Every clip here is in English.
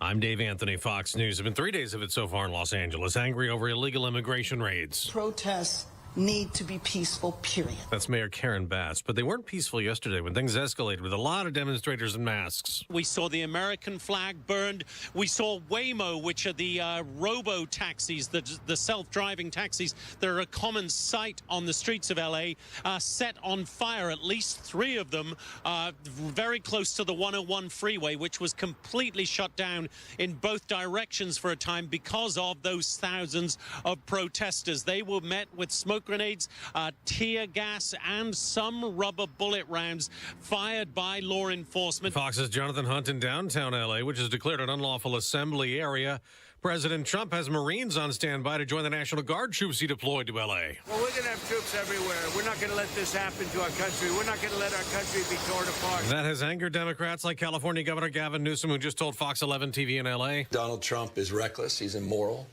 I'm Dave Anthony, Fox News. It's been 3 days of it so far in Los Angeles, angry over illegal immigration raids. Protests need to be peaceful, period. That's Mayor Karen Bass. But they weren't peaceful yesterday when things escalated with a lot of demonstrators in masks. We saw the American flag burned. We saw Waymo, which are the robo-taxis, the self-driving taxis that are a common sight on the streets of L.A., set on fire, at least 3 of them, very close to the 101 freeway, which was completely shut down in both directions for a time because of those thousands of protesters. They were met with smoke grenades, tear gas, and some rubber bullet rounds fired by law enforcement. Fox's Jonathan Hunt in downtown L.A., which is declared an unlawful assembly area. President Trump has Marines on standby to join the National Guard troops he deployed to L.A. Well, we're going to have troops everywhere. We're not going to let this happen to our country. We're not going to let our country be torn apart. That has angered Democrats like California Governor Gavin Newsom, who just told Fox 11 TV in L.A. Donald Trump is reckless. He's immoral.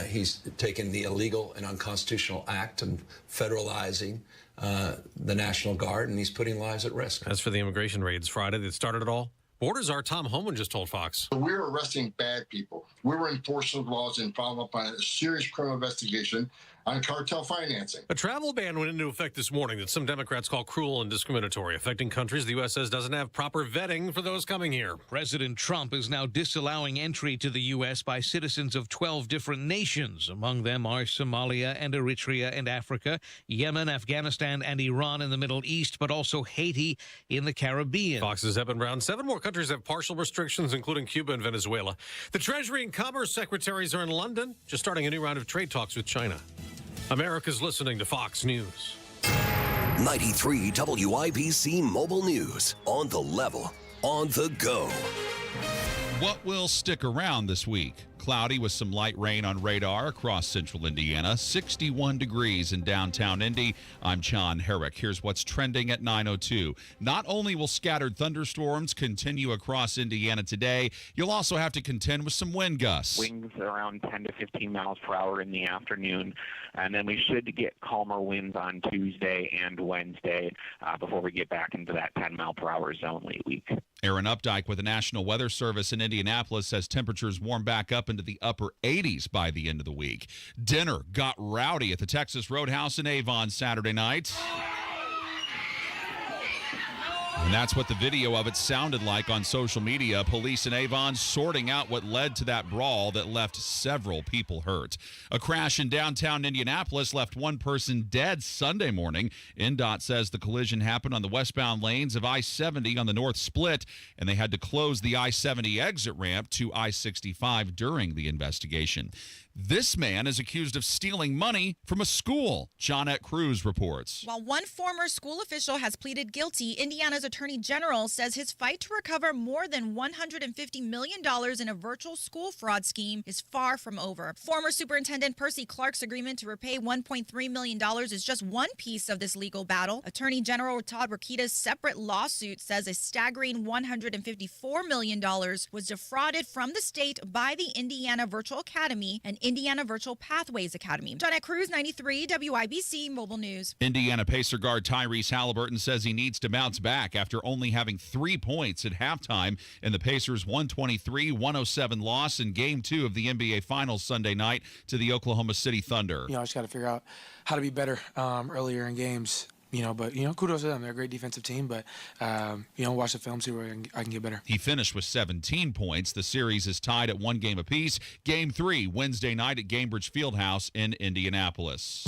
He's taken the illegal and unconstitutional act and federalizing the National Guard, and he's putting lives at risk. As for the immigration raids Friday that started it all, Borders Czar Tom Homan just told Fox. We're arresting bad people. We're enforcing laws and follow up on a serious criminal investigation on cartel financing. A travel ban went into effect this morning that some Democrats call cruel and discriminatory, affecting countries the U.S. says doesn't have proper vetting for those coming here. President Trump is now disallowing entry to the U.S. by citizens of 12 different nations. Among them are Somalia and Eritrea and Africa, Yemen, Afghanistan, and Iran in the Middle East, but also Haiti in the Caribbean. Fox's Eben Brown. 7 more countries have partial restrictions, including Cuba and Venezuela. The Treasury and Commerce secretaries are in London, just starting a new round of trade talks with China. America's listening to Fox News. 93 WIBC Mobile News. On the level, on the go. What will stick around this week? Cloudy with some light rain on radar across central Indiana. 61 degrees in downtown Indy. I'm John Herrick. Here's what's trending at 9:02. Not only will scattered thunderstorms continue across Indiana today, you'll also have to contend with some wind gusts. Winds around 10 to 15 miles per hour in the afternoon, and then we should get calmer winds on Tuesday and Wednesday before we get back into that 10-mile-per-hour zone late week. Aaron Updike with the National Weather Service in Indianapolis says temperatures warm back up into the upper 80s by the end of the week. Dinner got rowdy at the Texas Roadhouse in Avon Saturday night. And that's what the video of it sounded like on social media. Police in Avon sorting out what led to that brawl that left several people hurt. A crash in downtown Indianapolis left one person dead Sunday morning. NDOT says the collision happened on the westbound lanes of I-70 on the north split, and they had to close the I-70 exit ramp to I-65 during the investigation. This man is accused of stealing money from a school. Johnette Cruz reports. While one former school official has pleaded guilty, Indiana's Attorney General says his fight to recover more than $150 million in a virtual school fraud scheme is far from over. Former Superintendent Percy Clark's agreement to repay $1.3 million is just one piece of this legal battle. Attorney General Todd Rokita's separate lawsuit says a staggering $154 million was defrauded from the state by the Indiana Virtual Academy and Indiana Virtual Pathways Academy. Johnette Cruz, 93 WIBC Mobile News. Indiana Pacer guard Tyrese Halliburton says he needs to bounce back after only having 3 points at halftime in the Pacers' 123-107 loss in Game 2 of the NBA Finals Sunday night to the Oklahoma City Thunder. I just got to figure out how to be better earlier in games. But kudos to them. They're a great defensive team, but, watch the film, see where I can get better. He finished with 17 points. The series is tied at 1 game apiece. Game 3, Wednesday night at Gainbridge Fieldhouse in Indianapolis.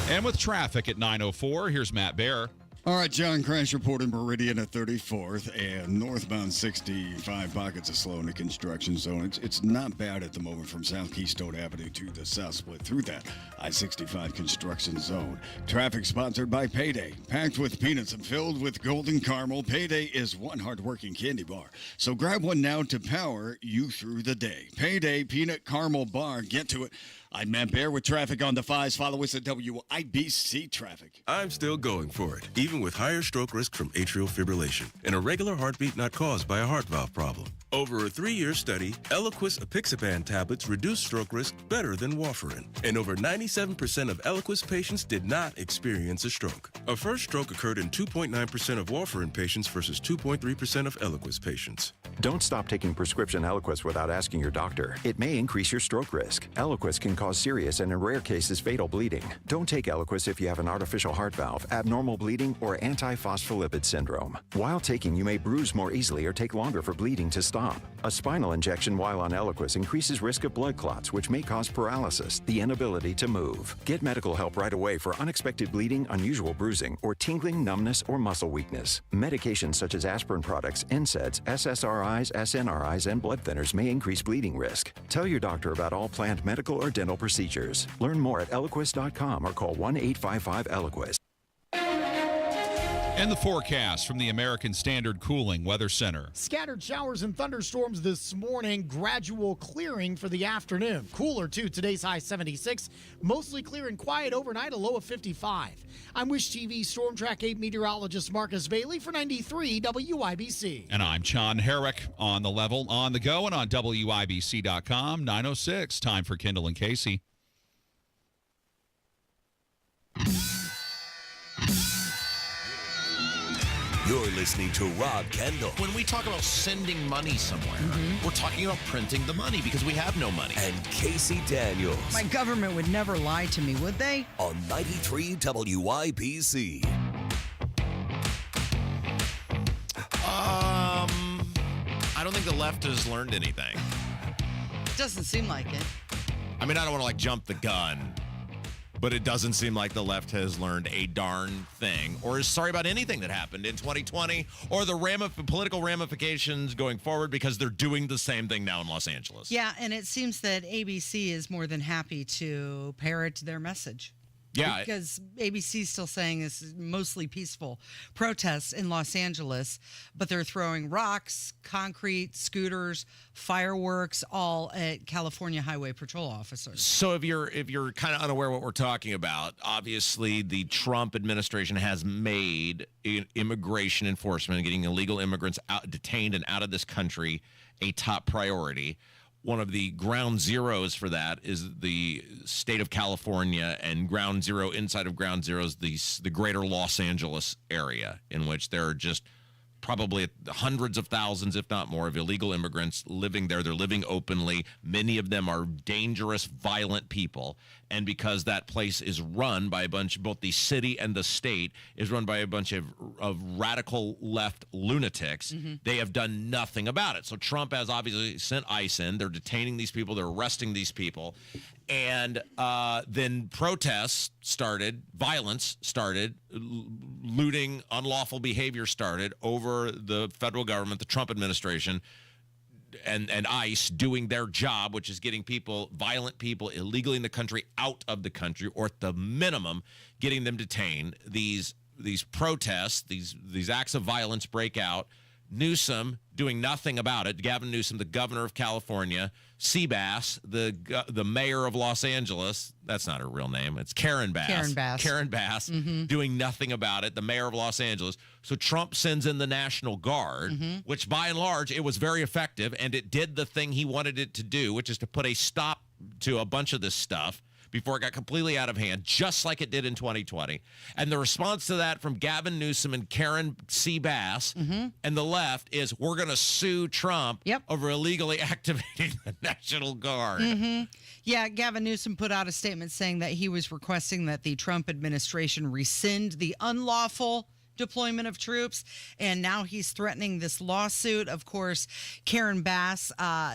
And with traffic at 9:04, here's Matt Baer. All right, John, crash report in Meridian at 34th and northbound 65 pockets of slow in the construction zone. It's not bad at the moment from South Keystone Avenue to the south split through that I-65 construction zone. Traffic sponsored by Payday. Packed with peanuts and filled with golden caramel, Payday is one hard-working candy bar. So grab one now to power you through the day. Payday Peanut Caramel Bar. Get to it. I'm Matt Baer with traffic on the 5s. Follow us at WIBC Traffic. I'm still going for it, even with higher stroke risk from atrial fibrillation and a regular heartbeat not caused by a heart valve problem. Over a 3-year study, Eliquis apixaban tablets reduce stroke risk better than warfarin, and over 97% of Eliquis patients did not experience a stroke. A first stroke occurred in 2.9% of warfarin patients versus 2.3% of Eliquis patients. Don't stop taking prescription Eliquis without asking your doctor. It may increase your stroke risk. Eliquis can cause serious and in rare cases fatal bleeding. Don't take Eliquis if you have an artificial heart valve, abnormal bleeding, or antiphospholipid syndrome. While taking, you may bruise more easily or take longer for bleeding to stop. A spinal injection while on Eliquis increases risk of blood clots, which may cause paralysis, the inability to move. Get medical help right away for unexpected bleeding, unusual bruising, or tingling, numbness, or muscle weakness. Medications such as aspirin products, NSAIDs, SSRIs, SNRIs, and blood thinners may increase bleeding risk. Tell your doctor about all planned medical or dental procedures. Learn more at Eliquis.com or call 1-855-ELIQUIS. And the forecast from the American Standard Cooling Weather Center. Scattered showers and thunderstorms this morning, gradual clearing for the afternoon. Cooler, too. Today's high 76. Mostly clear and quiet overnight, a low of 55. I'm Wish TV Storm Track 8 meteorologist Marcus Bailey for 93 WIBC. And I'm John Herrick on the level, on the go, and on WIBC.com. 9:06. Time for Kendall and Casey. You're listening to Rob Kendall. When we talk about sending money somewhere, we're talking about printing the money because we have no money. And Casey Daniels. My government would never lie to me, would they? On 93 WIBC. I don't think the left has learned anything. Doesn't seem like it. I mean, I don't want to jump the gun, but it doesn't seem like the left has learned a darn thing or is sorry about anything that happened in 2020 or the political ramifications going forward, because they're doing the same thing now in Los Angeles. Yeah, and it seems that ABC is more than happy to parrot their message. Yeah. Because ABC is still saying this is mostly peaceful protests in Los Angeles, but they're throwing rocks, concrete, scooters, fireworks, all at California Highway Patrol officers. So if you're kind of unaware what we're talking about, obviously the Trump administration has made immigration enforcement and getting illegal immigrants detained and out of this country a top priority. One of the ground zeros for that is the state of California, and ground zero inside of ground zero is the greater Los Angeles area, in which there are just probably hundreds of thousands, if not more, of illegal immigrants living there. They're living openly. Many of them are dangerous, violent people. And because that place is run by a bunch, both the city and the state is run by a bunch of radical left lunatics, they have done nothing about it. So Trump has obviously sent ICE in. They're detaining these people. They're arresting these people. And then protests started, violence started, looting, unlawful behavior started over the federal government, the Trump administration, and ICE doing their job, which is getting people, violent people illegally in the country, out of the country, or at the minimum, getting them detained. These protests, these acts of violence break out. Newsom doing nothing about it. Gavin Newsom, the governor of California. Seabass, the mayor of Los Angeles. That's not her real name. It's Karen Bass. Karen Bass doing nothing about it. The mayor of Los Angeles. So Trump sends in the National Guard, which by and large, it was very effective, and it did the thing he wanted it to do, which is to put a stop to a bunch of this stuff before it got completely out of hand, just like it did in 2020. And the response to that from Gavin Newsom and Karen Bass and the left is, we're going to sue Trump over illegally activating the National Guard. Yeah, Gavin Newsom put out a statement saying that he was requesting that the Trump administration rescind the unlawful deployment of troops, and now he's threatening this lawsuit. Of course, Karen Bass,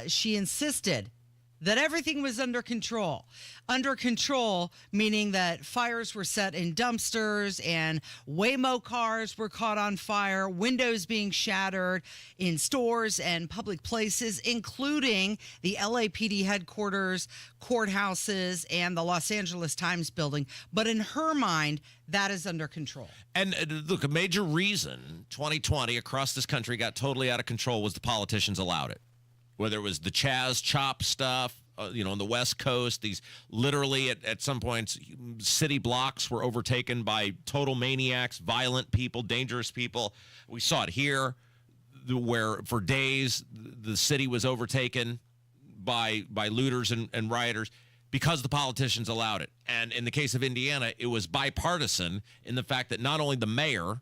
she insisted that everything was under control. Under control, meaning that fires were set in dumpsters and Waymo cars were caught on fire, windows being shattered in stores and public places, including the LAPD headquarters, courthouses, and the Los Angeles Times building. But in her mind, that is under control. And look, a major reason 2020 across this country got totally out of control was the politicians allowed it. Whether it was the Chaz Chop stuff, on the West Coast, these literally at some points, city blocks were overtaken by total maniacs, violent people, dangerous people. We saw it here. where for days the city was overtaken by looters and rioters because the politicians allowed it. And in the case of Indiana, it was bipartisan in the fact that not only the mayor,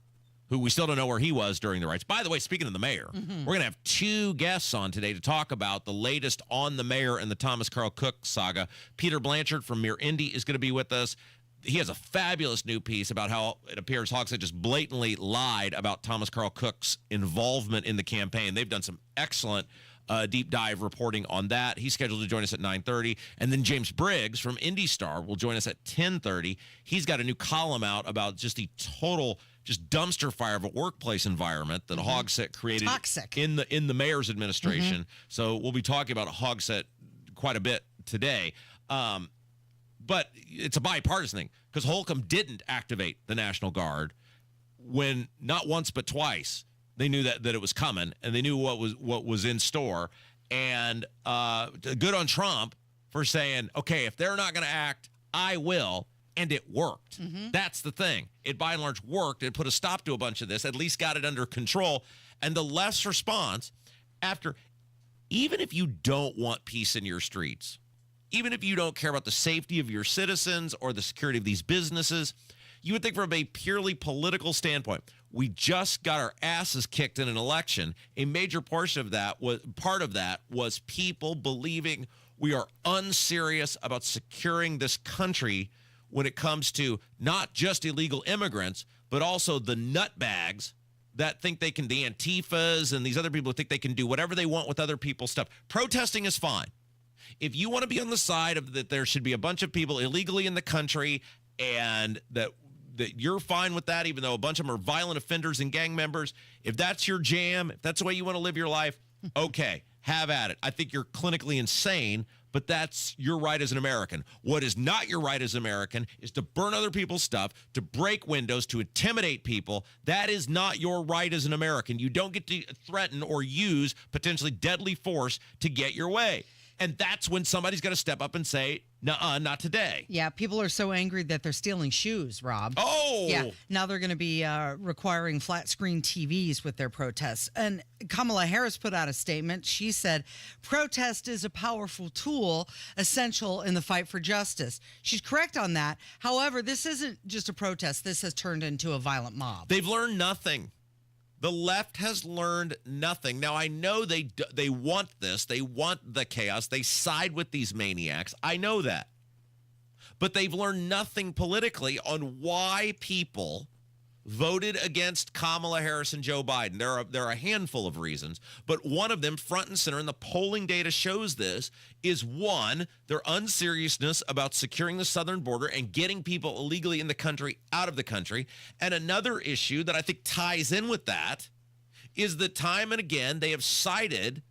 who we still don't know where he was during the riots. By the way, speaking of the mayor, we're going to have two guests on today to talk about the latest on the mayor and the Thomas Carl Cook saga. Peter Blanchard from Mere Indy is going to be with us. He has a fabulous new piece about how it appears Hogsett just blatantly lied about Thomas Carl Cook's involvement in the campaign. They've done some excellent deep dive reporting on that. He's scheduled to join us at 9:30. And then James Briggs from Indy Star will join us at 10:30. He's got a new column out about just the total just dumpster fire of a workplace environment that Hogsett created in the mayor's administration. So we'll be talking about Hogsett quite a bit today. But it's a bipartisan thing because Holcomb didn't activate the National Guard when not once but twice they knew that it was coming and they knew what was in store. And good on Trump for saying, okay, if they're not going to act, I will. And it worked. That's the thing. It by and large worked. It put a stop to a bunch of this, at least got it under control. And the left's response after, even if you don't want peace in your streets, even if you don't care about the safety of your citizens or the security of these businesses, you would think from a purely political standpoint, we just got our asses kicked in an election. A major portion of that was people believing we are unserious about securing this country when it comes to not just illegal immigrants, but also the nutbags that think they can, the Antifas and these other people who think they can do whatever they want with other people's stuff. Protesting is fine. If you want to be on the side of that there should be a bunch of people illegally in the country and that you're fine with that, even though a bunch of them are violent offenders and gang members, if that's your jam, if that's the way you want to live your life, okay, have at it. I think you're clinically insane, but that's your right as an American. What is not your right as an American is to burn other people's stuff, to break windows, to intimidate people. That is not your right as an American. You don't get to threaten or use potentially deadly force to get your way. And that's when somebody's going to step up and say, nuh-uh, not today. Yeah, people are so angry that they're stealing shoes, Rob. Oh! Yeah, now they're going to be requiring flat screen TVs with their protests. And Kamala Harris put out a statement. She said, protest is a powerful tool essential in the fight for justice. She's correct on that. However, this isn't just a protest. This has turned into a violent mob. They've learned nothing. The left has learned nothing. Now, I know they want this. They want the chaos. They side with these maniacs. I know that. But they've learned nothing politically on why people voted against Kamala Harris and Joe Biden. There are a handful of reasons, but one of them, front and center, and the polling data shows this, is one, their unseriousness about securing the southern border and getting people illegally in the country out of the country. And another issue that I think ties in with that is that time and again they have sided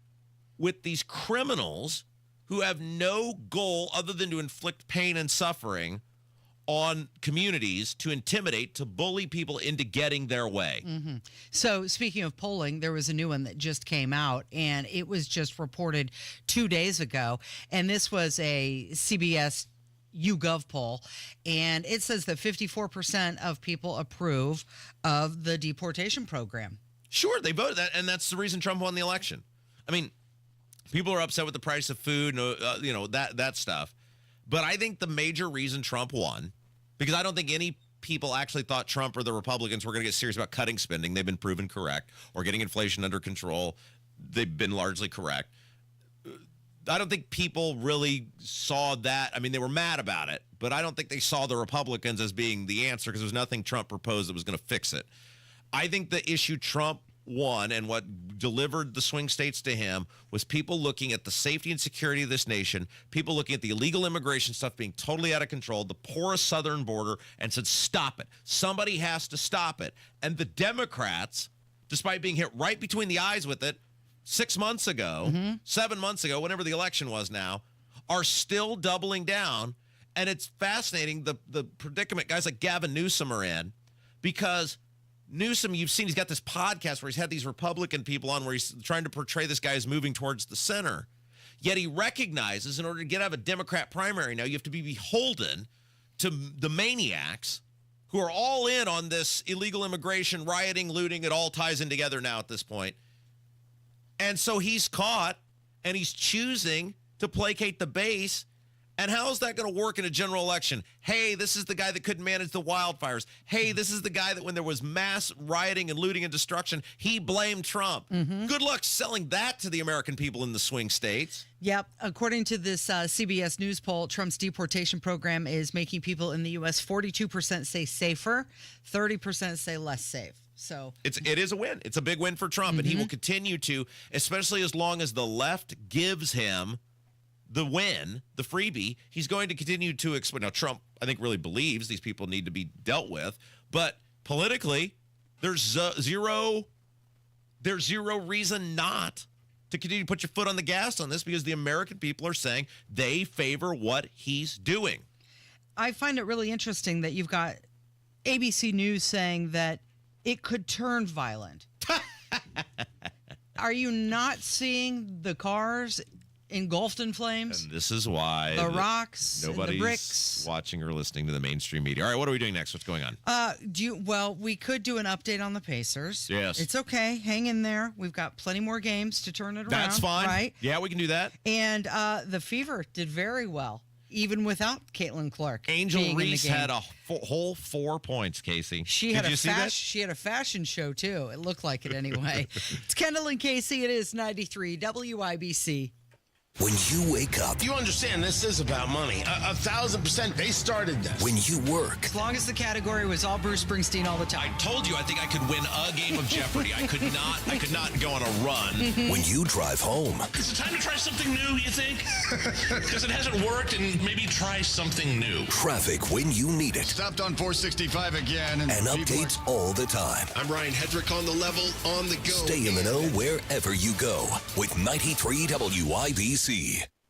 with these criminals who have no goal other than to inflict pain and suffering on communities, to intimidate, to bully people into getting their way. So speaking of polling, there was a new one that just came out, and it was just reported 2 days ago. And this was a CBS YouGov poll, and it says that 54% of people approve of the deportation program. Sure, they voted that, and that's the reason Trump won the election. I mean, people are upset with the price of food, that stuff. But I think the major reason Trump won, because I don't think any people actually thought Trump or the Republicans were going to get serious about cutting spending. They've been proven correct. Or getting inflation under control. They've been largely correct. I don't think people really saw that. I mean, they were mad about it, but I don't think they saw the Republicans as being the answer because there was nothing Trump proposed that was going to fix it. I think the issue Trump won and what delivered the swing states to him was people looking at the safety and security of this nation, people looking at the illegal immigration stuff being totally out of control, the porous southern border, and said, stop it. Somebody has to stop it. And the Democrats, despite being hit right between the eyes with it 6 months ago, 7 months ago, whenever the election was now, are still doubling down. And it's fascinating the predicament guys like Gavin Newsom are in, because Newsom, you've seen, he's got this podcast where he's had these Republican people on where he's trying to portray this guy as moving towards the center. Yet he recognizes in order to get out of a Democrat primary now, you have to be beholden to the maniacs who are all in on this illegal immigration, rioting, looting. It all ties in together now at this point. And so he's caught, and he's choosing to placate the base. And how is that going to work in a general election? Hey, this is the guy that couldn't manage the wildfires. Hey, this is the guy that when there was mass rioting and looting and destruction, he blamed Trump. Good luck selling that to the American people in the swing states. Yep. According to this CBS News poll, Trump's deportation program is making people in the U.S. 42% say safer, 30% say less safe. So it is a win. It's a big win for Trump, and he will continue to, especially as long as the left gives him the win, the freebie. He's going to continue to exploit. Now, Trump, I think, really believes these people need to be dealt with, but politically, there's zero reason not to continue to put your foot on the gas on this, because the American people are saying they favor what he's doing. I find it really interesting that you've got ABC News saying that it could turn violent. Are you not seeing the cars engulfed in flames? And this is why the rocks, nobody's the bricks, watching or listening to the mainstream media. All right, what are we doing next? What's going on? Well, we could do an update on the Pacers. Yes. It's okay. Hang in there. We've got plenty more games to turn it around. That's fine. Right? Yeah, we can do that. And the Fever did very well, even without Caitlin Clark. Angel Reese had a whole 4 points, Casey. Did you see that? She had a fashion show, too. It looked like it anyway. It's Kendall and Casey. It is 93 WIBC. When you wake up, You understand this is about money. 1,000%. They started this. when you work, As long as the category was all Bruce Springsteen all the time. I told you I think I could win a game of Jeopardy. I could not go on a run. when you drive home, Is it time to try something new, you think? Because it hasn't worked, and maybe try something new. traffic when you need it, Stopped on 465 again. and updates all the time. I'm Ryan Hedrick on the level, on the go. Stay in the know wherever you go with 93 WIBC.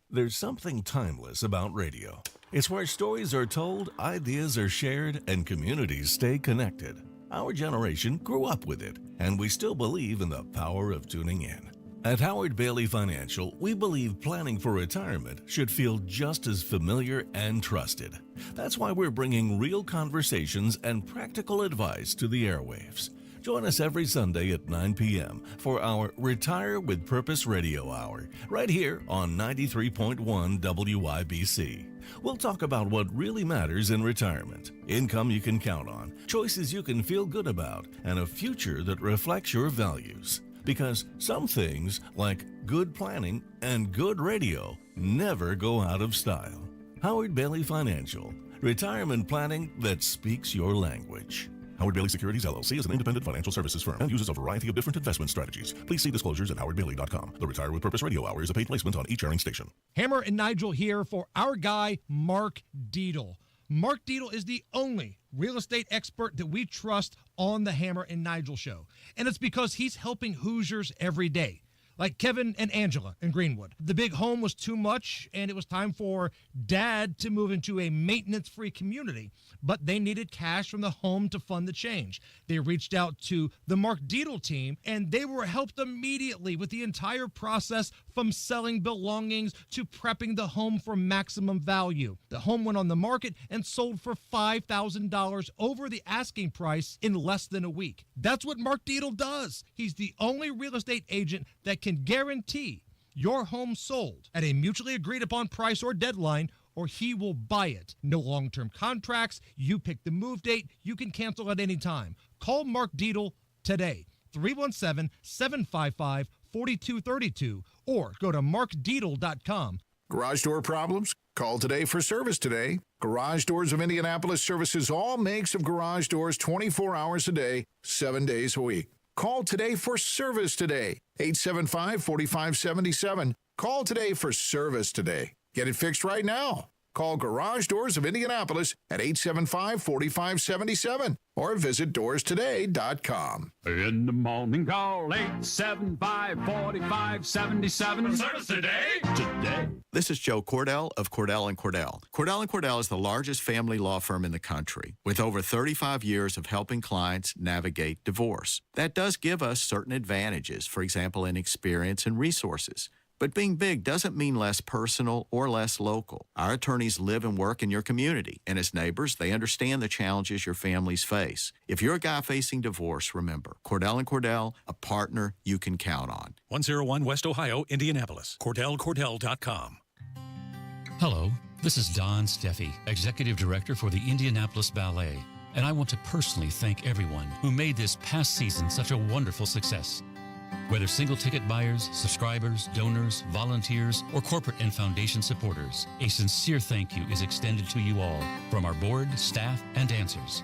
There's something timeless about radio. It's where stories are told, ideas are shared, and communities stay connected. Our generation grew up with it, and we still believe in the power of tuning in. At Howard Bailey Financial, we believe planning for retirement should feel just as familiar and trusted. That's why we're bringing real conversations and practical advice to the airwaves. Join us every Sunday at 9 p.m. for our Retire with Purpose Radio Hour, right here on 93.1 WIBC. We'll talk about what really matters in retirement, income you can count on, choices you can feel good about, and a future that reflects your values. Because some things, like good planning and good radio, never go out of style. Howard Bailey Financial, retirement planning that speaks your language. Howard Bailey Securities, LLC is an independent financial services firm and uses a variety of different investment strategies. Please see disclosures at howardbailey.com. The Retire with Purpose Radio Hour is a paid placement on each airing station. Hammer and Nigel here for our guy, Mark Dietel. Mark Dietel is the only real estate expert that we trust on the Hammer and Nigel show. And it's because he's helping Hoosiers every day. Like Kevin and Angela in Greenwood. The big home was too much, and it was time for Dad to move into a maintenance-free community. But they needed cash from the home to fund the change. They reached out to the Mark Dietel team, and they were helped immediately with the entire process, from selling belongings to prepping the home for maximum value. The home went on the market and sold for $5,000 over the asking price in less than a week. That's what Mark Dietel does. He's the only real estate agent that can guarantee your home sold at a mutually agreed upon price or deadline, or he will buy it. No long-term contracts. You pick the move date. You can cancel at any time. Call Mark Dietel today, 317-755-4232, or go to markdietel.com. Garage door problems? Call today for service today. Garage Doors of Indianapolis services all makes of garage doors 24 hours a day, 7 days a week. Call today for service today. 875-4577. Call today for service today. Get it fixed right now. Call Garage Doors of Indianapolis at 875-4577 or visit doorstoday.com. In the morning, call 875-4577. Service today. This is Joe Cordell of Cordell & Cordell. Cordell & Cordell is the largest family law firm in the country with over 35 years of helping clients navigate divorce. That does give us certain advantages, for example, in experience and resources. But being big doesn't mean less personal or less local. Our attorneys live and work in your community, and as neighbors, they understand the challenges your families face. If you're a guy facing divorce, remember, Cordell & Cordell, a partner you can count on. 101 West Ohio, Indianapolis. CordellCordell.com. Hello, this is Don Steffi, Executive Director for the Indianapolis Ballet, and I want to personally thank everyone who made this past season such a wonderful success. Whether single ticket buyers, subscribers, donors, volunteers, or corporate and foundation supporters, a sincere thank you is extended to you all from our board, staff, and dancers.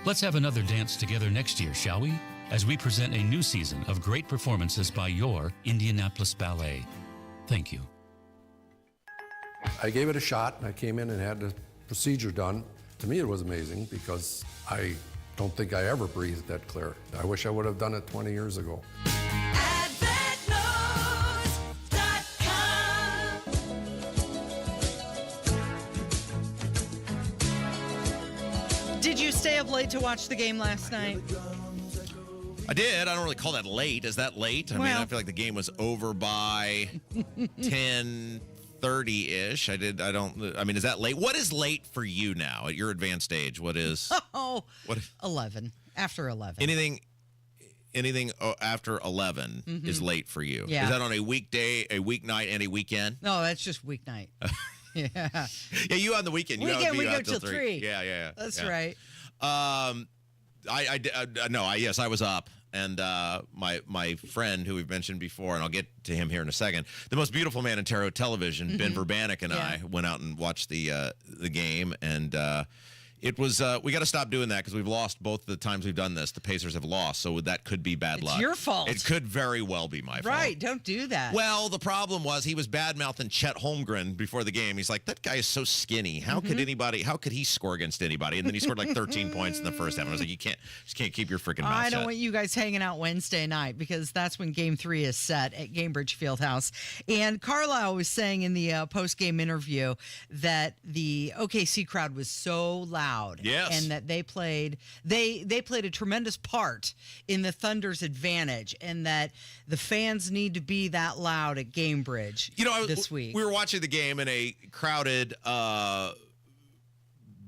Let's have another dance together next year, shall we? As we present a new season of great performances by your Indianapolis Ballet. Thank you. I gave it a shot, and I came in and had the procedure done. To me, it was amazing because I don't think I ever breathed that clear. I wish I would have done it 20 years ago. Did you stay up late to watch the game last night? I did. I don't really call that late. Is that late? I mean, I feel like the game was over by 10:30-ish. I mean, is that late? What is late for you now at your advanced age? What is? 11. After 11. Anything after 11 is late for you. Yeah. Is that on a weekday, a weeknight, and a weekend? No, that's just weeknight. Yeah. Yeah, you on the weekend. We go till 3. Yeah. That's right. Yes, I was up. And my friend, who we've mentioned before, and I'll get to him here in a second, the most beautiful man in Terre Haute television, Ben Verbanek, and I went out and watched the game, and it was we got to stop doing that because we've lost both the times we've done this. The Pacers have lost, so that could be bad luck. It's your fault. It could very well be my fault. Right, don't do that. Well, the problem was he was bad-mouthing Chet Holmgren before the game. He's like, that guy is so skinny. How could he score against anybody? And then he scored like 13 points in the first half. And I was like, you can't keep your freaking mouth shut. I don't want you guys hanging out Wednesday night because that's when Game 3 is set at Gainbridge Fieldhouse. And Carlisle was saying in the post-game interview that the OKC crowd was so loud. Yes. And that they played a tremendous part in the Thunder's advantage, and that the fans need to be that loud at Gainbridge this week. We were watching the game in a crowded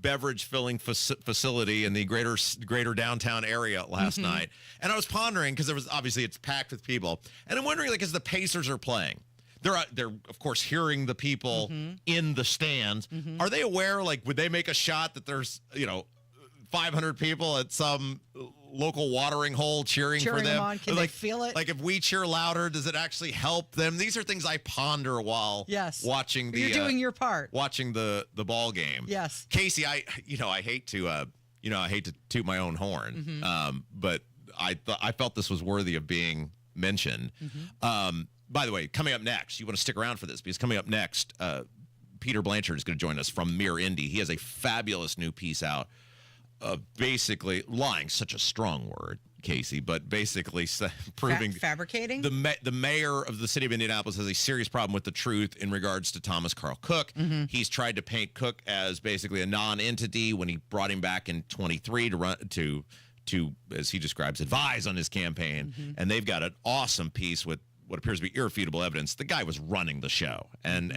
beverage filling facility in the greater downtown area last night, and I was pondering because it's packed with people, and I'm wondering, like, as the Pacers are playing, they're of course hearing the people in the stands. Are they aware? Like, would they make a shot that there's 500 people at some local watering hole cheering for them? On. Can they feel it? Like, if we cheer louder, does it actually help them? These are things I ponder while watching the. You're doing your part. Watching the ball game. Yes, Casey. I hate to toot my own horn, but I felt this was worthy of being mentioned. By the way, coming up next, you want to stick around for this because coming up next, Peter Blanchard is going to join us from Mirror Indy. He has a fabulous new piece out, basically lying, such a strong word, Casey, but basically proving fabricating. The mayor of the city of Indianapolis has a serious problem with the truth in regards to Thomas Carl Cook. He's tried to paint Cook as basically a non-entity when he brought him back in 23 to run to as he describes, advise on his campaign, and they've got an awesome piece with what appears to be irrefutable evidence. The guy was running the show, and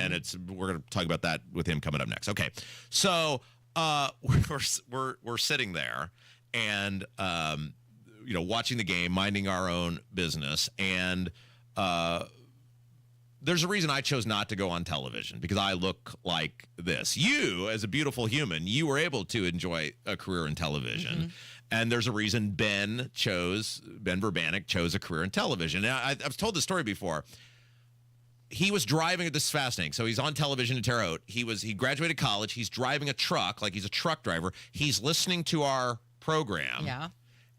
we're going to talk about that with him coming up next. Okay, so we're sitting there and watching the game, minding our own business, and there's a reason I chose not to go on television because I look like this. You, as a beautiful human, you were able to enjoy a career in television. And there's a reason Ben Verbanek chose a career in television. Now, I've told this story before. He was driving, this is fascinating. So he's on television in Terre Haute. He graduated college. He's driving a truck, like he's a truck driver. He's listening to our program. Yeah.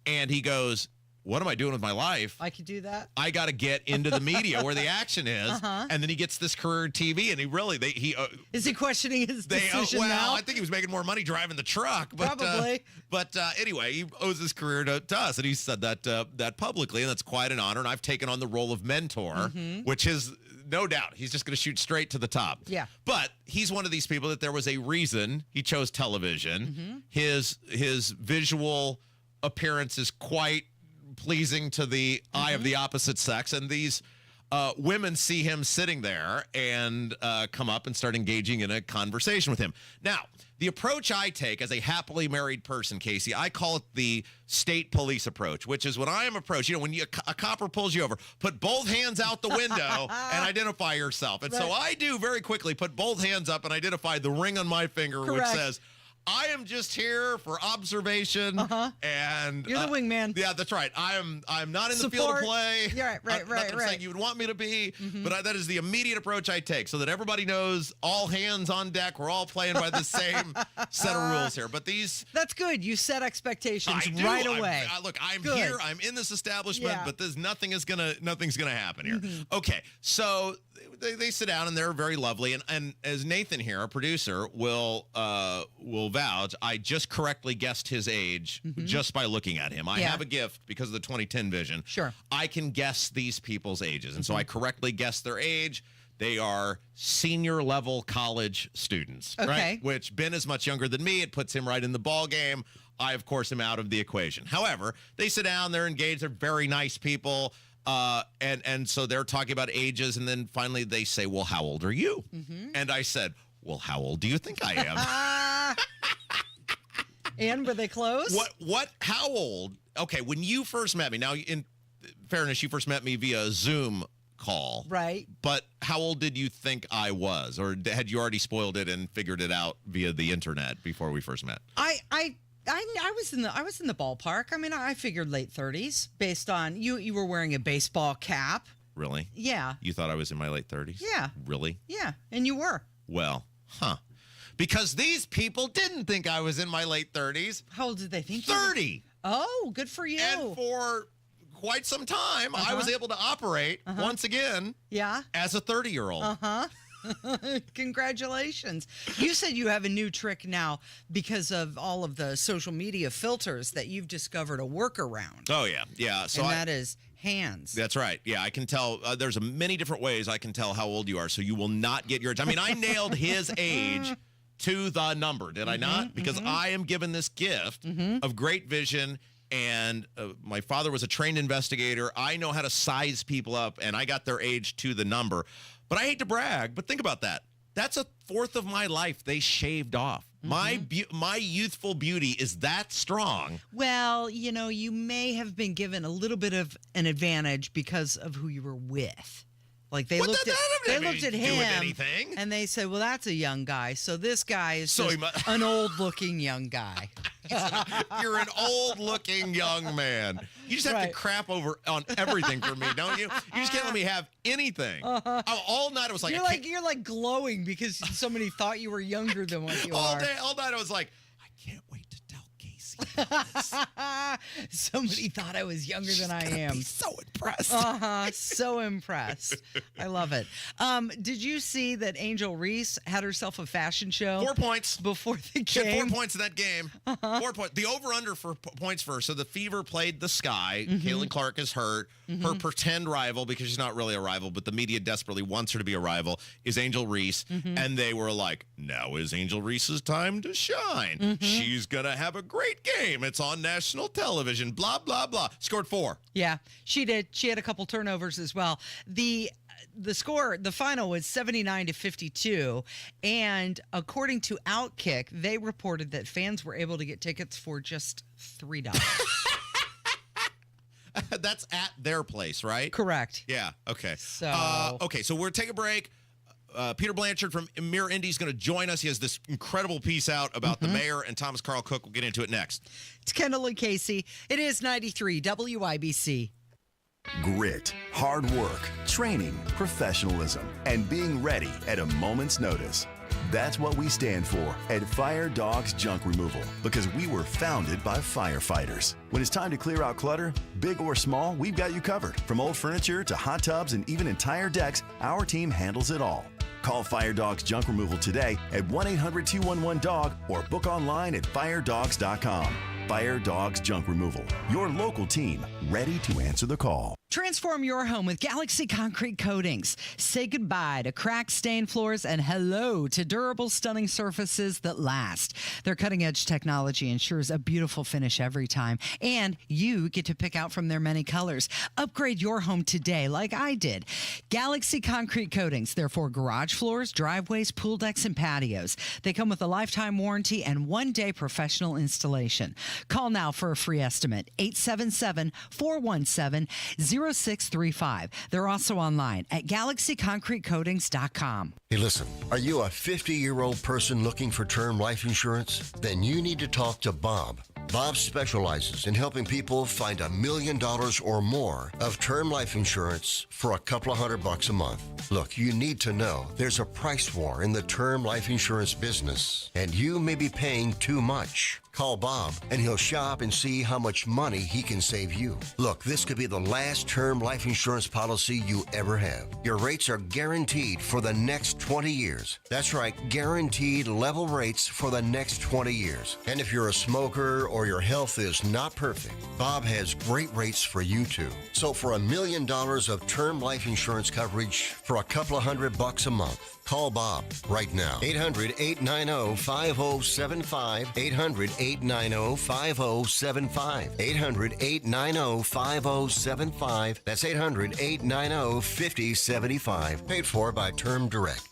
And he goes, what am I doing with my life? I could do that. I got to get into the media where the action is. And then he gets this career in TV, and is he questioning his decision now? I think he was making more money driving the truck. But, probably. But anyway, he owes his career to us, and he said that publicly, and that's quite an honor. And I've taken on the role of mentor, which is no doubt he's just going to shoot straight to the top. Yeah. But he's one of these people that there was a reason he chose television. His visual appearance is quite pleasing to the eye of the opposite sex, and these women see him sitting there and come up and start engaging in a conversation with him. Now, the approach I take as a happily married person, Casey, I call it the state police approach, which is when I am approached, when a copper pulls you over, put both hands out the window and identify yourself. And so I do very quickly put both hands up and identify the ring on my finger, which says, I am just here for observation, and you're the wingman. Yeah, that's right. I'm not in the field of play. Yeah, right. I'm saying you would want me to be, but that is the immediate approach I take, so that everybody knows all hands on deck. We're all playing by the same set of rules here. But that's good. You set expectations right away. I'm here. I'm in this establishment, but nothing's gonna happen here. Okay, so they sit down and they're very lovely, and as Nathan here, our producer, will vouch, I just correctly guessed his age just by looking at him. I have a gift because of the 2010 vision. Sure. I can guess these people's ages, and so I correctly guessed their age. They are senior level college students, right? Which Ben is much younger than me. It puts him right in the ball game. I, of course, am out of the equation. However, they sit down, they're engaged, they're very nice people. And so they're talking about ages, and then finally they say, well, how old are you? And I said, well, how old do you think I am? And were they close? How old? Okay, when you first met me, now in fairness, you first met me via Zoom call. Right. But how old did you think I was? Or had you already spoiled it and figured it out via the internet before we first met? I was in the ballpark. I mean, I figured late 30s based on you were wearing a baseball cap. Really? Yeah. You thought I was in my late 30s? Yeah. Really? Yeah, and you were. Well, because these people didn't think I was in my late 30s. How old did they think? 30. Oh, good for you. And for quite some time, I was able to operate once again. Yeah. As a 30-year-old. Congratulations. You said you have a new trick now because of all of the social media filters that you've discovered a workaround. Oh, yeah. Yeah. So that is hands. That's right. Yeah, I can tell. There's many different ways I can tell how old you are, so you will not get your age. I mean, I nailed his age to the number, did I not? Because I am given this gift of great vision, and my father was a trained investigator. I know how to size people up, and I got their age to the number. But I hate to brag, but think about that. That's a fourth of my life they shaved off. My youthful beauty is that strong. Well, you may have been given a little bit of an advantage because of who you were with. Like they looked at him and they said, "Well, that's a young guy. So this guy is just an old-looking young guy." You're an old-looking young man. You just have to crap on everything for me, don't you? You just can't let me have anything. All night I was like, you're like glowing because somebody thought you were younger than what you are. All night I was like, I can't wait to tell Casey. Somebody thought I was younger than I am. Be so impressed. So impressed. I love it. Did you see that Angel Reese had herself a fashion show? 4 points before the game. She had 4 points in that game. 4 points. The over/under for points first. So the Fever played the Sky. Caitlin Clark is hurt. Her pretend rival, because she's not really a rival, but the media desperately wants her to be a rival, is Angel Reese. And they were like, now is Angel Reese's time to shine. She's going to have a great game. It's on national television. Blah, blah, blah. Scored 4. Yeah, she did. She had a couple turnovers as well. The score, the final was 79-52. And according to Outkick, they reported that fans were able to get tickets for just $3. That's at their place, right? Correct. Yeah. Okay. So, so we're taking a break. Peter Blanchard from Mirror Indy is going to join us. He has this incredible piece out about the mayor, and Thomas Carl Cook will get into it next. It's Kendall and Casey. It is 93 WIBC. Grit, hard work, training, professionalism, and being ready at a moment's notice. That's what we stand for at Fire Dogs Junk Removal, because we were founded by firefighters. When it's time to clear out clutter, big or small, we've got you covered. From old furniture to hot tubs and even entire decks, our team handles it all. Call Fire Dogs Junk Removal today at 1-800-211-DOG or book online at firedogs.com. Fire Dogs Junk Removal, your local team ready to answer the call. Transform your home with Galaxy Concrete Coatings. Say goodbye to cracked, stained floors and hello to durable, stunning surfaces that last. Their cutting-edge technology ensures a beautiful finish every time, and you get to pick out from their many colors. Upgrade your home today like I did. Galaxy Concrete Coatings. They're for garage floors, driveways, pool decks, and patios. They come with a lifetime warranty and one-day professional installation. Call now for a free estimate. 877-417-0635. They're also online at galaxyconcretecoatings.com. Hey, listen, are you a 50-year-old person looking for term life insurance? Then you need to talk to Bob. Bob specializes in helping people find $1 million or more of term life insurance for a couple of $100 a month. Look, you need to know there's a price war in the term life insurance business, and you may be paying too much. Call Bob, and he'll shop and see how much money he can save you. Look, this could be the last term life insurance policy you ever have. Your rates are guaranteed for the next 20 years. That's right, guaranteed level rates for the next 20 years. And if you're a smoker or your health is not perfect, Bob has great rates for you too. So for $1 million of term life insurance coverage for a couple of $100 a month, call Bob right now. 800-890-5075. 800-890-5075. 800-890-5075. That's 800-890-5075. Paid for by Term Direct.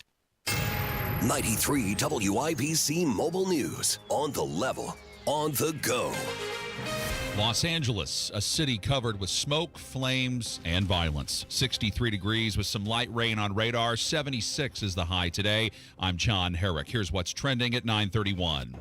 93 WIBC Mobile News. On the level, on the go. Los Angeles, a city covered with smoke, flames, and violence. 63 degrees with some light rain on radar. 76 is the high today. I'm John Herrick. Here's what's trending at 9:31.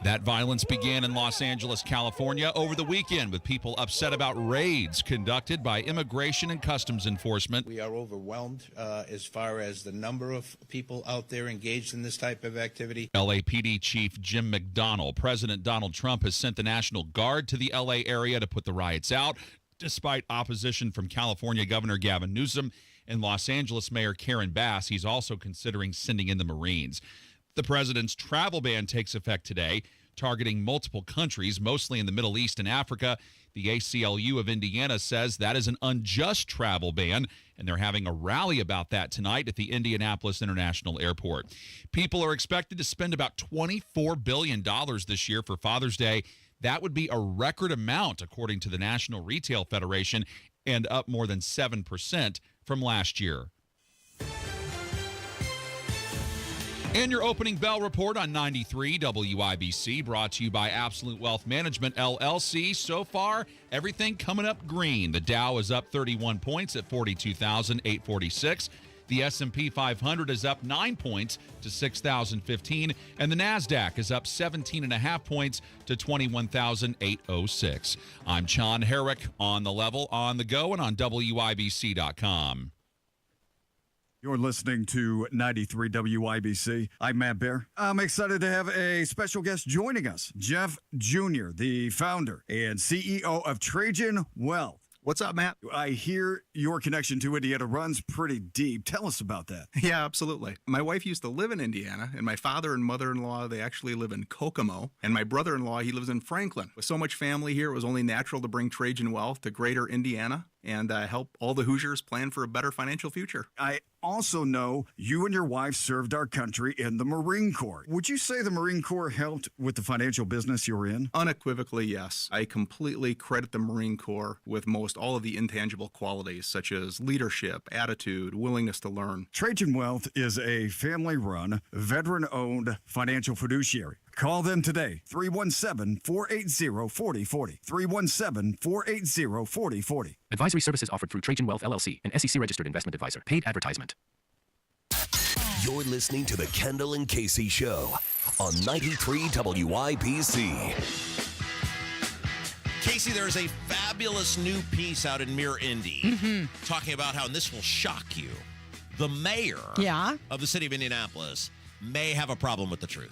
That violence began in Los Angeles, California over the weekend with people upset about raids conducted by Immigration and Customs Enforcement. We are overwhelmed as far as the number of people out there engaged in this type of activity. LAPD Chief Jim McDonnell. President Donald Trump has sent the National Guard to the LA area to put the riots out, despite opposition from California Governor Gavin Newsom and Los Angeles Mayor Karen Bass. He's also considering sending in the Marines. The president's travel ban takes effect today, targeting multiple countries, mostly in the Middle East and Africa. The ACLU of Indiana says that is an unjust travel ban, and they're having a rally about that tonight at the Indianapolis International Airport. People are expected to spend about $24 billion this year for Father's Day. That would be a record amount, according to the National Retail Federation, and up more than 7% from last year. And your opening bell report on 93 WIBC, brought to you by Absolute Wealth Management, LLC. So far, everything coming up green. The Dow is up 31 points at 42,846. The S&P 500 is up 9 points to 6,015. And the NASDAQ is up 17.5 points to 21,806. I'm John Herrick, on the level, on the go, and on WIBC.com. You're listening to 93 WIBC. I'm Matt Bear. I'm excited to have a special guest joining us, Jeff Jr., the founder and CEO of Trajan Wealth. What's up, Matt? I hear your connection to Indiana runs pretty deep. Tell us about that. Yeah, absolutely. My wife used to live in Indiana, and my father and mother-in-law, they actually live in Kokomo. And my brother-in-law, he lives in Franklin. With so much family here, it was only natural to bring Trajan Wealth to greater Indiana and help all the Hoosiers plan for a better financial future. I also know you and your wife served our country in the Marine Corps. Would you say the Marine Corps helped with the financial business you're in? Unequivocally, yes. I completely credit the Marine Corps with most all of the intangible qualities, such as leadership, attitude, willingness to learn. Trajan Wealth is a family-run, veteran-owned financial fiduciary. Call them today, 317-480-4040, 317-480-4040. Advisory services offered through Trajan Wealth, LLC, an SEC-registered investment advisor. Paid advertisement. You're listening to the Kendall and Casey Show on 93 WIBC. Casey, there is a fabulous new piece out in Mirror Indy talking about how, and this will shock you, the mayor of the city of Indianapolis may have a problem with the truth.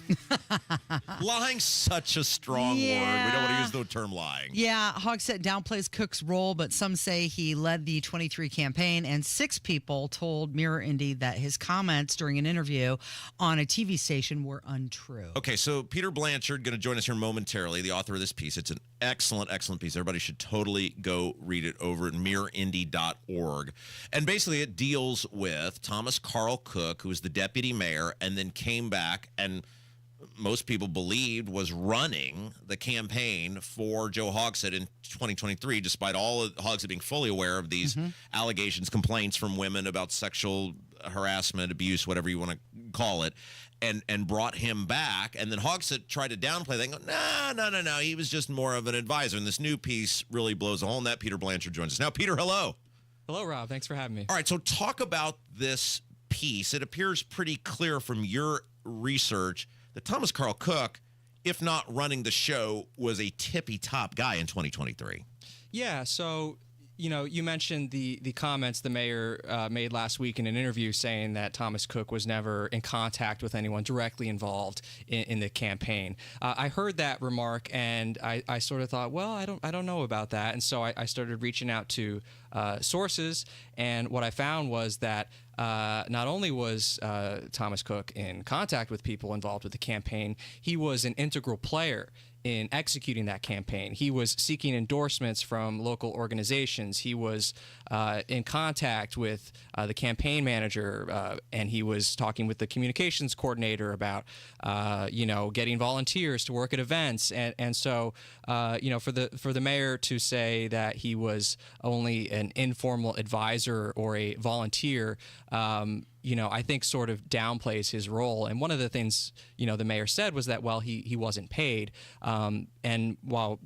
Lying's such a strong word. We don't want to use the term lying. Yeah, Hogsett downplays Cook's role, but some say he led the 23 campaign, and 6 people told Mirror Indy that his comments during an interview on a TV station were untrue. Okay, so Peter Blanchard going to join us here momentarily, the author of this piece. It's an excellent, excellent piece. Everybody should totally go read it over at mirrorindy.org. And basically it deals with Thomas Carl Cook, who was the deputy mayor, and then came back and most people believed was running the campaign for Joe Hogsett in 2023, despite all of Hogsett being fully aware of these allegations, complaints from women about sexual harassment, abuse, whatever you want to call it, and brought him back. And then Hogsett tried to downplay that and go, no. He was just more of an advisor. And this new piece really blows a hole in that. Peter Blanchard joins us now. Peter, hello. Hello, Rob. Thanks for having me. All right, so talk about this piece. It appears pretty clear from your research that Thomas Carl Cook, if not running the show, was a tippy-top guy in 2023. Yeah, so, you mentioned the comments the mayor made last week in an interview saying that Thomas Cook was never in contact with anyone directly involved in the campaign. I heard that remark, and I sort of thought, well, I don't know about that. And so I started reaching out to sources, and what I found was that not only was Thomas Cook in contact with people involved with the campaign, he was an integral player in executing that campaign. He was seeking endorsements from local organizations. He was in contact with the campaign manager, and he was talking with the communications coordinator about, getting volunteers to work at events. And so, for the mayor to say that he was only an informal advisor or a volunteer, I think sort of downplays his role. And one of the things, the mayor said was that, well, he wasn't paid. And while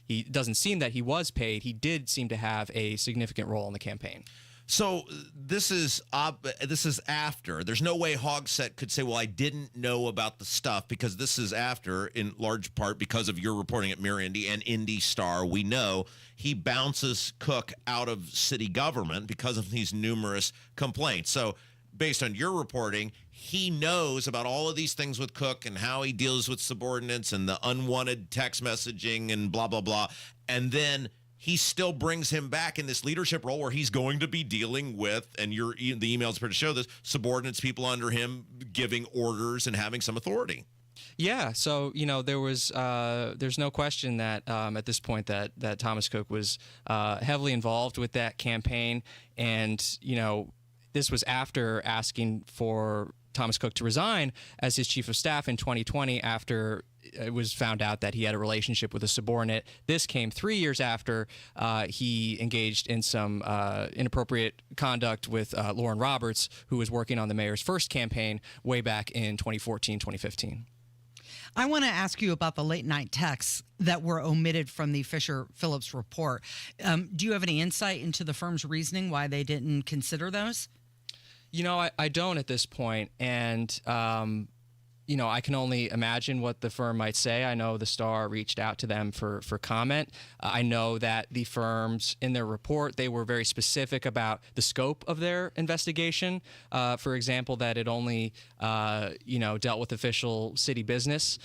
he doesn't seem that he was paid, he did seem to have a significant role in the campaign. So this is after. There's no way Hogsett could say, well, I didn't know about the stuff, because this is after, in large part because of your reporting at Mirror Indy and Indy Star. We know he bounces Cook out of city government because of these numerous complaints. So based on your reporting, he knows about all of these things with Cook and how he deals with subordinates and the unwanted text messaging and blah, blah, blah. And then he still brings him back in this leadership role where he's going to be dealing with, and the emails appear to show this, subordinates, people under him giving orders and having some authority. Yeah, so there's no question that at this point that Thomas Cook was heavily involved with that campaign, and this was after asking for Thomas Cook to resign as his chief of staff in 2020 after it was found out that he had a relationship with a subordinate. This came 3 years after he engaged in some inappropriate conduct with Lauren Roberts, who was working on the mayor's first campaign way back in 2014, 2015. I want to ask you about the late night texts that were omitted from the Fisher-Phillips report. Do you have any insight into the firm's reasoning why they didn't consider those? I don't at this point, and I can only imagine what the firm might say. I know the Star reached out to them for comment. I know that the firms, in their report, they were very specific about the scope of their investigation. For example, that it only, dealt with official city business.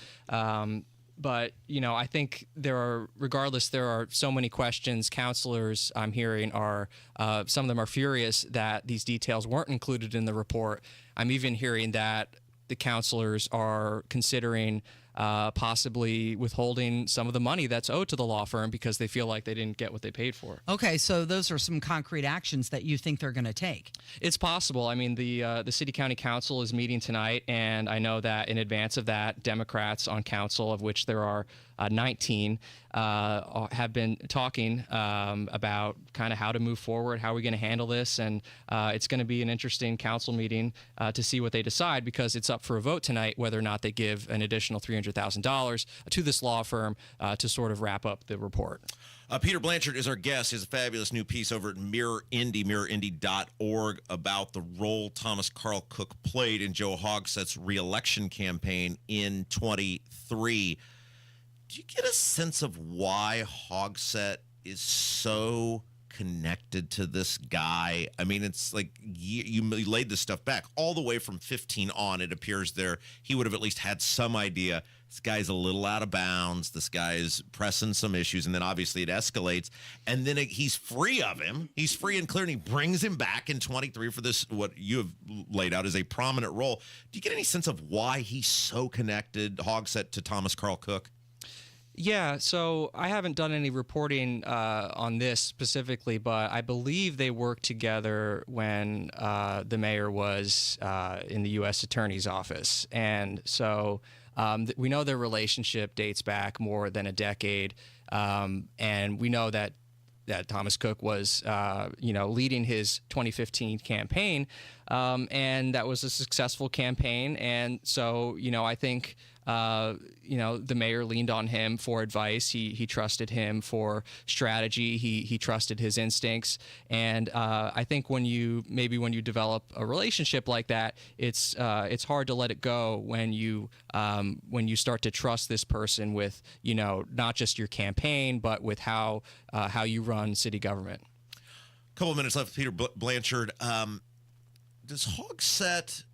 But, I think there are so many questions. Counselors I'm hearing some of them are furious that these details weren't included in the report. I'm even hearing that the counselors are considering possibly withholding some of the money that's owed to the law firm because they feel like they didn't get what they paid for. Okay, so those are some concrete actions that you think they're going to take. It's possible. I mean, the City County Council is meeting tonight, and I know that in advance of that, Democrats on council, of which there are 19, have been talking about kind of how to move forward, how are we going to handle this, and it's going to be an interesting council meeting to see what they decide, because it's up for a vote tonight whether or not they give an additional $300,000 to this law firm to sort of wrap up the report. Peter Blanchard is our guest. He has a fabulous new piece over at Mirror Indy, mirrorindy.org, about the role Thomas Carl Cook played in Joe Hogsett's re-election campaign in 23. Do you get a sense of why Hogsett is so connected to this guy. I mean, it's like you laid this stuff back all the way from 15 on. It appears there he would have at least had some idea. This guy's a little out of bounds. This guy's pressing some issues, and then obviously it escalates. And then he's free of him. He's free and clear, and he brings him back in 23 for this, what you have laid out as a prominent role. Do you get any sense of why he's so connected, Hogsett, to Thomas Carl Cook? Yeah, so I haven't done any reporting on this specifically, but I believe they worked together when the mayor was in the U.S. Attorney's Office. And so we know their relationship dates back more than a decade, and we know that Thomas Cook was, leading his 2015 campaign, and that was a successful campaign. And so, I think, the mayor leaned on him for advice. He trusted him for strategy. He trusted his instincts. And I think when you develop a relationship like that, it's hard to let it go when you start to trust this person with, not just your campaign, but with how you run city government. A couple of minutes left, Peter Blanchard. Does Hogsett,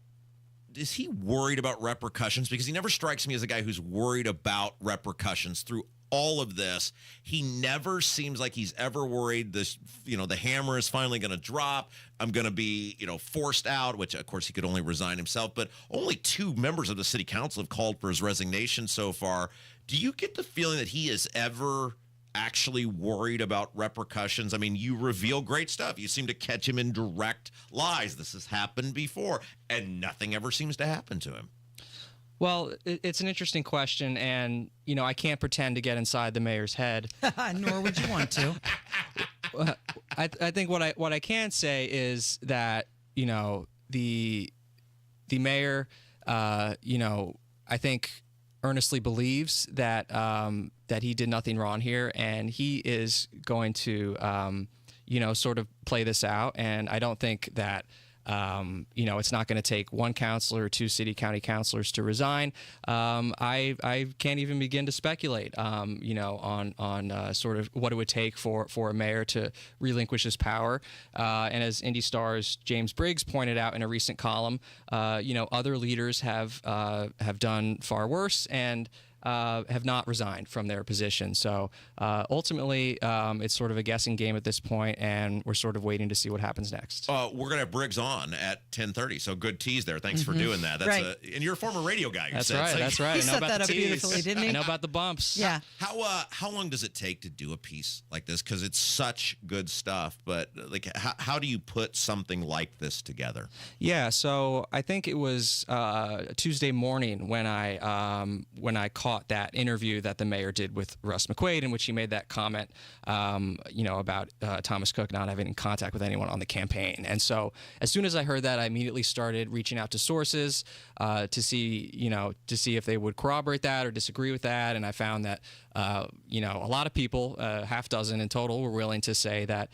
is he worried about repercussions? Because he never strikes me as a guy who's worried about repercussions through all of this. He never seems like he's ever worried this, the hammer is finally going to drop. I'm going to be, forced out, which of course he could only resign himself. But only 2 members of the city council have called for his resignation so far. Do you get the feeling that he is ever actually worried about repercussions? I mean, you reveal great stuff. You seem to catch him in direct lies. This has happened before, and nothing ever seems to happen to him. Well, it's an interesting question, and, I can't pretend to get inside the mayor's head. Nor would you want to. I think what I can say is that, the mayor, I think earnestly believes that that he did nothing wrong here, and he is going to, sort of play this out. And I don't think that, it's not going to take one counselor or 2 county councilors to resign. I can't even begin to speculate, on sort of what it would take for a mayor to relinquish his power. And as Indy Star's James Briggs pointed out in a recent column, other leaders have done far worse and have not resigned from their position. So ultimately, it's sort of a guessing game at this point, and we're sort of waiting to see what happens next. We're going to have Briggs on at 10:30, so good tease there. Thanks for doing that. That's right. And you're a former radio guy. That's right. That's right. He set that up beautifully, didn't he? I know about the bumps. Yeah. How long does it take to do a piece like this? Because it's such good stuff. But how do you put something like this together? Yeah. So I think it was Tuesday morning when I caught that interview that the mayor did with Russ McQuaid, in which he made that comment, about Thomas Cook not having contact with anyone on the campaign. And so as soon as I heard that, I immediately started reaching out to sources to see if they would corroborate that or disagree with that. And I found that, a lot of people, half dozen in total, were willing to say that,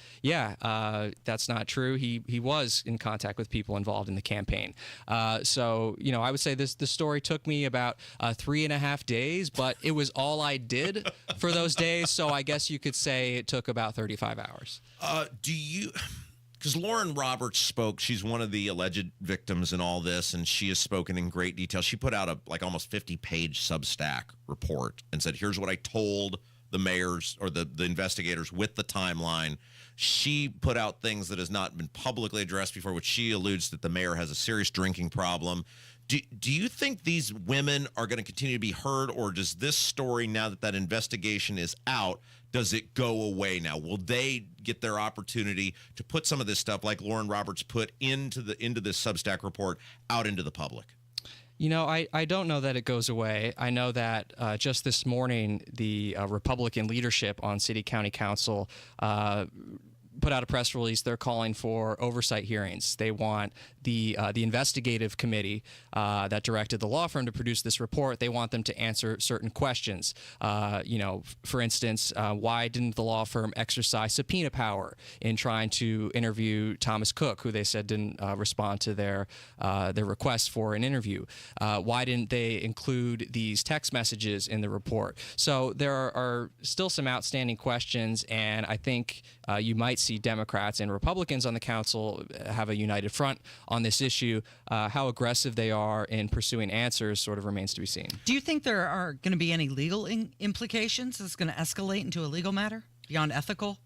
that's not true. He was in contact with people involved in the campaign. So, I would say the story took me about 3.5 days, but it was all I did for those days. So I guess you could say it took about 35 hours. Because Lauren Roberts spoke, she's one of the alleged victims in all this, and she has spoken in great detail. She put out a almost 50-page Substack report and said, here's what I told the mayors or the investigators with the timeline. She put out things that has not been publicly addressed before, which she alludes that the mayor has a serious drinking problem. Do you think these women are going to continue to be heard, or does this story, now that investigation is out, does it go away now? Will they get their opportunity to put some of this stuff, like Lauren Roberts put into this Substack report, out into the public? I don't know that it goes away. I know that just this morning, the Republican leadership on City County Council put out a press release. They're calling for oversight hearings. They want the investigative committee that directed the law firm to produce this report. They want them to answer certain questions. For instance, why didn't the law firm exercise subpoena power in trying to interview Thomas Cook, who they said didn't respond to their request for an interview? Why didn't they include these text messages in the report? So there are still some outstanding questions, and I think you might see see Democrats and Republicans on the council have a united front on this issue. How aggressive they are in pursuing answers sort of remains to be seen. Do you think there are going to be any legal implications? Is it going to escalate into a legal matter beyond ethical?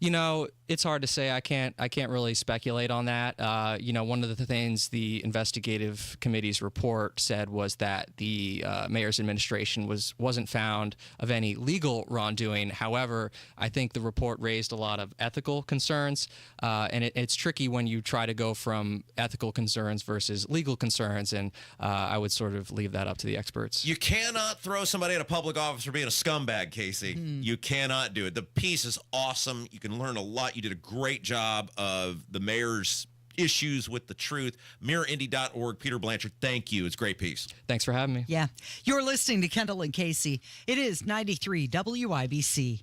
You know, it's hard to say. I can't really speculate on that. You know, one of the things the investigative committee's report said was that the mayor's administration wasn't found of any legal wrongdoing. However, I think the report raised a lot of ethical concerns, and it's tricky when you try to go from ethical concerns versus legal concerns, and I would sort of leave that up to the experts. You cannot throw somebody in a public office for being a scumbag, Casey. You cannot do it. The piece is awesome. You can learn a lot. You did a great job of the mayor's issues with the truth. MirrorIndy.org. Peter Blanchard, thank you. It's a great piece. Thanks for having me. Yeah. You're listening to Kendall and Casey. It is 93 WIBC.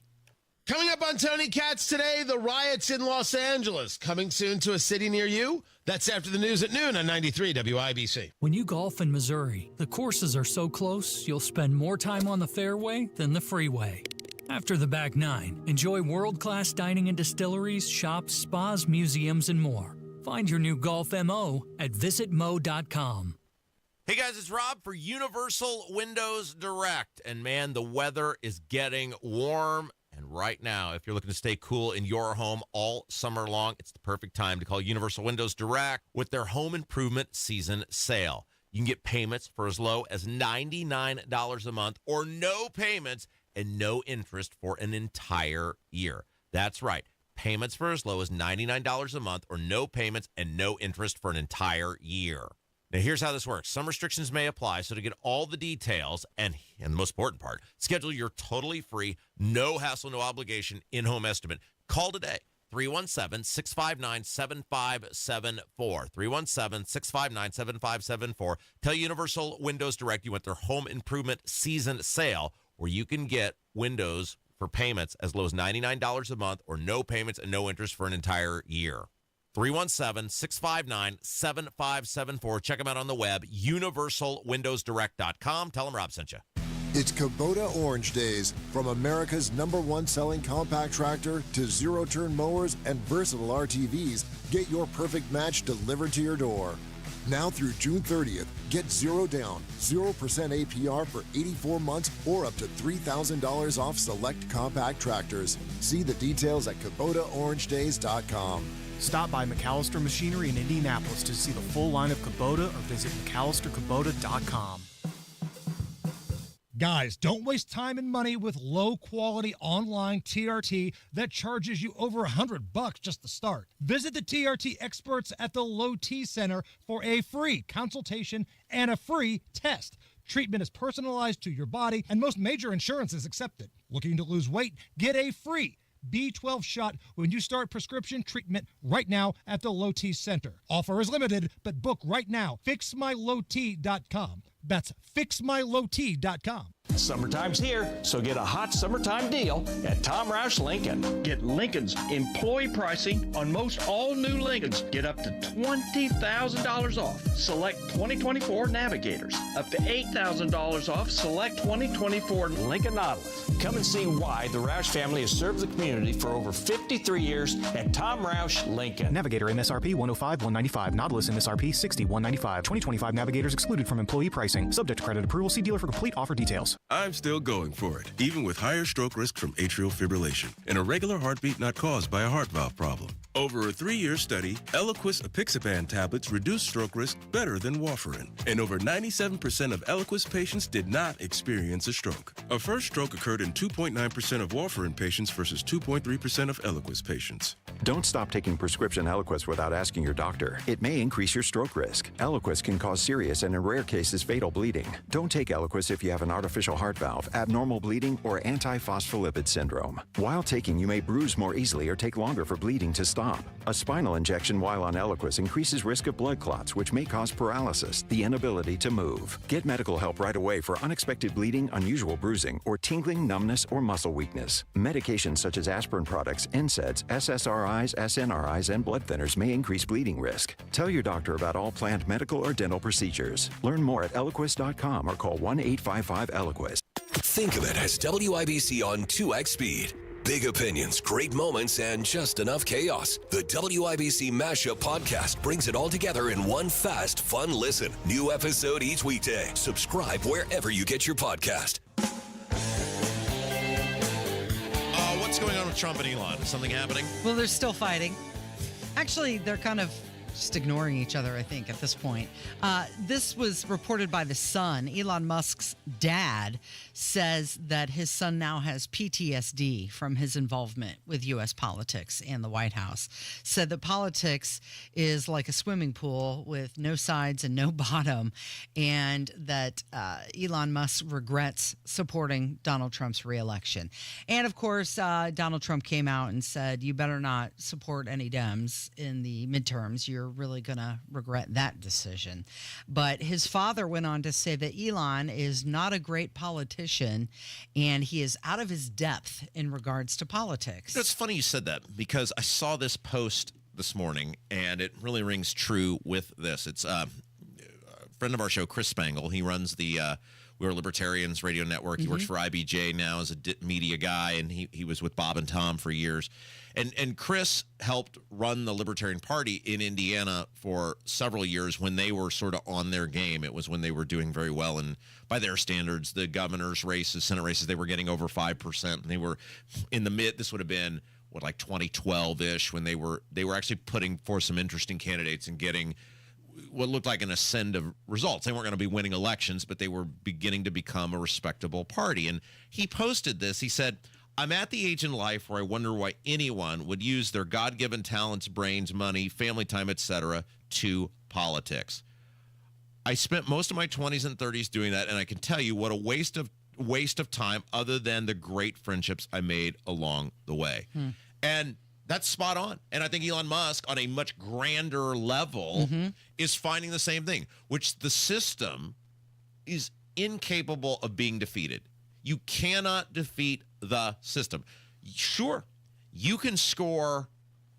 Coming up on Tony Katz today, the riots in Los Angeles. Coming soon to a city near you. That's after the news at noon on 93 WIBC. When you golf in Missouri, the courses are so close, you'll spend more time on the fairway than the freeway. After the back nine, enjoy world-class dining and distilleries, shops, spas, museums, and more. Find your new golf MO at visitmo.com. Hey guys, it's Rob for Universal Windows Direct. And man, the weather is getting warm. And right now, if you're looking to stay cool in your home all summer long, it's the perfect time to call Universal Windows Direct with their home improvement season sale. You can get payments for as low as $99 a month or no payments and no interest for an entire year. That's right. Payments for as low as $99 a month or no payments and no interest for an entire year. Now, here's how this works. Some restrictions may apply, so to get all the details and the most important part, schedule your totally free, no hassle, no obligation in-home estimate. Call today, 317-659-7574. 317-659-7574. Tell Universal Windows Direct you want their home improvement season sale, where you can get windows for payments as low as $99 a month or no payments and no interest for an entire year. 317-659-7574. Check them out on the web, universalwindowsdirect.com. Tell them Rob sent you. It's Kubota Orange Days. From America's #1 selling compact tractor to zero-turn mowers and versatile RTVs, get your perfect match delivered to your door. Now through June 30th, get zero down, 0% APR for 84 months or up to $3,000 off select compact tractors. See the details at KubotaOrangeDays.com. Stop by McAllister Machinery in Indianapolis to see the full line of Kubota or visit McAllisterKubota.com. Guys, don't waste time and money with low-quality online TRT that charges you over $100 just to start. Visit the TRT experts at the Low T Center for a free consultation and a free test. Treatment is personalized to your body, and most major insurances accept it. Looking to lose weight? Get a free B12 shot when you start prescription treatment right now at the Low T Center. Offer is limited, but book right now. FixMyLowT.com. That's FixMyLowT.com. Summertime's here, so get a hot summertime deal at Tom Roush Lincoln. Get Lincoln's employee pricing on most all new Lincolns. Get up to $20,000 off select 2024 Navigators. Up to $8,000 off select 2024 Lincoln Nautilus. Come and see why the Roush family has served the community for over 53 years at Tom Roush Lincoln. Navigator MSRP 105-195. Nautilus MSRP 60-195. 2025 Navigators excluded from employee pricing. Subject to credit approval. See dealer for complete offer details. I'm still going for it, even with higher stroke risk from atrial fibrillation and a regular heartbeat not caused by a heart valve problem. Over a 3-year study, Eliquis apixaban tablets reduced stroke risk better than warfarin, and over 97% of Eliquis patients did not experience a stroke. A first stroke occurred in 2.9% of warfarin patients versus 2.3% of Eliquis patients. Don't stop taking prescription Eliquis without asking your doctor. It may increase your stroke risk. Eliquis can cause serious and in rare cases fatal bleeding. Don't take Eliquis if you have an artificial heart valve, abnormal bleeding, or antiphospholipid syndrome. While taking, you may bruise more easily or take longer for bleeding to stop. A spinal injection while on Eliquis increases risk of blood clots, which may cause paralysis, the inability to move. Get medical help right away for unexpected bleeding, unusual bruising, or tingling, numbness, or muscle weakness. Medications such as aspirin products, NSAIDs, SSRIs, SNRIs, and blood thinners may increase bleeding risk. Tell your doctor about all planned medical or dental procedures. Learn more at Eliquis.com or call 1-855-ELIQUIS. Think of it as WIBC on 2x speed. Big opinions, great moments, and just enough chaos. The WIBC Mashup Podcast brings it all together in one fast, fun listen. New episode each weekday. Subscribe wherever you get your podcast. What's going on with Trump and Elon? Is something happening? Well, they're still fighting. Actually, they're kind of just ignoring each other, I think, at this point. This was reported by The Sun. Elon Musk's dad says that his son now has PTSD from his involvement with U.S. politics and the White House. Said that politics is like a swimming pool with no sides and no bottom, and that Elon Musk regrets supporting Donald Trump's reelection. And, of course, Donald Trump came out and said, you better not support any Dems in the midterms. You're really going to regret that decision. But his father went on to say that Elon is not a great politician and he is out of his depth in regards to politics. It's funny you said that because I saw this post this morning and it really rings true with this. It's a friend of our show, Chris Spangle. He runs the We're Libertarians radio network. He works for IBJ now as a media guy, and he was with Bob and Tom for years. And Chris helped run the Libertarian Party in Indiana for several years when they were sort of on their game. It was when they were doing very well, and by their standards, the governor's races, Senate races, they were getting over 5%, and they were in the mid. This would have been like 2012-ish when they were actually putting forth some interesting candidates and getting what looked like an ascend of results. They weren't going to be winning elections, but they were beginning to become a respectable party. And he posted this. He said, I'm at the age in life where I wonder why anyone would use their God-given talents, brains, money, family time, etc. to politics. I spent most of my 20s and 30s doing that, and I can tell you what a waste of time other than the great friendships I made along the way. And that's spot on. And I think Elon Musk, on a much grander level, is finding the same thing, which the system is incapable of being defeated. You cannot defeat the system. Sure, you can score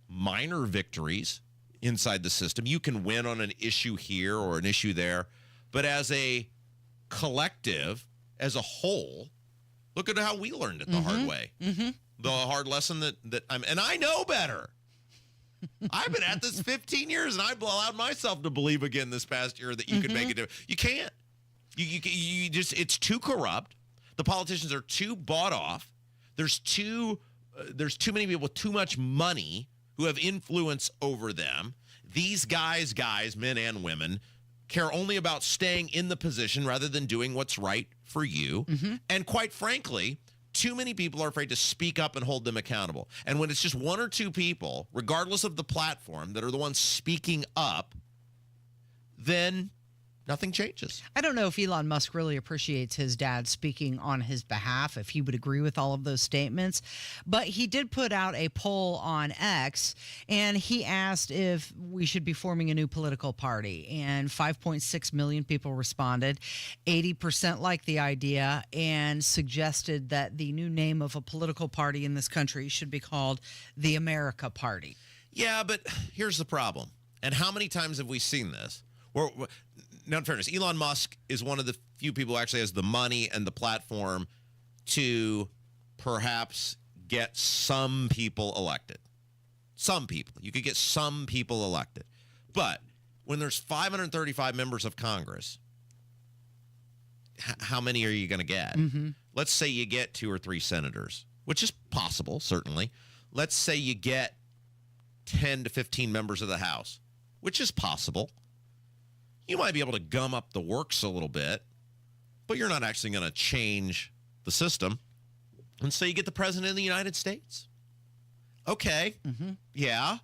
minor victories inside the system. You can win on an issue here or an issue there. But as a collective, as a whole, look at how we learned it the hard way. The hard lesson that and I know better. I've been at this 15 years, and I've allowed myself to believe again this past year that you could make a difference. You can't. You just, it's too corrupt. The politicians are too bought off. There's too many people with too much money who have influence over them. These guys, men and women, care only about staying in the position rather than doing what's right for you. And quite frankly, too many people are afraid to speak up and hold them accountable. And when it's just one or two people, regardless of the platform, that are the ones speaking up, then nothing changes. I don't know if Elon Musk really appreciates his dad speaking on his behalf, if he would agree with all of those statements. But he did put out a poll on X, and he asked if we should be forming a new political party. And 5.6 million people responded. 80% liked the idea and suggested that the new name of a political party in this country should be called the America Party. Yeah, but here's the problem. And how many times have we seen this? Now, in fairness, Elon Musk is one of the few people who actually has the money and the platform to perhaps get some people elected. Some people. You could get some people elected. But when there's 535 members of Congress, how many are you going to get? Let's say you get 2 or 3 senators, which is possible, certainly. Let's say you get 10 to 15 members of the House, which is possible. You might be able to gum up the works a little bit, but you're not actually going to change the system. And so you get the president of the United States. Okay. Yeah.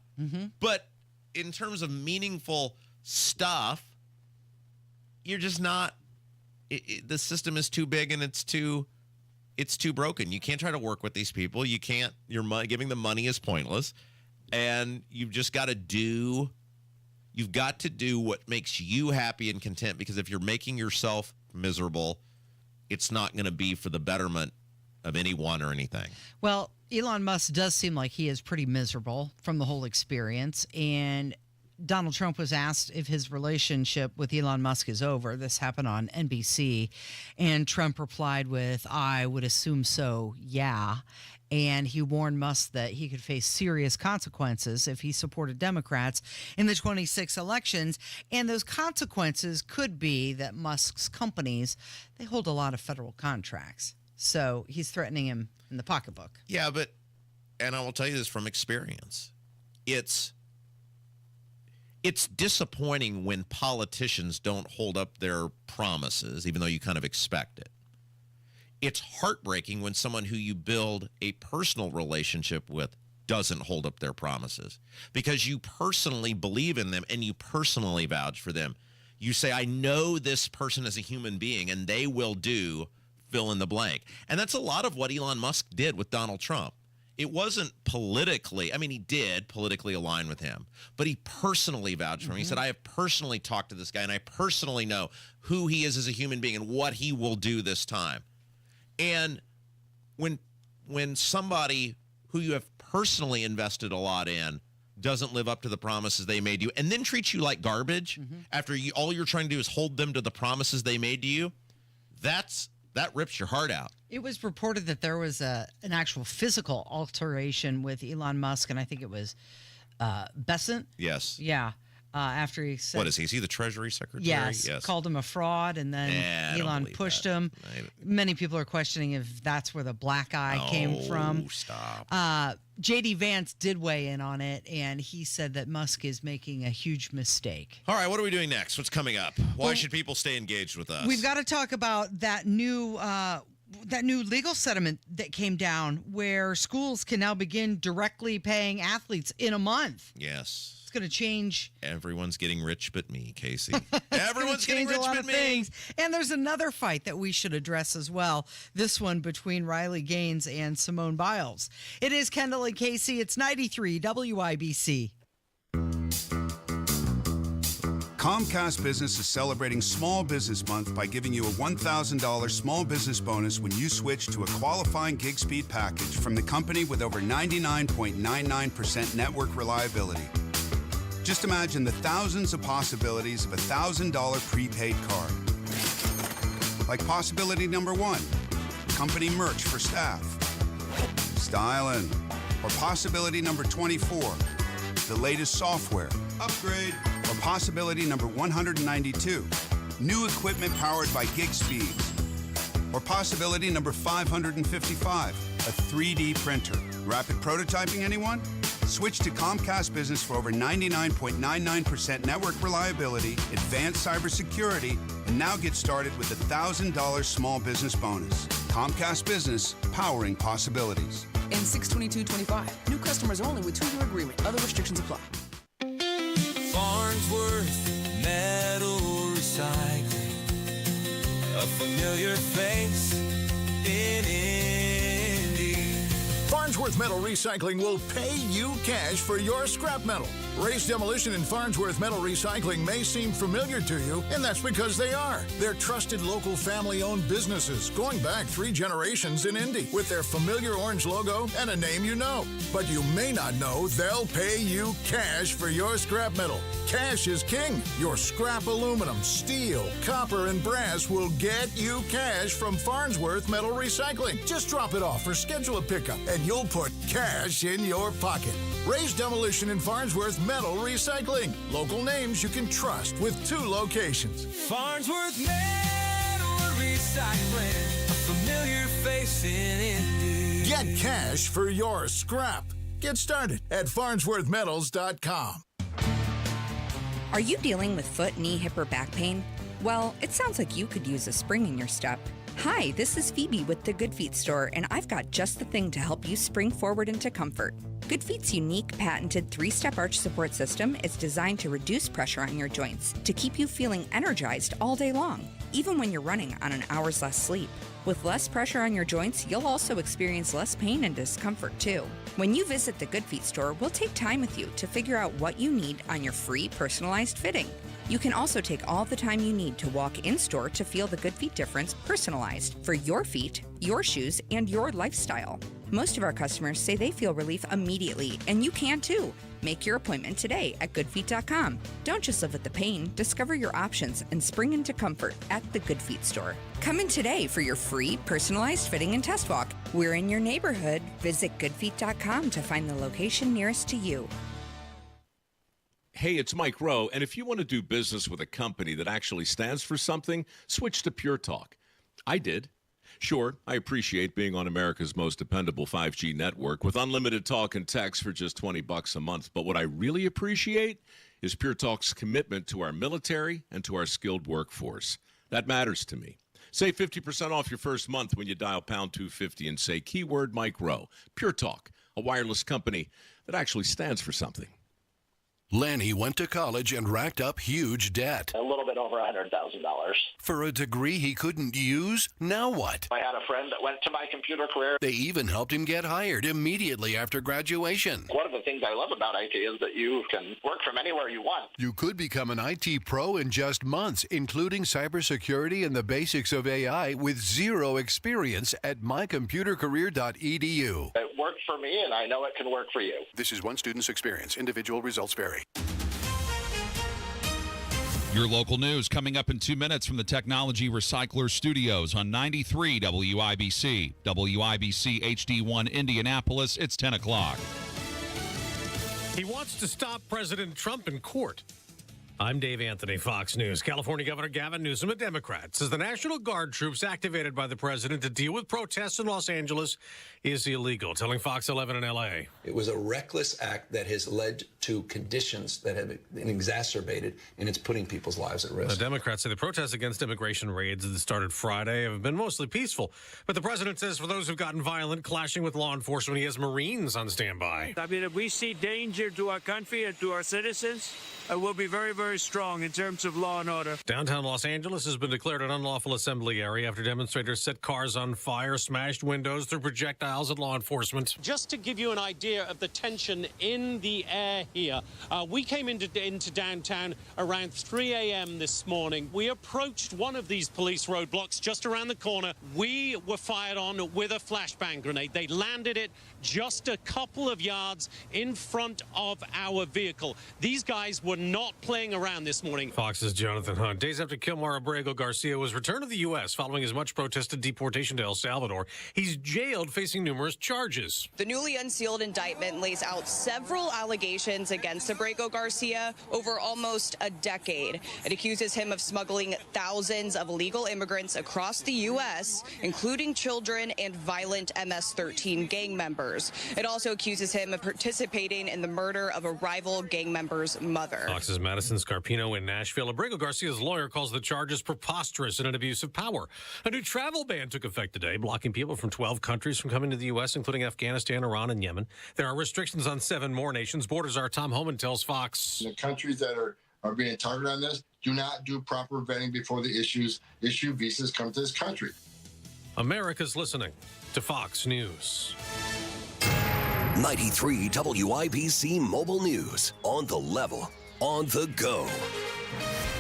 But in terms of meaningful stuff, you're just not, the system is too big and it's too broken. You can't try to work with these people. You can't, giving them money is pointless. And you've just got to do what makes you happy and content, because if you're making yourself miserable, it's not going to be for the betterment of anyone or anything. Well, Elon Musk does seem like he is pretty miserable from the whole experience. And Donald Trump was asked if his relationship with Elon Musk is over. This happened on NBC. And Trump replied with, I would assume so, yeah. And he warned Musk that he could face serious consequences if he supported Democrats in the 26 elections. And those consequences could be that Musk's companies, they hold a lot of federal contracts. So he's threatening him in the pocketbook. Yeah, and I will tell you this from experience, it's disappointing when politicians don't hold up their promises, even though you kind of expect it. It's heartbreaking when someone who you build a personal relationship with doesn't hold up their promises because you personally believe in them and you personally vouch for them. You say, I know this person is a human being and they will do fill in the blank. And that's a lot of what Elon Musk did with Donald Trump. It wasn't politically, I mean, he did politically align with him, but he personally vouched for him. He said, I have personally talked to this guy and I personally know who he is as a human being and what he will do this time. And when somebody who you have personally invested a lot in doesn't live up to the promises they made you and then treats you like garbage after all you're trying to do is hold them to the promises they made to you, that rips your heart out. It was reported that there was an actual physical alteration with Elon Musk, and I think it was Besant. Yes. Yeah. After he said, what is he? Is he the Treasury Secretary? Yes. Called him a fraud, and then Elon pushed him. Many people are questioning if that's where the black eye came from. Stop. J.D. Vance did weigh in on it, and he said that Musk is making a huge mistake. All right, what are we doing next? What's coming up? Why should people stay engaged with us? We've got to talk about that new legal settlement that came down where schools can now begin directly paying athletes in a month. Yes. It's going to change. Everyone's getting rich but me, Casey. Everyone's getting rich but me. Things. And there's another fight that we should address as well. This one between Riley Gaines and Simone Biles. It is Kendall and Casey. It's 93 WIBC. Comcast Business is celebrating Small Business Month by giving you a $1,000 small business bonus when you switch to a qualifying gig speed package from the company with over 99.99% network reliability. Just imagine the thousands of possibilities of a $1,000 prepaid card. Like possibility number 1, company merch for staff. Styling. Or possibility number 24, the latest software. Upgrade. Or possibility number 192, new equipment powered by gig speeds. Or possibility number 555, a 3D printer. Rapid prototyping, anyone? Switch to Comcast Business for over 99.99% network reliability, advanced cybersecurity, and now get started with a $1,000 small business bonus. Comcast Business, powering possibilities. In 6/22/25, new customers only with 2-year agreement. Other restrictions apply. Farnsworth Metal Recycling, a familiar face in Indy. Farnsworth Metal Recycling will pay you cash for your scrap metal. Race Demolition and Farnsworth Metal Recycling may seem familiar to you, and that's because they are. They're trusted local family-owned businesses going back 3 generations in Indy with their familiar orange logo and a name you know. But you may not know they'll pay you cash for your scrap metal. Cash is king. Your scrap aluminum, steel, copper, and brass will get you cash from Farnsworth Metal Recycling. Just drop it off or schedule a pickup, and you'll put cash in your pocket. Raise Demolition and Farnsworth Metal Recycling. Local names you can trust with 2 locations. Farnsworth Metal Recycling, a familiar face in Indy. Get cash for your scrap. Get started at farnsworthmetals.com. Are you dealing with foot, knee, hip, or back pain? Well, it sounds like you could use a spring in your step. Hi, this is Phoebe with the Good Feet store, and I've got just the thing to help you spring forward into comfort. Good Feet's unique patented 3-step arch support system is designed to reduce pressure on your joints to keep you feeling energized all day long, even when you're running on an hour's less sleep. With less pressure on your joints, you'll also experience less pain and discomfort too. When you visit the Good Feet store, we'll take time with you to figure out what you need on your free personalized fitting. You can also take all the time you need to walk in-store to feel the Good Feet difference personalized for your feet, your shoes, and your lifestyle. Most of our customers say they feel relief immediately, and you can too. Make your appointment today at goodfeet.com. Don't just live with the pain. Discover your options and spring into comfort at the Good Feet store. Come in today for your free personalized fitting and test walk. We're in your neighborhood. Visit goodfeet.com to find the location nearest to you. Hey, it's Mike Rowe, and if you want to do business with a company that actually stands for something, switch to Pure Talk. I did. Sure, I appreciate being on America's most dependable 5G network with unlimited talk and text for just $20 a month. But what I really appreciate is Pure Talk's commitment to our military and to our skilled workforce. That matters to me. Save 50% off your first month when you dial pound 250 and say keyword Mike Rowe. Pure Talk, a wireless company that actually stands for something. Lanny went to college and racked up huge debt. A little bit over $100,000. For a degree he couldn't use? Now what? I had a friend that went to my computer career. They even helped him get hired immediately after graduation. One of the things I love about IT is that you can work from anywhere you want. You could become an IT pro in just months, including cybersecurity and the basics of AI with zero experience at mycomputercareer.edu. It worked for me, and I know it can work for you. This is one student's experience. Individual results vary. Your local news coming up in 2 minutes from the Technology Recycler Studios on 93 WIBC. WIBC HD1 Indianapolis. It's 10 o'clock. He wants to stop President Trump in court. I'm Dave Anthony, Fox News. California Governor Gavin Newsom, a Democrat, says the National Guard troops activated by the president to deal with protests in Los Angeles is illegal, telling Fox 11 in L.A. It was a reckless act that has led to conditions that have been exacerbated, and it's putting people's lives at risk. The Democrats say the protests against immigration raids that started Friday have been mostly peaceful. But the president says for those who've gotten violent, clashing with law enforcement, he has Marines on standby. I mean, if we see danger to our country and to our citizens, we'll be very, very strong in terms of law and order. Downtown Los Angeles has been declared an unlawful assembly area after demonstrators set cars on fire, smashed windows, threw projectiles at law enforcement. Just to give you an idea of the tension in the air here, we came into downtown around 3 a.m. this morning. We approached one of these police roadblocks just around the corner. We were fired on with a flashbang grenade. They landed it just a couple of yards in front of our vehicle. These guys were not playing around this morning. Fox's Jonathan Hunt. Days after Kilmar Abrego Garcia was returned to the U.S. following his much protested deportation to El Salvador, he's jailed facing numerous charges. The newly unsealed indictment lays out several allegations against Abrego Garcia over almost a decade. It accuses him of smuggling thousands of illegal immigrants across the U.S., including children and violent MS-13 gang members. It also accuses him of participating in the murder of a rival gang member's mother. Fox's Madison Scarpino in Nashville. Abrego Garcia's lawyer calls the charges preposterous and an abuse of power. A new travel ban took effect today, blocking people from 12 countries from coming to the U.S., including Afghanistan, Iran, and Yemen. There are restrictions on 7 more nations. Borders are Tom Homan tells Fox. The countries that are being targeted on this do not do proper vetting before the issue visas come to this country. America's listening to Fox News. 93 WIBC Mobile News. On the level, on the go.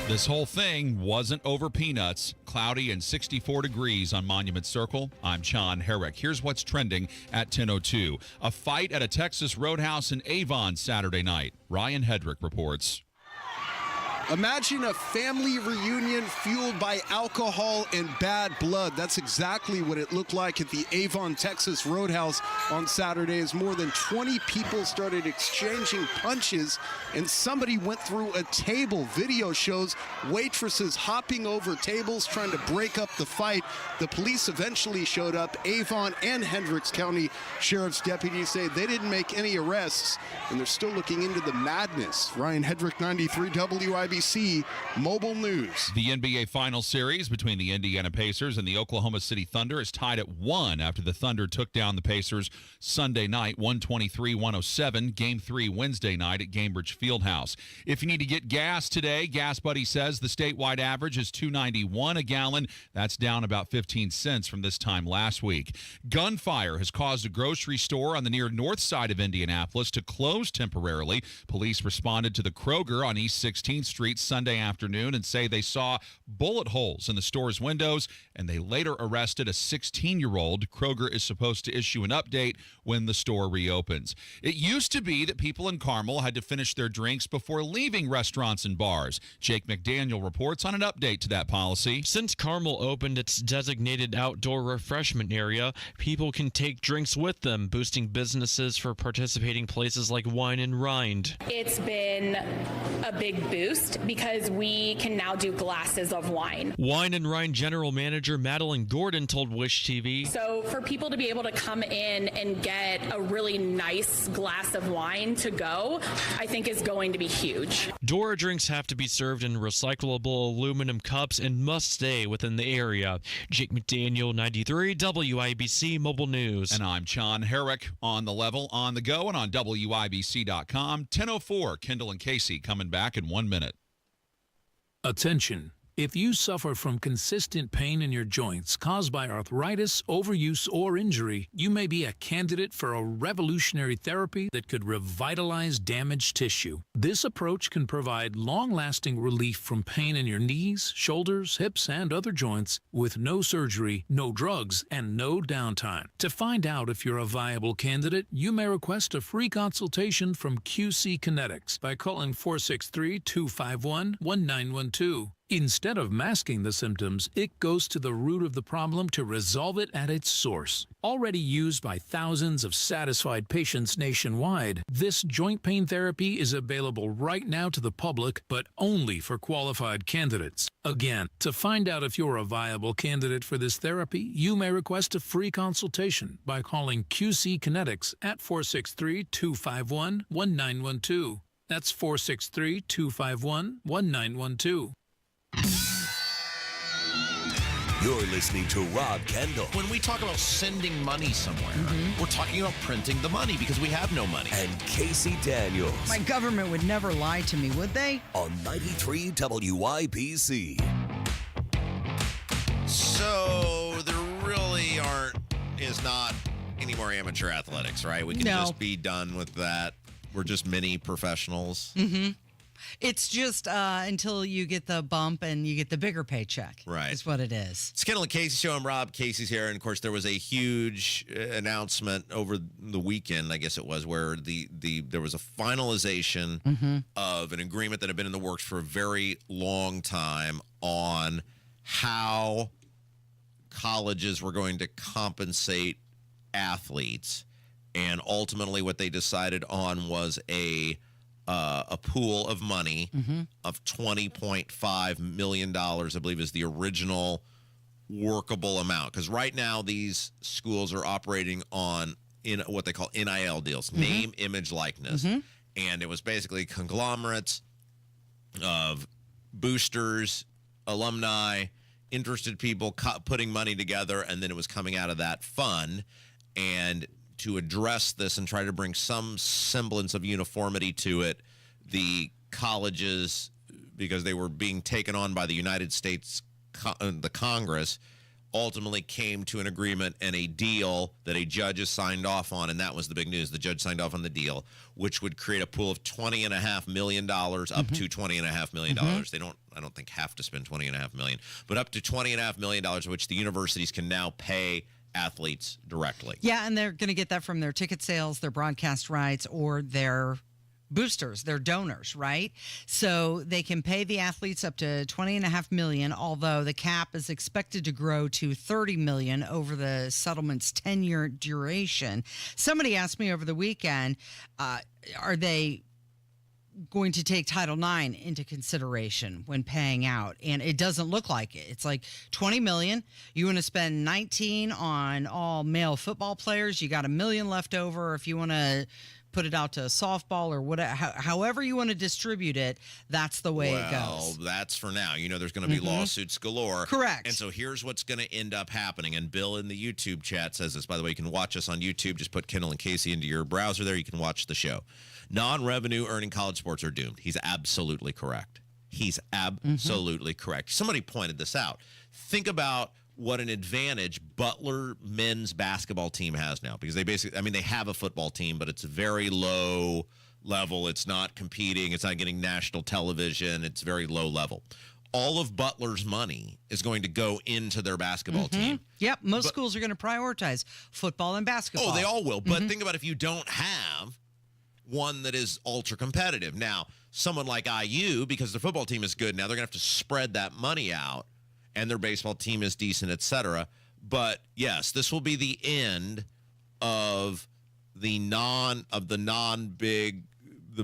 This whole thing wasn't over peanuts. Cloudy and 64 degrees on Monument Circle. I'm John Herrick. Here's what's trending at 10:02. A fight at a Texas roadhouse in Avon Saturday night. Ryan Hedrick reports. Imagine a family reunion fueled by alcohol and bad blood. That's exactly what it looked like at the Avon, Texas Roadhouse on Saturday as more than 20 people started exchanging punches and somebody went through a table. Video shows waitresses hopping over tables trying to break up the fight. The police eventually showed up. Avon and Hendricks County Sheriff's deputies say they didn't make any arrests and they're still looking into the madness. Ryan Hedrick, 93 WIBC Mobile News. The NBA Finals Series between the Indiana Pacers and the Oklahoma City Thunder is tied at 1 after the Thunder took down the Pacers Sunday night, 123-107. Game 3 Wednesday night at Gainbridge Fieldhouse. If you need to get gas today, Gas Buddy says the statewide average is $2.91 a gallon. That's down about 15 cents from this time last week. Gunfire has caused a grocery store on the near north side of Indianapolis to close temporarily. Police responded to the Kroger on East 16th Street Sunday afternoon and say they saw bullet holes in the store's windows, and they later arrested a 16-year-old. Kroger is supposed to issue an update date when the store reopens. It used to be that people in Carmel had to finish their drinks before leaving restaurants and bars. Jake McDaniel reports on an update to that policy. Since Carmel opened its designated outdoor refreshment area, people can take drinks with them, boosting businesses for participating places like Wine and Rind. It's been a big boost because we can now do glasses of wine. Wine and Rind General Manager Madeline Gordon told Wish TV. So for people to be able to come in and get a really nice glass of wine to go, I think is going to be huge. Dora drinks have to be served in recyclable aluminum cups and must stay within the area. Jake McDaniel, 93 WIBC Mobile News. And I'm John Herrick on the level, on the go, and on WIBC.com. 10:04, Kendall and Casey coming back in 1 minute. Attention. If you suffer from consistent pain in your joints caused by arthritis, overuse, or injury, you may be a candidate for a revolutionary therapy that could revitalize damaged tissue. This approach can provide long-lasting relief from pain in your knees, shoulders, hips, and other joints with no surgery, no drugs, and no downtime. To find out if you're a viable candidate, you may request a free consultation from QC Kinetics by calling 463-251-1912. Instead of masking the symptoms, it goes to the root of the problem to resolve it at its source. Already used by thousands of satisfied patients nationwide, this joint pain therapy is available right now to the public, but only for qualified candidates. Again, to find out if you're a viable candidate for this therapy, you may request a free consultation by calling QC Kinetics at 463-251-1912. That's 463-251-1912. You're listening to Rob Kendall. When we talk about sending money somewhere, we're talking about printing the money because we have no money. And Casey Daniels. My government would never lie to me, would they? On 93 WIBC. So there really is not any more amateur athletics, right? We can just be done with that. We're just mini professionals. Mm-hmm. It's just until you get the bump and you get the bigger paycheck. Right. Is what it is. It's Kendall and Casey show. I'm Rob. Casey's here. And, of course, there was a huge announcement over the weekend, I guess it was, where there was a finalization of an agreement that had been in the works for a very long time on how colleges were going to compensate athletes. And ultimately what they decided on was a pool of money of $20.5 million, I believe is the original workable amount. Because right now these schools are operating on in what they call NIL deals, name, image, likeness. And it was basically conglomerates of boosters, alumni, interested people putting money together, and then it was coming out of that fund. And to address this and try to bring some semblance of uniformity to it, the colleges, because they were being taken on by the United States, the Congress, ultimately came to an agreement and a deal that a judge has signed off on, and that was the big news. The judge signed off on the deal, which would create a pool of $20.5 million, up to $20.5 million. They don't, I don't think, have to spend $20.5 million, but up to $20.5 million, which the universities can now pay athletes directly. Yeah, and they're going to get that from their ticket sales, their broadcast rights, or their boosters, their donors, right? So they can pay the athletes up to $20.5 million, although the cap is expected to grow to $30 million over the settlement's 10-year duration. Somebody asked me over the weekend, are they going to take Title IX into consideration when paying out? And it doesn't look like it. It's like $20 million. You want to spend 19 on all male football players. You got $1 million left over if you want to put it out to softball or whatever. However you want to distribute it, that's the way it goes. Well, that's for now. You know, there's going to be lawsuits galore. Correct. And so here's what's going to end up happening. And Bill in the YouTube chat says this. By the way, you can watch us on YouTube. Just put Kendall and Casey into your browser there. You can watch the show. Non-revenue earning college sports are doomed. He's absolutely correct. He's absolutely correct. Somebody pointed this out. Think about what an advantage Butler men's basketball team has now, because they basically, I mean, they have a football team, but it's very low level. It's not competing. It's not getting national television. It's very low level. all of Butler's money is going to go into their basketball team. Yep, most schools are going to prioritize football and basketball. Oh, they all will. But think about if you don't have one that is ultra competitive. Now, someone like IU, because their football team is good now, they're going to have to spread that money out, and their baseball team is decent, et cetera. But yes, this will be the end of the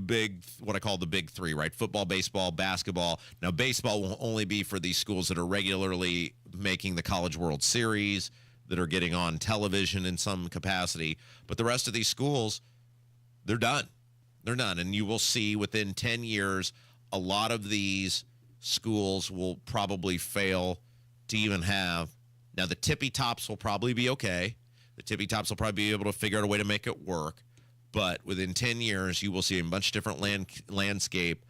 big, what I call the big three, right? Football, baseball, basketball. Now, baseball will only be for these schools that are regularly making the College World Series, that are getting on television in some capacity. But the rest of these schools, they're done. They're done. And you will see within 10 years, a lot of these schools will probably fail to even have. Now, the tippy tops will probably be okay. The tippy tops will probably be able to figure out a way to make it work. But within 10 years, you will see a much different landscape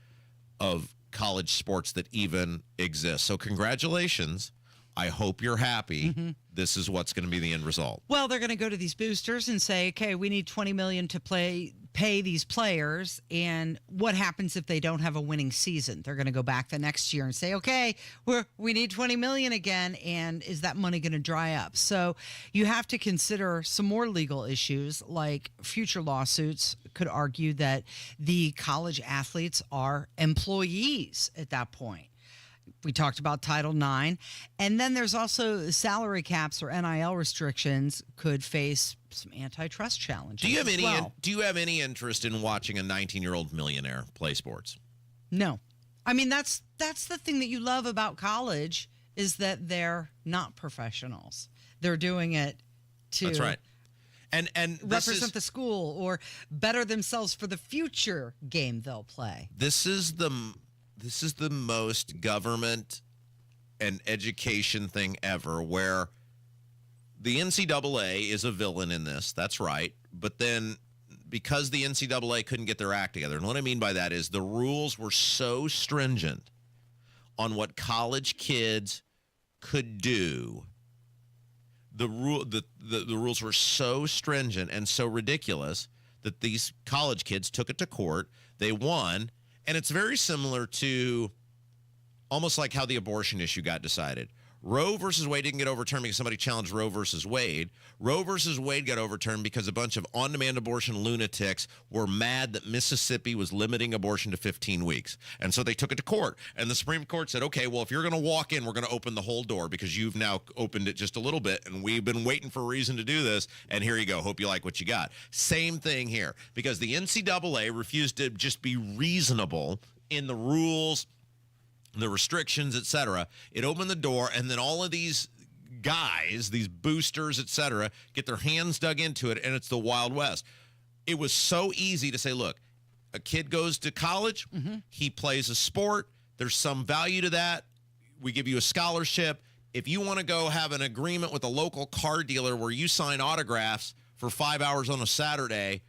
of college sports that even exist. So congratulations. I hope you're happy. This is what's going to be the end result. Well, they're going to go to these boosters and say, okay, we need $20 million to pay these players. And what happens if they don't have a winning season? They're going to go back the next year and say, okay, we need $20 million again. And is that money going to dry up? So you have to consider some more legal issues, like future lawsuits could argue that the college athletes are employees at that point. We talked about Title IX. And then there's also salary caps or NIL restrictions could face some antitrust challenges. Do you have any interest in watching a 19-year-old millionaire play sports? No. I mean, that's the thing that you love about college is that they're not professionals. They're doing it to That's right. And represent the school or better themselves for the future game they'll play. This is the most government and education thing ever, where the NCAA is a villain in this. That's right. But then because the NCAA couldn't get their act together, and what I mean by that is the rules were so stringent on what college kids could do. The rules were so stringent and so ridiculous that these college kids took it to court. They won. And it's very similar to almost like how the abortion issue got decided. Roe versus Wade didn't get overturned because somebody challenged Roe versus Wade. Roe versus Wade got overturned because a bunch of on-demand abortion lunatics were mad that Mississippi was limiting abortion to 15 weeks. And so they took it to court. And the Supreme Court said, okay, well, if you're going to walk in, we're going to open the whole door because you've now opened it just a little bit. And we've been waiting for a reason to do this. And here you go. Hope you like what you got. Same thing here. Because the NCAA refused to just be reasonable in the rules, the restrictions, et cetera. It opened the door, and then all of these guys, these boosters, et cetera, get their hands dug into it, and it's the Wild West. It was so easy to say, look, a kid goes to college, he plays a sport, there's some value to that, we give you a scholarship. If you want to go have an agreement with a local car dealer where you sign autographs for 5 hours on a Saturday,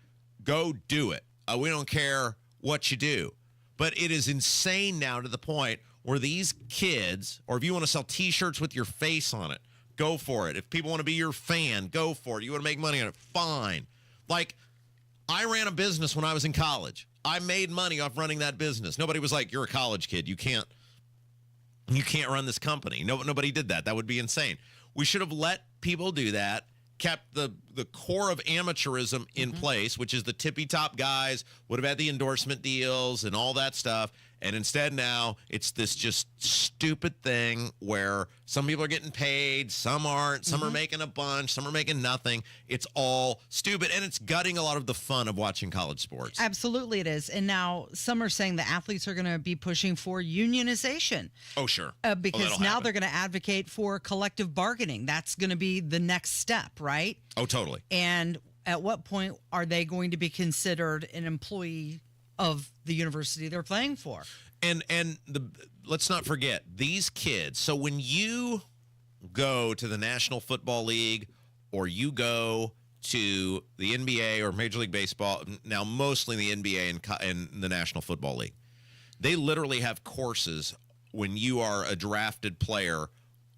go do it. We don't care what you do. But it is insane now to the point where these kids, or if you want to sell T-shirts with your face on it, go for it. If people want to be your fan, go for it. You want to make money on it, fine. Like, I ran a business when I was in college. I made money off running that business. Nobody was like, you're a college kid. You can't run this company. Nobody did that. That would be insane. We should have let people do that, kept the core of amateurism in place, which is the tippy top guys would have had the endorsement deals and all that stuff. And instead now it's this just stupid thing where some people are getting paid, some aren't, some are making a bunch, some are making nothing. It's all stupid, and it's gutting a lot of the fun of watching college sports. Absolutely it is. And now some are saying the athletes are going to be pushing for unionization. Oh, sure. Because now they're going to advocate for collective bargaining. That's going to be the next step, right? Oh, totally. And at what point are they going to be considered an employee of the university they're playing for? And let's not forget these kids. So when you go to the National Football League or you go to the NBA or Major League Baseball, now mostly the NBA and the National Football League, they literally have courses when you are a drafted player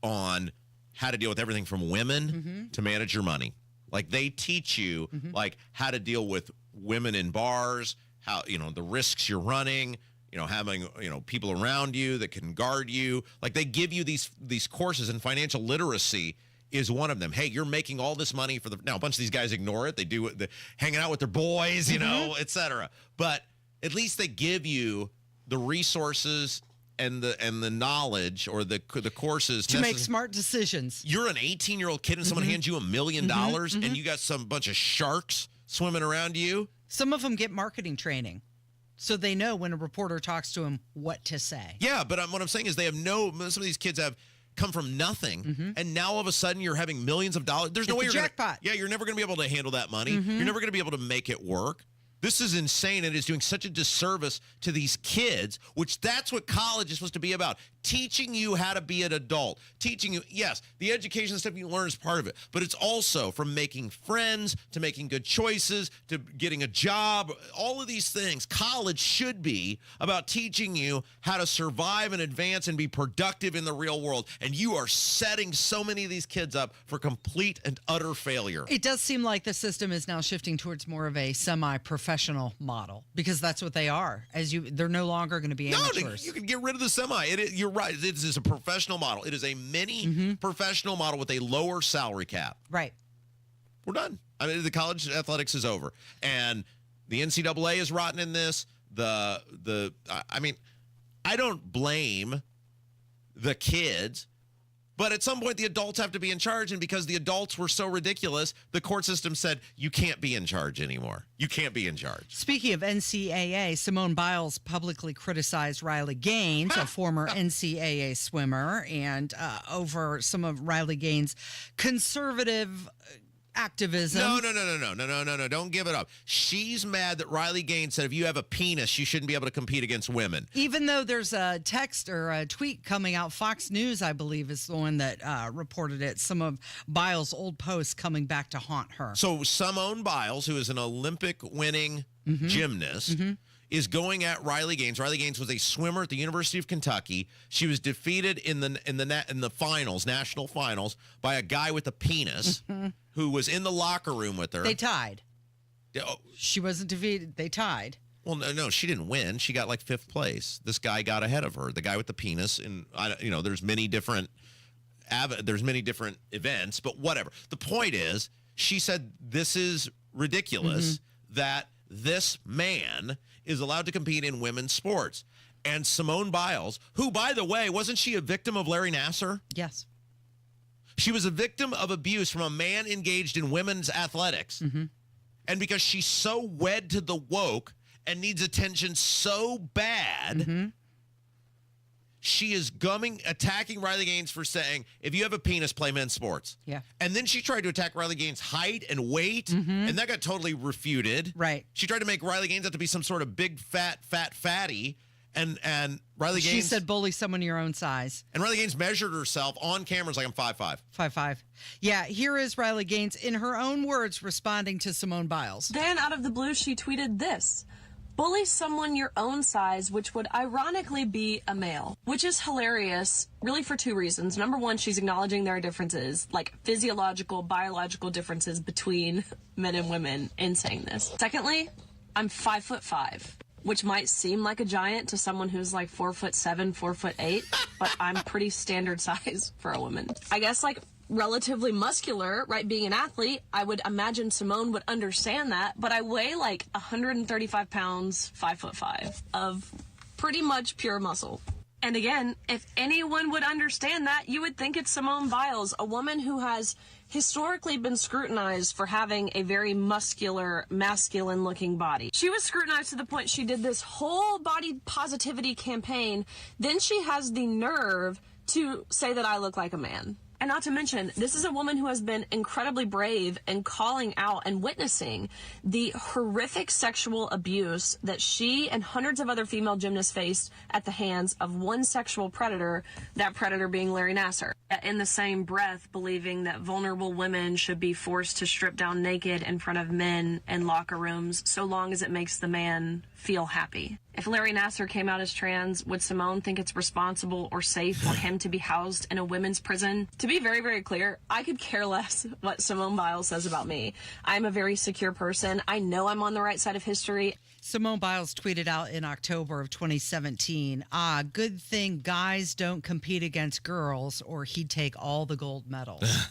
on how to deal with everything from women to manage your money. Like, they teach you like how to deal with women in bars, how, the risks you're running, having, people around you that can guard you. Like they give you these courses, and financial literacy is one of them. Hey, you're making all this money now a bunch of these guys ignore it. They do it, hanging out with their boys, et cetera. But at least they give you the resources and the knowledge or the courses to make smart decisions. You're an 18-year-old kid and someone hands you $1 million and you got some bunch of sharks swimming around you. Some of them get marketing training, so they know when a reporter talks to them what to say. Yeah, but what I'm saying is some of these kids have come from nothing, and now all of a sudden you're having millions of dollars. There's no way you're jackpot. You're never going to be able to handle that money. You're never going to be able to make it work. This is insane, and it is doing such a disservice to these kids, which that's what college is supposed to be about. Teaching you how to be an adult. Teaching you, yes, the education stuff you learn is part of it, but it's also from making friends to making good choices to getting a job, all of these things. College should be about teaching you how to survive and advance and be productive in the real world, and you are setting so many of these kids up for complete and utter failure. It does seem like the system is now shifting towards more of a semi-professional model, because that's what they are. They're no longer going to be amateurs. You can get rid of the semi. You're right. It is a professional model. It is a mini professional model with a lower salary cap. Right. We're done. I mean, the college athletics is over, and the NCAA is rotten in this. I don't blame the kids. But at some point, the adults have to be in charge, and because the adults were so ridiculous, the court system said, you can't be in charge anymore. You can't be in charge. Speaking of NCAA, Simone Biles publicly criticized Riley Gaines, a former NCAA swimmer, and over some of Riley Gaines' conservative activism. No. Don't give it up. She's mad that Riley Gaines said if you have a penis, you shouldn't be able to compete against women. Even though there's a text or a tweet coming out, Fox News, I believe, is the one that reported it. Some of Biles' old posts coming back to haunt her. So Simone Biles, who is an Olympic-winning gymnast, is going at Riley Gaines. Riley Gaines was a swimmer at the University of Kentucky. She was defeated in the finals, national finals, by a guy with a penis who was in the locker room with her. They tied. She wasn't defeated. They tied. Well, no, she didn't win. She got like 5th place. This guy got ahead of her. The guy with the penis, and there's many different events, but whatever. The point is, she said this is ridiculous that this man is allowed to compete in women's sports. And Simone Biles, who, by the way, wasn't she a victim of Larry Nassar? Yes. She was a victim of abuse from a man engaged in women's athletics. And because she's so wed to the woke and needs attention so bad, she is attacking Riley Gaines for saying, if you have a penis, play men's sports. Yeah. And then she tried to attack Riley Gaines' height and weight, and that got totally refuted. Right. She tried to make Riley Gaines out to be some sort of big, fatty, and Riley Gaines... She said, bully someone your own size. And Riley Gaines measured herself on cameras like, I'm 5'5". 5'5". Yeah, here is Riley Gaines, in her own words, responding to Simone Biles. Then, out of the blue, she tweeted this: bully someone your own size, which would ironically be a male. Which is hilarious, really for 2 reasons. Number one, she's acknowledging there are differences, like physiological, biological differences between men and women in saying this. Secondly, I'm 5'5", which might seem like a giant to someone who's like 4'7", 4'8", but I'm pretty standard size for a woman. I guess relatively muscular, right? Being an athlete, I would imagine Simone would understand that, but I weigh like 135 pounds, 5'5", of pretty much pure muscle. And again, if anyone would understand that, you would think it's Simone Biles, a woman who has historically been scrutinized for having a very muscular, masculine-looking body. She was scrutinized to the point she did this whole body positivity campaign. Then she has the nerve to say that I look like a man. And not to mention, this is a woman who has been incredibly brave in calling out and witnessing the horrific sexual abuse that she and hundreds of other female gymnasts faced at the hands of one sexual predator, that predator being Larry Nassar. In the same breath, believing that vulnerable women should be forced to strip down naked in front of men in locker rooms so long as it makes the man feel happy. If Larry Nassar came out as trans, would Simone think it's responsible or safe for him to be housed in a women's prison? To be very, very clear, I could care less what Simone Biles says about me. I'm a very secure person. I know I'm on the right side of history. Simone Biles tweeted out in October of 2017, good thing guys don't compete against girls or he'd take all the gold medals.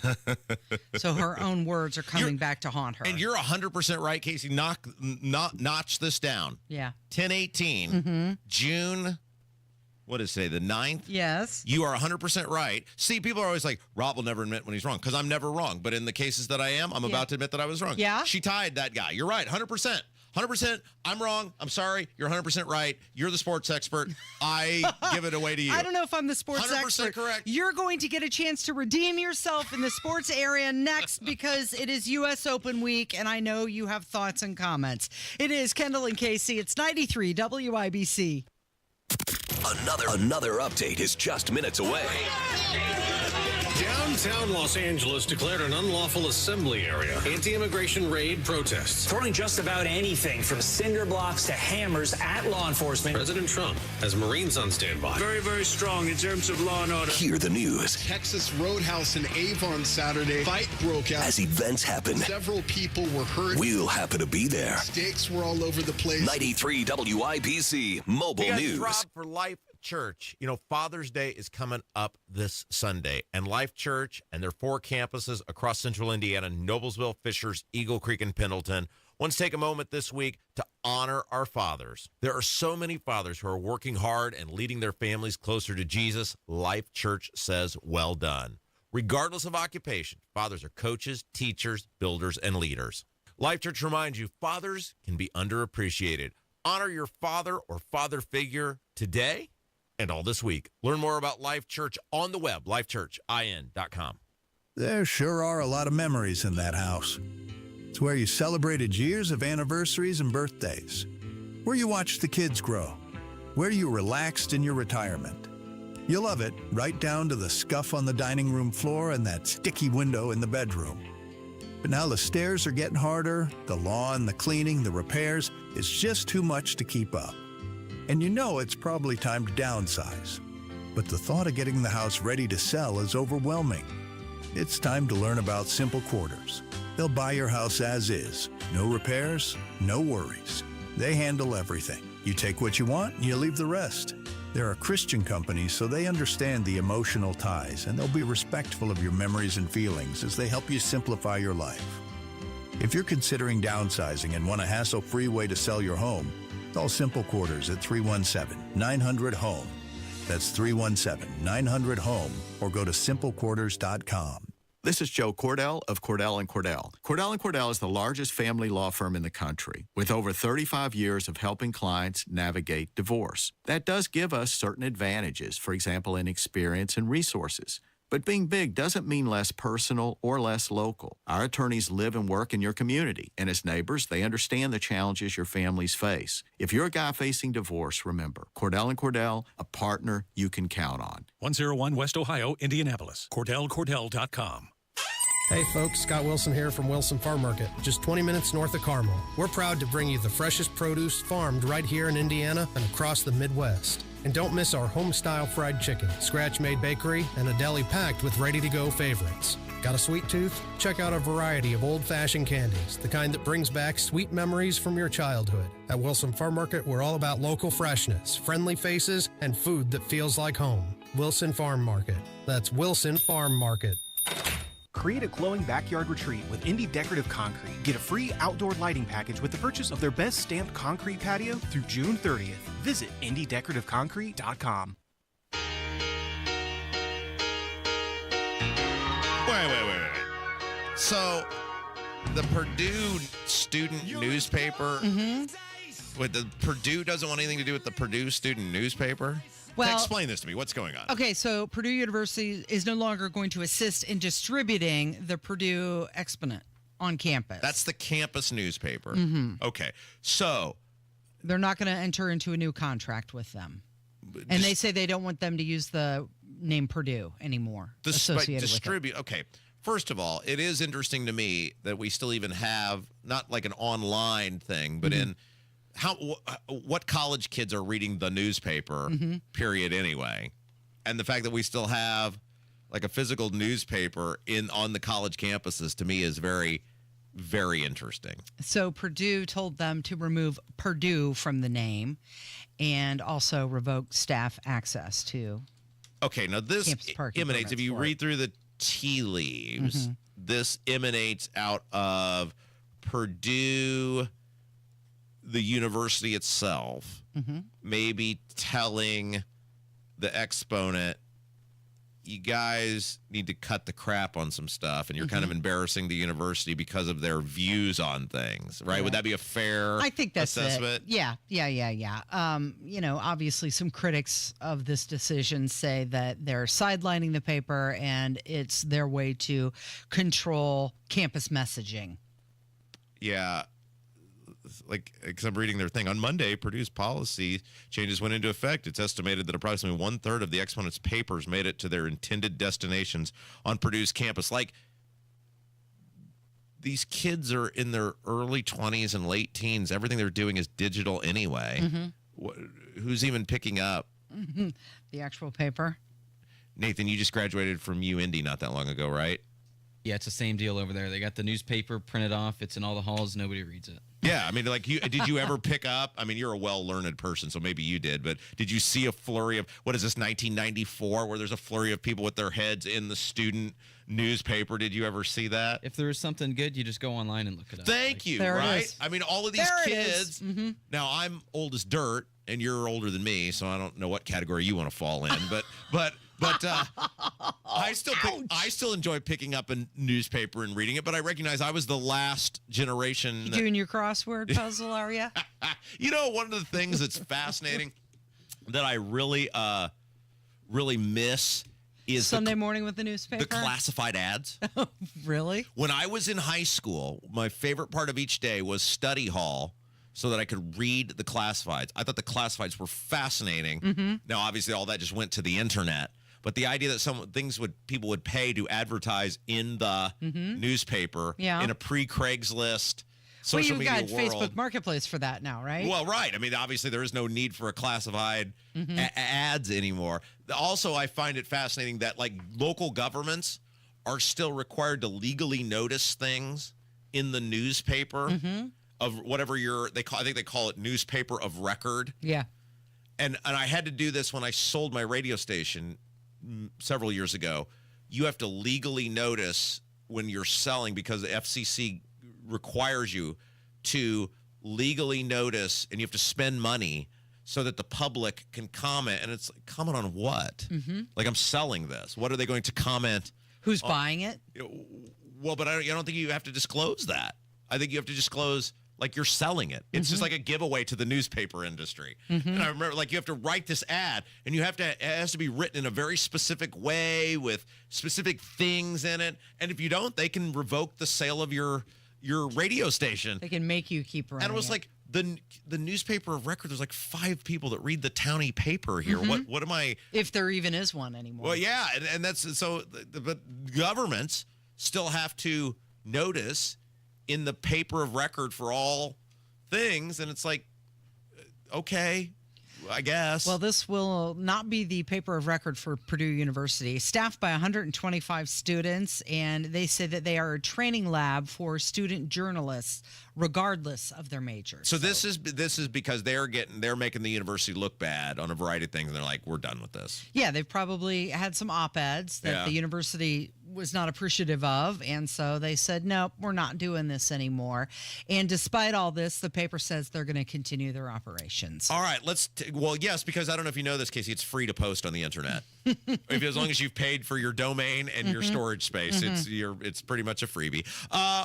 So her own words are coming back to haunt her. And you're 100% right, Casey. Notch this down. Yeah. 10/18, June, what is today, the 9th? Yes. You are 100% right. See, people are always like, Rob will never admit when he's wrong, because I'm never wrong. But in the cases that I am, I'm about to admit that I was wrong. Yeah. She tied that guy. You're right, 100%. 100%. I'm wrong. I'm sorry. You're 100% right. You're the sports expert. I give it away to you. I don't know if I'm the sports 100% expert. correct. You're going to get a chance to redeem yourself in the sports area next because it is U.S. Open week, and I know you have thoughts and comments. It is Kendall and Casey. It's 93 WIBC. Another update is just minutes away. Downtown Los Angeles declared an unlawful assembly area. Anti-immigration raid protests. Throwing just about anything from cinder blocks to hammers at law enforcement. President Trump has Marines on standby. Very, very strong in terms of law and order. Hear the news. Texas Roadhouse in Avon Saturday. Fight broke out. As events happen. Several people were hurt. We'll happen to be there. Stakes were all over the place. 93 WIBC Mobile News. Rob, for Life Church, Father's Day is coming up this Sunday, and Life Church and their 4 campuses across central Indiana, Noblesville, Fishers, Eagle Creek, and Pendleton, wants to take a moment this week to honor our fathers. There are so many fathers who are working hard and leading their families closer to Jesus. Life Church says, well done. Regardless of occupation, fathers are coaches, teachers, builders, and leaders. Life Church reminds you, fathers can be underappreciated. Honor your father or father figure today and all this week. Learn more about Life Church on the web, lifechurchin.com. There sure are a lot of memories in that house. It's where you celebrated years of anniversaries and birthdays, where you watched the kids grow, where you relaxed in your retirement. You love it right down to the scuff on the dining room floor and that sticky window in the bedroom. But now the stairs are getting harder, the lawn, the cleaning, the repairs, it's just too much to keep up. And you know it's probably time to downsize. But the thought of getting the house ready to sell is overwhelming. It's time to learn about Simple Quarters. They'll buy your house as is. No repairs, no worries. They handle everything. You take what you want and you leave the rest. They're a Christian company, so they understand the emotional ties, and they'll be respectful of your memories and feelings as they help you simplify your life. If you're considering downsizing and want a hassle-free way to sell your home, call Simple Quarters at 317-900-HOME. That's 317-900-HOME, or go to simplequarters.com. This is Joe Cordell of Cordell & Cordell. Cordell & Cordell is the largest family law firm in the country, with over 35 years of helping clients navigate divorce. That does give us certain advantages, for example, in experience and resources. But being big doesn't mean less personal or less local. Our attorneys live and work in your community, and as neighbors, they understand the challenges your families face. If you're a guy facing divorce, remember, Cordell & Cordell, a partner you can count on. 101 West Ohio, Indianapolis. CordellCordell.com. Hey folks, Scott Wilson here from Wilson Farm Market, just 20 minutes north of Carmel. We're proud to bring you the freshest produce farmed right here in Indiana and across the Midwest. And don't miss our home-style fried chicken, scratch-made bakery, and a deli packed with ready-to-go favorites. Got a sweet tooth? Check out a variety of old-fashioned candies, the kind that brings back sweet memories from your childhood. At Wilson Farm Market, we're all about local freshness, friendly faces, and food that feels like home. Wilson Farm Market. That's Wilson Farm Market. Create a glowing backyard retreat with Indie Decorative Concrete. Get a free outdoor lighting package with the purchase of their best stamped concrete patio through June 30th. Visit IndieDecorativeConcrete.com. Wait. So, the Purdue student newspaper, with the Purdue doesn't want anything to do with the Purdue student newspaper? Well, explain this to me. What's going on? Okay, so Purdue University is no longer going to assist in distributing the Purdue Exponent on campus. That's the campus newspaper. Mhm. Okay, so they're not going to enter into a new contract with them. And they say they don't want them to use the name Purdue anymore associated with it. Okay, first of all, it is interesting to me that we still even have, not like an online thing, but in what college kids are reading the newspaper, period, anyway. And the fact that we still have like a physical newspaper on the college campuses, to me is very, very interesting. So Purdue told them to remove Purdue from the name and also revoke staff access to. Okay, now this emanates, if you read through the tea leaves, this emanates out of Purdue, the university itself, maybe telling the exponent, you guys need to cut the crap on some stuff, and you're kind of embarrassing the university because of their views on things, right? Would that be a fair I think that's assessment? It. Yeah. Obviously some critics of this decision say that they're sidelining the paper and it's their way to control campus messaging. Yeah. Because I'm reading their thing. On Monday, Purdue's policy changes went into effect. It's estimated that approximately 1/3 of the exponents' papers made it to their intended destinations on Purdue's campus. These kids are in their early 20s and late teens. Everything they're doing is digital anyway. Who's even picking up the actual paper? Nathan, you just graduated from UIndy not that long ago, right? Yeah, it's the same deal over there. They got the newspaper printed off. It's in all the halls. Nobody reads it. Yeah, I mean, did you ever pick up? I mean, you're a well-learned person, so maybe you did, but did you see a flurry of, what is this, 1994, where there's a flurry of people with their heads in the student newspaper? Did you ever see that? If there is something good, you just go online and look it up. Thank you, right? I mean, all of these kids. Now, I'm old as dirt, and you're older than me, so I don't know what category you want to fall in, but I still enjoy picking up a newspaper and reading it, but I recognize I was the last generation. You doing your crossword puzzle, are you? You know, one of the things that's fascinating that I really miss is Sunday morning with the newspaper? The classified ads. Really? When I was in high school, my favorite part of each day was study hall, so that I could read the classifieds. I thought the classifieds were fascinating. Now, obviously, all that just went to the internet. But the idea that people would pay to advertise in the newspaper in a pre-Craigslist social media world. Well, you've got Facebook Marketplace for that now, right? Well, right. I mean, obviously, there is no need for a classified ads anymore. Also, I find it fascinating that local governments are still required to legally notice things in the newspaper of whatever I think they call it newspaper of record. Yeah. And I had to do this when I sold my radio station several years ago. You have to legally notice when you're selling, because the FCC requires you to legally notice, and you have to spend money so that the public can comment. And it's like, comment on what? Like, I'm selling this. What are they going to comment? Who's buying it? Well, but I don't think you have to disclose that. I think you have to disclose you're selling it. It's just like a giveaway to the newspaper industry. And I remember, you have to write this ad, and it has to be written in a very specific way with specific things in it. And if you don't, they can revoke the sale of your radio station. They can make you keep running. And it was like the newspaper of record. There's 5 people that read the townie paper here. What am I? If there even is one anymore. Well, yeah, and that's so. But governments still have to notice in the paper of record for all things, and it's like, okay, I guess. Well, this will not be the paper of record for Purdue University. Staffed by 125 students, and they say that they are a training lab for student journalists, regardless of their major. So this is because they're making the university look bad on a variety of things, and they're like, we're done with this. Yeah, they've probably had some op-eds that the university was not appreciative of, and so they said, nope, we're not doing this anymore. And despite all this, the paper says they're going to continue their operations. All right, well, yes, because I don't know if you know this, Casey, it's free to post on the internet. As long as you've paid for your domain and your storage space, it's pretty much a freebie.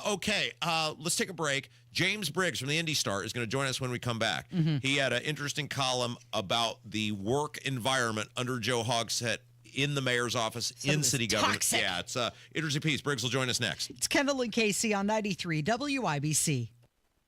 Okay, let's take a break. James Briggs from the Indy Star is going to join us when we come back. He had an interesting column about the work environment under Joe Hogsett in the mayor's office, in city government. Toxic. Yeah, it's an interesting piece. Briggs will join us next. It's Kendall and Casey on 93 WIBC.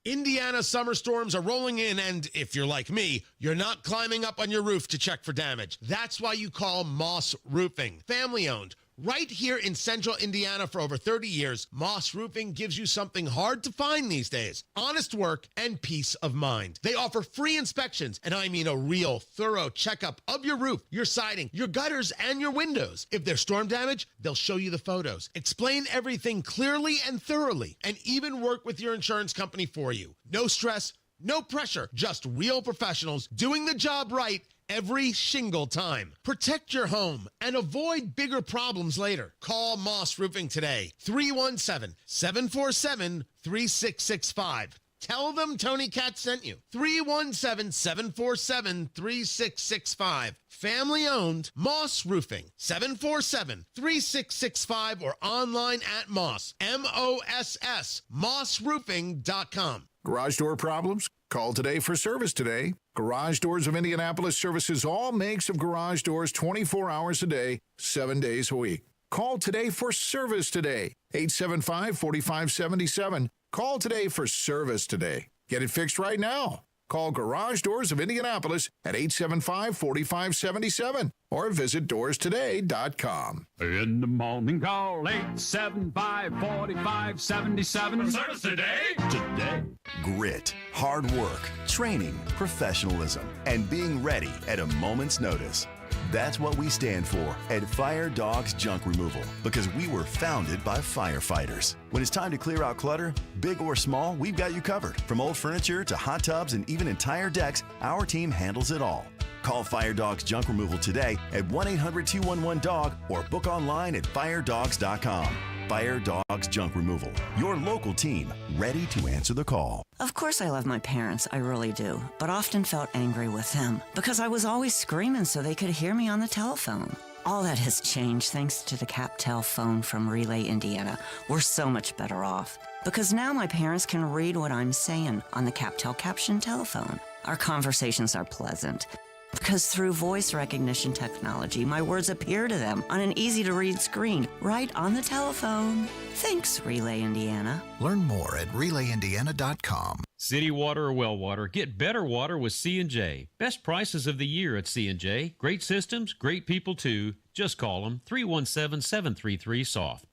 Indiana summer storms are rolling in, and if you're like me, you're not climbing up on your roof to check for damage. That's why you call Moss Roofing. Family-owned, Right here in central Indiana for over 30 years, Moss Roofing gives you something hard to find these days: honest work and peace of mind. They offer free inspections, and I mean a real thorough checkup of your roof, your siding, your gutters, and your windows. If there's storm damage, they'll show you the photos, explain everything clearly and thoroughly, and even work with your insurance company for you. No stress, no pressure, just real professionals doing the job right every single time. Protect your home and avoid bigger problems later. Call Moss Roofing today, 317-747-3665. Tell them Tony Katz sent you. 317-747-3665. Family owned, Moss Roofing, 747-3665, or online at Moss, M-O-S-S, mossroofing.com. Garage door problems? Call today for service today. Garage Doors of Indianapolis services all makes of garage doors 24 hours a day, 7 days a week. Call today for service today. 875-4577. Call today for service today. Get it fixed right now. Call Garage Doors of Indianapolis at 875-4577 or visit doorstoday.com. In the morning, call 875-4577. Service today. Today. Grit, hard work, training, professionalism, and being ready at a moment's notice. That's what we stand for at Fire Dogs Junk Removal, because we were founded by firefighters. When it's time to clear out clutter, big or small, we've got you covered. From old furniture to hot tubs and even entire decks, our team handles it all. Call Fire Dogs Junk Removal today at 1-800-211-DOG or book online at firedogs.com. Fire Dogs Junk Removal, your local team, ready to answer the call. Of course I love my parents, I really do, but often felt angry with them because I was always screaming so they could hear me on the telephone. All that has changed thanks to the CapTel phone from Relay, Indiana. We're so much better off because now my parents can read what I'm saying on the CapTel caption telephone. Our conversations are pleasant because through voice recognition technology, my words appear to them on an easy-to-read screen right on the telephone. Thanks, Relay Indiana. Learn more at RelayIndiana.com. City water or well water, get better water with C&J. Best prices of the year at C&J. Great systems, great people too. Just call them 317-733-SOFT.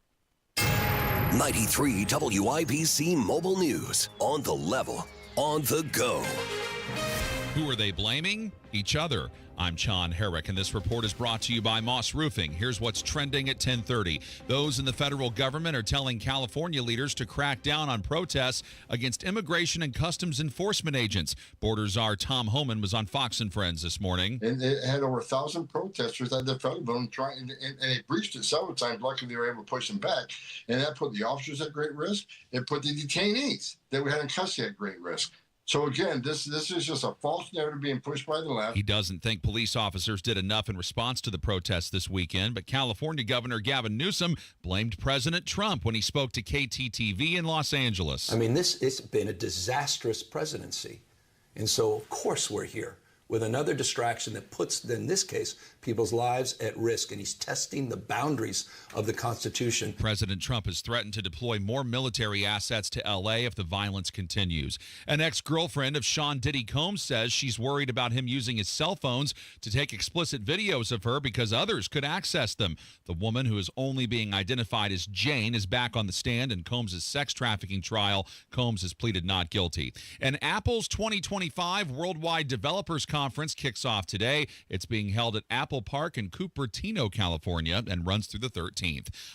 93 WIBC Mobile News. On the level, on the go. Who are they blaming? Each other. I'm John Herrick, and this report is brought to you by Moss Roofing. Here's what's trending at 10:30. Those in the federal government are telling California leaders to crack down on protests against immigration and customs enforcement agents. Border czar Tom Homan was on Fox and Friends this morning. And it had over 1,000 protesters at the federal building trying, and they breached it several times. Luckily, they were able to push them back. And that put the officers at great risk. It put the detainees that we had in custody at great risk. So again, this is just a false narrative being pushed by the left. He doesn't think police officers did enough in response to the protests this weekend, but California Governor Gavin Newsom blamed President Trump when he spoke to KTTV in Los Angeles. I mean, it's been a disastrous presidency. And so, of course, we're here with another distraction that puts, in this case, people's lives at risk. And he's testing the boundaries of the Constitution. President Trump has threatened to deploy more military assets to L.A. if the violence continues. An ex-girlfriend of Sean Diddy Combs says she's worried about him using his cell phones to take explicit videos of her because others could access them. The woman, who is only being identified as Jane, is back on the stand in Combs' sex trafficking trial. Combs has pleaded not guilty. And Apple's 2025 Worldwide Developers Conference kicks off today. It's being held at Apple Park in Cupertino, California, and runs through the 13th.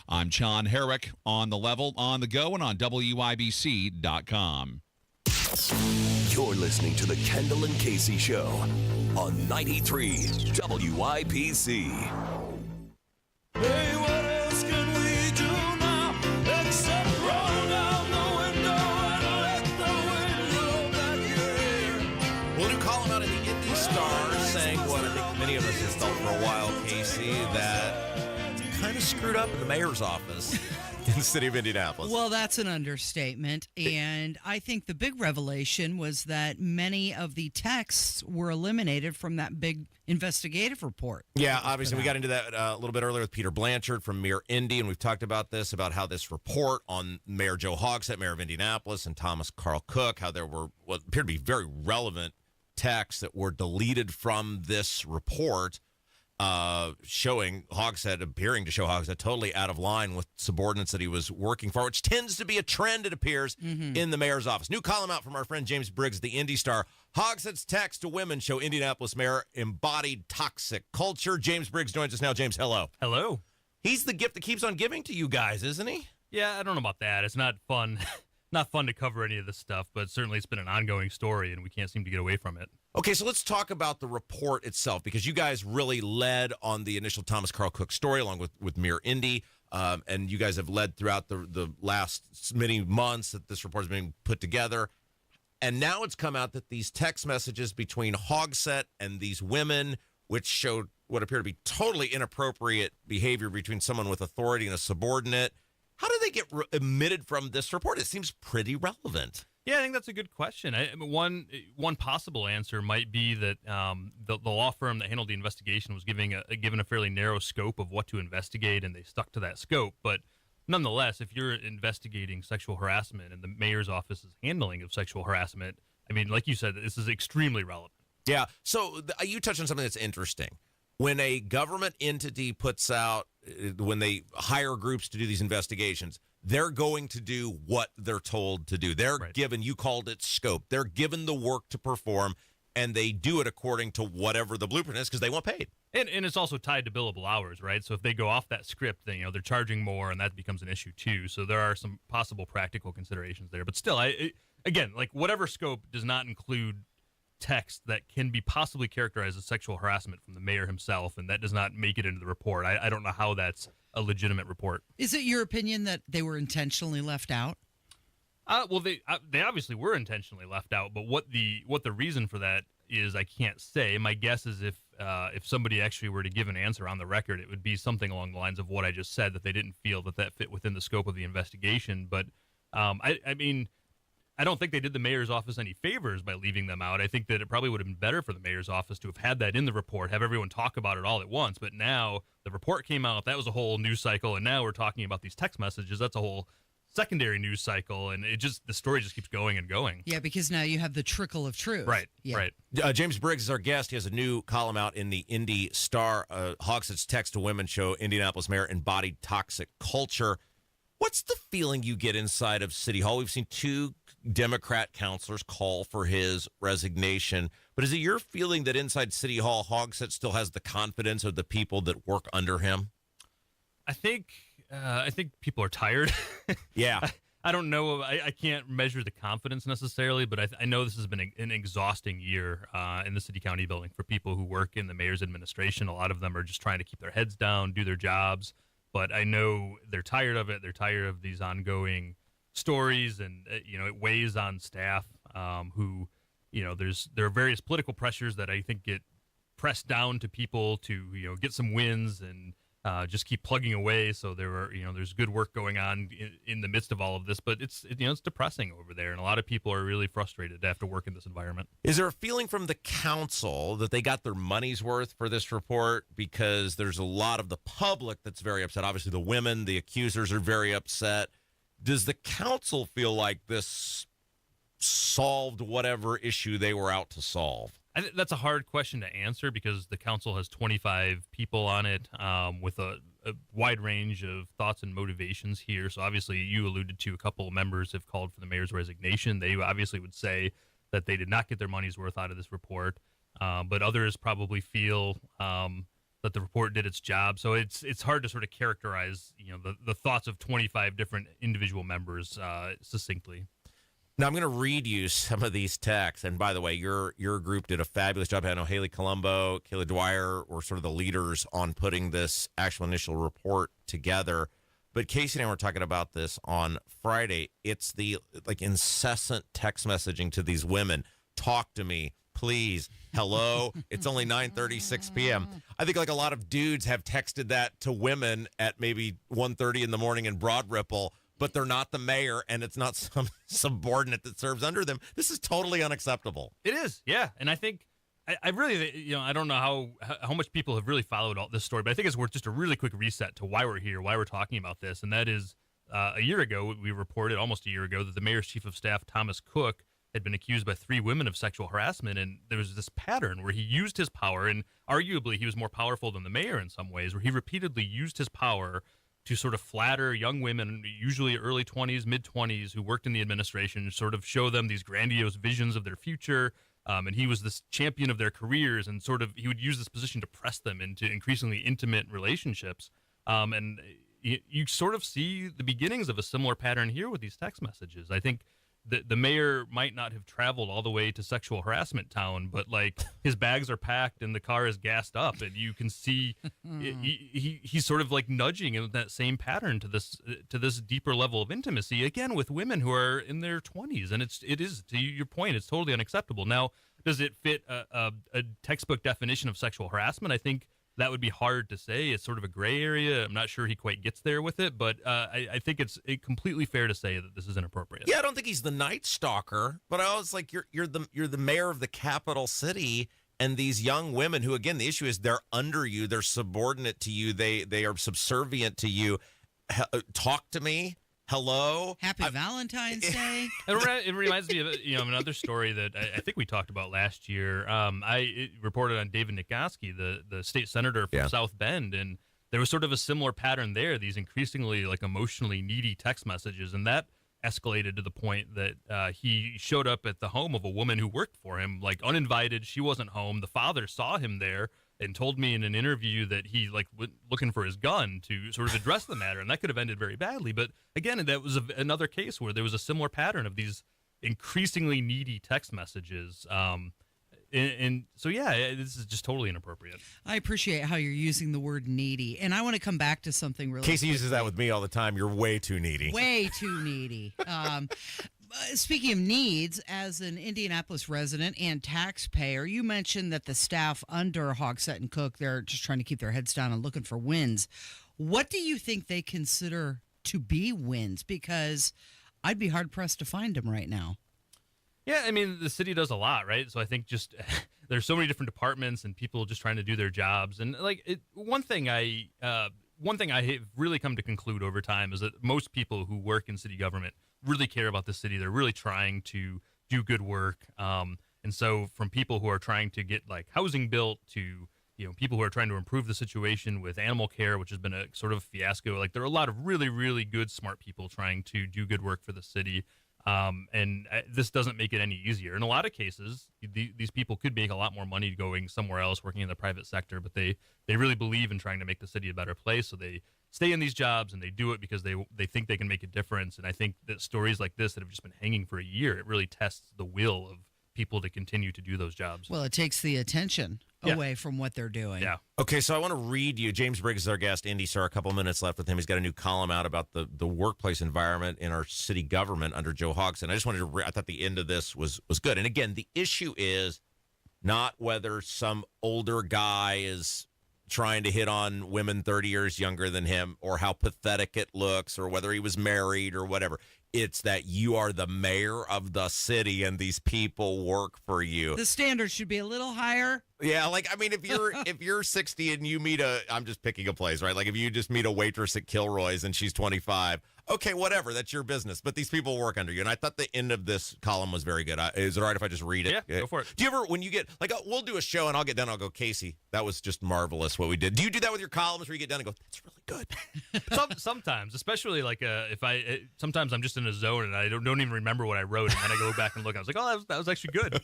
I'm John Herrick, on the level, on the go, and on WIBC.com. You're listening to the Kendall and Casey Show on 93 WIBC. Hey, what else can we do now except roll down the window and let the wind blow back your hair? Well, new column out of the Indy Star saying what I think many of us have felt for a while, Casey, that kind of screwed up in the mayor's office in the city of Indianapolis. Well, that's an understatement. And I think the big revelation was that many of the texts were eliminated from that big investigative report. Yeah, obviously, we got into that a little bit earlier with Peter Blanchard from Mayor Indy, and we've talked about this, about how this report on Mayor Joe Hogsett, mayor of Indianapolis, and Thomas Carl Cook, how there were what appeared to be very relevant texts that were deleted from this report. appearing to show Hogshead totally out of line with subordinates that he was working for, which tends to be a trend, it appears, in the mayor's office. New column out from our friend James Briggs, the Indy Star. Hogshead's texts to women show Indianapolis mayor embodied toxic culture. James Briggs joins us now. James, hello. Hello. He's the gift that keeps on giving to you guys, isn't he? Yeah, I don't know about that. It's not fun. Not fun to cover any of this stuff, but certainly it's been an ongoing story, and we can't seem to get away from it. Okay, so let's talk about the report itself, because you guys really led on the initial Thomas Carl Cook story, along with Mayor Indy, and you guys have led throughout the last many months that this report has been put together. And now it's come out that these text messages between Hogsett and these women, which showed what appear to be totally inappropriate behavior between someone with authority and a subordinate. How did they get omitted from this report? It seems pretty relevant. Yeah, I think that's a good question. One possible answer might be that the law firm that handled the investigation was given a fairly narrow scope of what to investigate, and they stuck to that scope. But nonetheless, if you're investigating sexual harassment and the mayor's office's handling of sexual harassment, I mean, like you said, this is extremely relevant. Yeah. So you touched on something that's interesting. When a government entity puts out, when they hire groups to do these investigations, they're going to do what they're told to do. They're given, you called it scope. They're given the work to perform, and they do it according to whatever the blueprint is because they want paid. And it's also tied to billable hours, right? So if they go off that script, then, they're charging more, and that becomes an issue too. So there are some possible practical considerations there. But still, again, like whatever scope does not include text that can be possibly characterized as sexual harassment from the mayor himself, and that does not make it into the report. I don't know how that's a legitimate report. Is it your opinion that they were intentionally left out? Well, they obviously were intentionally left out, but what the reason for that is, I can't say. My guess is if somebody actually were to give an answer on the record, it would be something along the lines of what I just said, that they didn't feel that fit within the scope of the investigation. But I mean, I don't think they did the mayor's office any favors by leaving them out. I think that it probably would have been better for the mayor's office to have had that in the report, have everyone talk about it all at once. But now the report came out, that was a whole news cycle, and now we're talking about these text messages. That's a whole secondary news cycle, and the story just keeps going and going. Yeah, because now you have the trickle of truth. Right, yeah. right. James Briggs is our guest. He has a new column out in the Indy Star. Hogsett's text to women show Indianapolis mayor embodied toxic culture. What's the feeling you get inside of City Hall? We've seen two Democrat councilors call for his resignation, but is it your feeling that inside City Hall, Hogsett still has the confidence of the people that work under him? I think people are tired. Yeah. I don't know. I can't measure the confidence necessarily, but I know this has been an exhausting year in the city county building for people who work in the mayor's administration. A lot of them are just trying to keep their heads down, do their jobs. But I know they're tired of it. They're tired of these ongoing stories, and it weighs on staff who, there are various political pressures that I think get pressed down to people to get some wins and just keep plugging away. So there's good work going on in the midst of all of this, but it's depressing over there, and a lot of people are really frustrated to have to work in this environment. Is there a feeling from the council that they got their money's worth for this report? Because there's a lot of the public that's very upset. Obviously, the women, the accusers are very upset. Does the council feel like this solved whatever issue they were out to solve? That's a hard question to answer because the council has 25 people on it with a wide range of thoughts and motivations here. So obviously you alluded to a couple of members have called for the mayor's resignation. They obviously would say that they did not get their money's worth out of this report. But others probably feel that the report did its job. So it's hard to sort of characterize, the thoughts of 25 different individual members succinctly. Now, I'm going to read you some of these texts. And by the way, your group did a fabulous job. I know Haley Colombo, Kayla Dwyer were sort of the leaders on putting this actual initial report together. But Casey and I were talking about this on Friday. It's the incessant text messaging to these women. Talk to me, please. Hello. It's only 9:36 p.m. I think a lot of dudes have texted that to women at maybe 1:30 in the morning in Broad Ripple, but they're not the mayor, and it's not some subordinate that serves under them. This is totally unacceptable. It is, yeah. And I think, I really, I don't know how much people have really followed all this story, but I think it's worth just a really quick reset to why we're here, why we're talking about this. And that is, a year ago, we reported, almost a year ago, that the mayor's chief of staff, Thomas Cook, had been accused by 3 women of sexual harassment, and there was this pattern where he used his power, and arguably he was more powerful than the mayor in some ways, where he repeatedly used his power to sort of flatter young women, usually early 20s, mid-20s, who worked in the administration, sort of show them these grandiose visions of their future. And he was this champion of their careers, and sort of he would use this position to press them into increasingly intimate relationships. And you sort of see the beginnings of a similar pattern here with these text messages. I think the mayor might not have traveled all the way to sexual harassment town, but like his bags are packed and the car is gassed up, and you can see he's sort of like nudging in that same pattern to this deeper level of intimacy, again with women who are in their 20s, and it is, to your point, it's totally unacceptable. Now, does it fit a textbook definition of sexual harassment? I think that would be hard to say. It's sort of a gray area. I'm not sure he quite gets there with it, but I think it's completely fair to say that this is inappropriate. Yeah, I don't think he's the Night Stalker, but I was like, you're the mayor of the capital city, and these young women who, again, the issue is they're under you, they're subordinate to you, they are subservient to you. Talk to me. Hello. Happy Valentine's Day. It reminds me of another story that I think we talked about last year. I reported on David Nikoski, the state senator from South Bend, and there was sort of a similar pattern there. These increasingly like emotionally needy text messages, and that escalated to the point that he showed up at the home of a woman who worked for him, like uninvited. She wasn't home. The father saw him there and told me in an interview that he went looking for his gun to sort of address the matter, and that could have ended very badly. But again, that was another case where there was a similar pattern of these increasingly needy text messages. And so, yeah, this is just totally inappropriate. I appreciate how you're using the word needy, and I want to come back to something really Casey quickly. uses that with me all the time. You're way too needy. Way too needy. Speaking of needs, as an Indianapolis resident and taxpayer, you mentioned that the staff under Hogsett and Cook, they're just trying to keep their heads down and looking for wins. What do you think they consider to be wins? Because I'd be hard-pressed to find them right now. Yeah, I mean, the city does a lot, right? So I think just there's so many different departments and people just trying to do their jobs. And one thing I have really come to conclude over time is that most people who work in city government really care about the city. They're really trying to do good work. And so from people who are trying to get like housing built to, people who are trying to improve the situation with animal care, which has been a sort of fiasco. Like there are a lot of really, really good, smart people trying to do good work for the city. And this doesn't make it any easier. In a lot of cases, these people could make a lot more money going somewhere else, working in the private sector, but they really believe in trying to make the city a better place. So they stay in these jobs and they do it because they think they can make a difference. And I think that stories like this that have just been hanging for a year, it really tests the will of people to continue to do those jobs. Well, it takes the attention away from what they're doing. Yeah. Okay, so I want to read you. James Briggs is our guest. Indy, sir, a couple minutes left with him. He's got a new column out about the workplace environment in our city government under Joe Hogsett. I just wanted to I thought the end of this was good. And again, the issue is not whether some older guy is trying to hit on women 30 years younger than him or how pathetic it looks or whether he was married or whatever. It's that you are the mayor of the city and these people work for you. The standard should be a little higher. Yeah, like I mean, if you're 60 and you meet I'm just picking a place, right? Like if you just meet a waitress at Kilroy's and she's 25, okay, whatever, that's your business. But these people work under you, and I thought the end of this column was very good. Is it all right if I just read it? Yeah, go for it. Do you ever, when you get we'll do a show and I'll get done, I'll go, Casey, that was just marvelous what we did. Do you do that with your columns where you get done and go, that's really good? Sometimes, especially like sometimes I'm just in a zone and I don't even remember what I wrote, and then I go back and look. I was like, oh, that was actually good.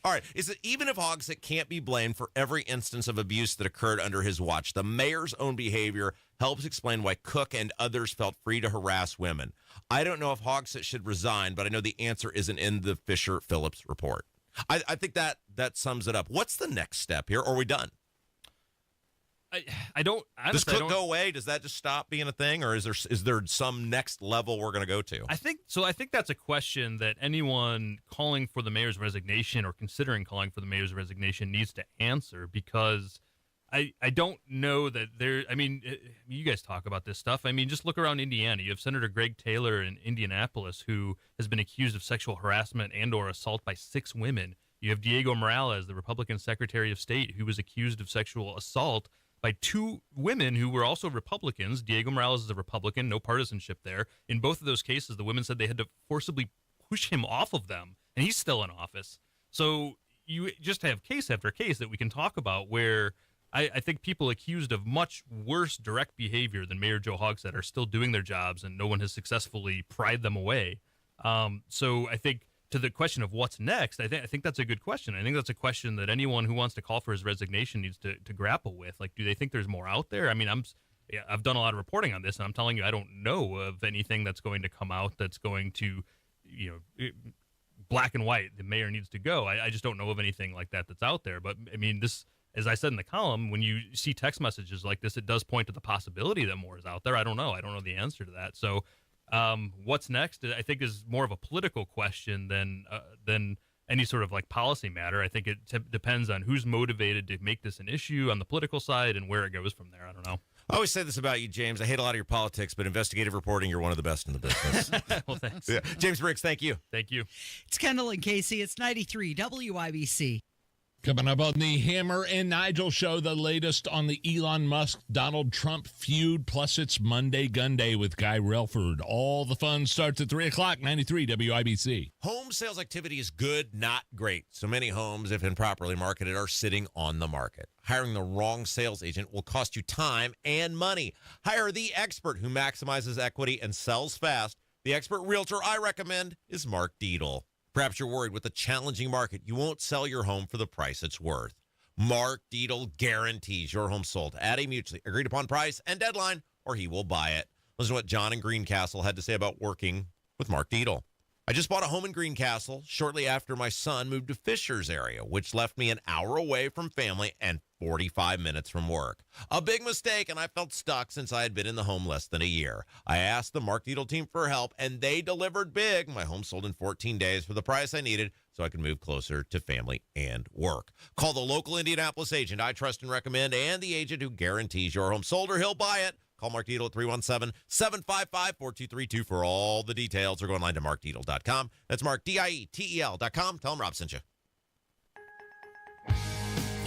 All right. Is it even if Hogsett can't be blamed for every instance of abuse that occurred under his watch, the mayor's own behavior helps explain why Cook and others felt free to harass women. I don't know if Hogsett should resign, but I know the answer isn't in the Fisher-Phillips report. I think that sums it up. What's the next step here? Or are we done? I don't. Does Cook go away? Does that just stop being a thing, or is there some next level we're going to go to? I think that's a question that anyone calling for the mayor's resignation or considering calling for the mayor's resignation needs to answer, because I don't know that there. I mean, you guys talk about this stuff. I mean, just look around Indiana. You have Senator Greg Taylor in Indianapolis, who has been accused of sexual harassment and/or assault by 6 women. You have Diego Morales, the Republican Secretary of State, who was accused of sexual assault by 2 women who were also Republicans. Diego Morales is a Republican, no partisanship there. In both of those cases, the women said they had to forcibly push him off of them, and he's still in office. So you just have case after case that we can talk about where I think people accused of much worse direct behavior than Mayor Joe Hogsett are still doing their jobs, and no one has successfully pried them away. So I think to the question of what's next, I think that's a good question. I think that's a question that anyone who wants to call for his resignation needs to grapple with. Like, do they think there's more out there? I mean, I've done a lot of reporting on this, and I'm telling you, I don't know of anything that's going to come out that's going to, black and white, the mayor needs to go. I just don't know of anything like that that's out there. But I mean, this, as I said in the column, when you see text messages like this, it does point to the possibility that more is out there. I don't know the answer to that. So what's next, I think, is more of a political question than any sort of like policy matter. I think it depends on who's motivated to make this an issue on the political side and where it goes from there. I don't know. I always say this about you, James. I hate a lot of your politics, but investigative reporting, you're one of the best in the business. Well, thanks. Yeah. James Briggs, thank you. Thank you. It's Kendall and Casey. It's 93 WIBC. Coming up on the Hammer and Nigel show, the latest on the Elon Musk-Donald Trump feud, plus it's Monday Gun Day with Guy Relford. All the fun starts at 3 o'clock, 93 WIBC. Home sales activity is good, not great. So many homes, if improperly marketed, are sitting on the market. Hiring the wrong sales agent will cost you time and money. Hire the expert who maximizes equity and sells fast. The expert realtor I recommend is Mark Dietl. Perhaps you're worried with the challenging market, you won't sell your home for the price it's worth. Mark Dietl guarantees your home sold at a mutually agreed upon price and deadline, or he will buy it. Listen to what John in Greencastle had to say about working with Mark Dietl. I just bought a home in Greencastle shortly after my son moved to Fishers area, which left me an hour away from family and 45 minutes from work. A big mistake, and I felt stuck since I had been in the home less than a year. I asked the Mark Dietl team for help, and they delivered big. My home sold in 14 days for the price I needed so I could move closer to family and work. Call the local Indianapolis agent I trust and recommend, and the agent who guarantees your home sold or he'll buy it. Call Mark Dietl at 317-755-4232 for all the details, or go online to markdietl.com. That's Mark, DIETEL.com. Tell him Rob sent you.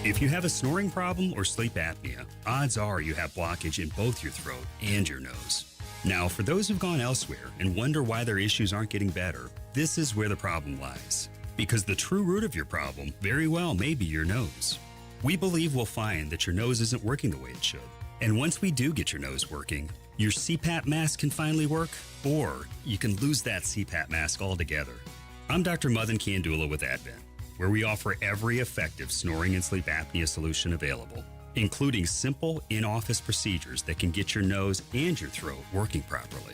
If you have a snoring problem or sleep apnea, odds are you have blockage in both your throat and your nose. Now, for those who've gone elsewhere and wonder why their issues aren't getting better, this is where the problem lies. Because the true root of your problem very well may be your nose. We believe we'll find that your nose isn't working the way it should. And once we do get your nose working, your CPAP mask can finally work, or you can lose that CPAP mask altogether. I'm Dr. Madan Kandula with Advent, where we offer every effective snoring and sleep apnea solution available, including simple in-office procedures that can get your nose and your throat working properly.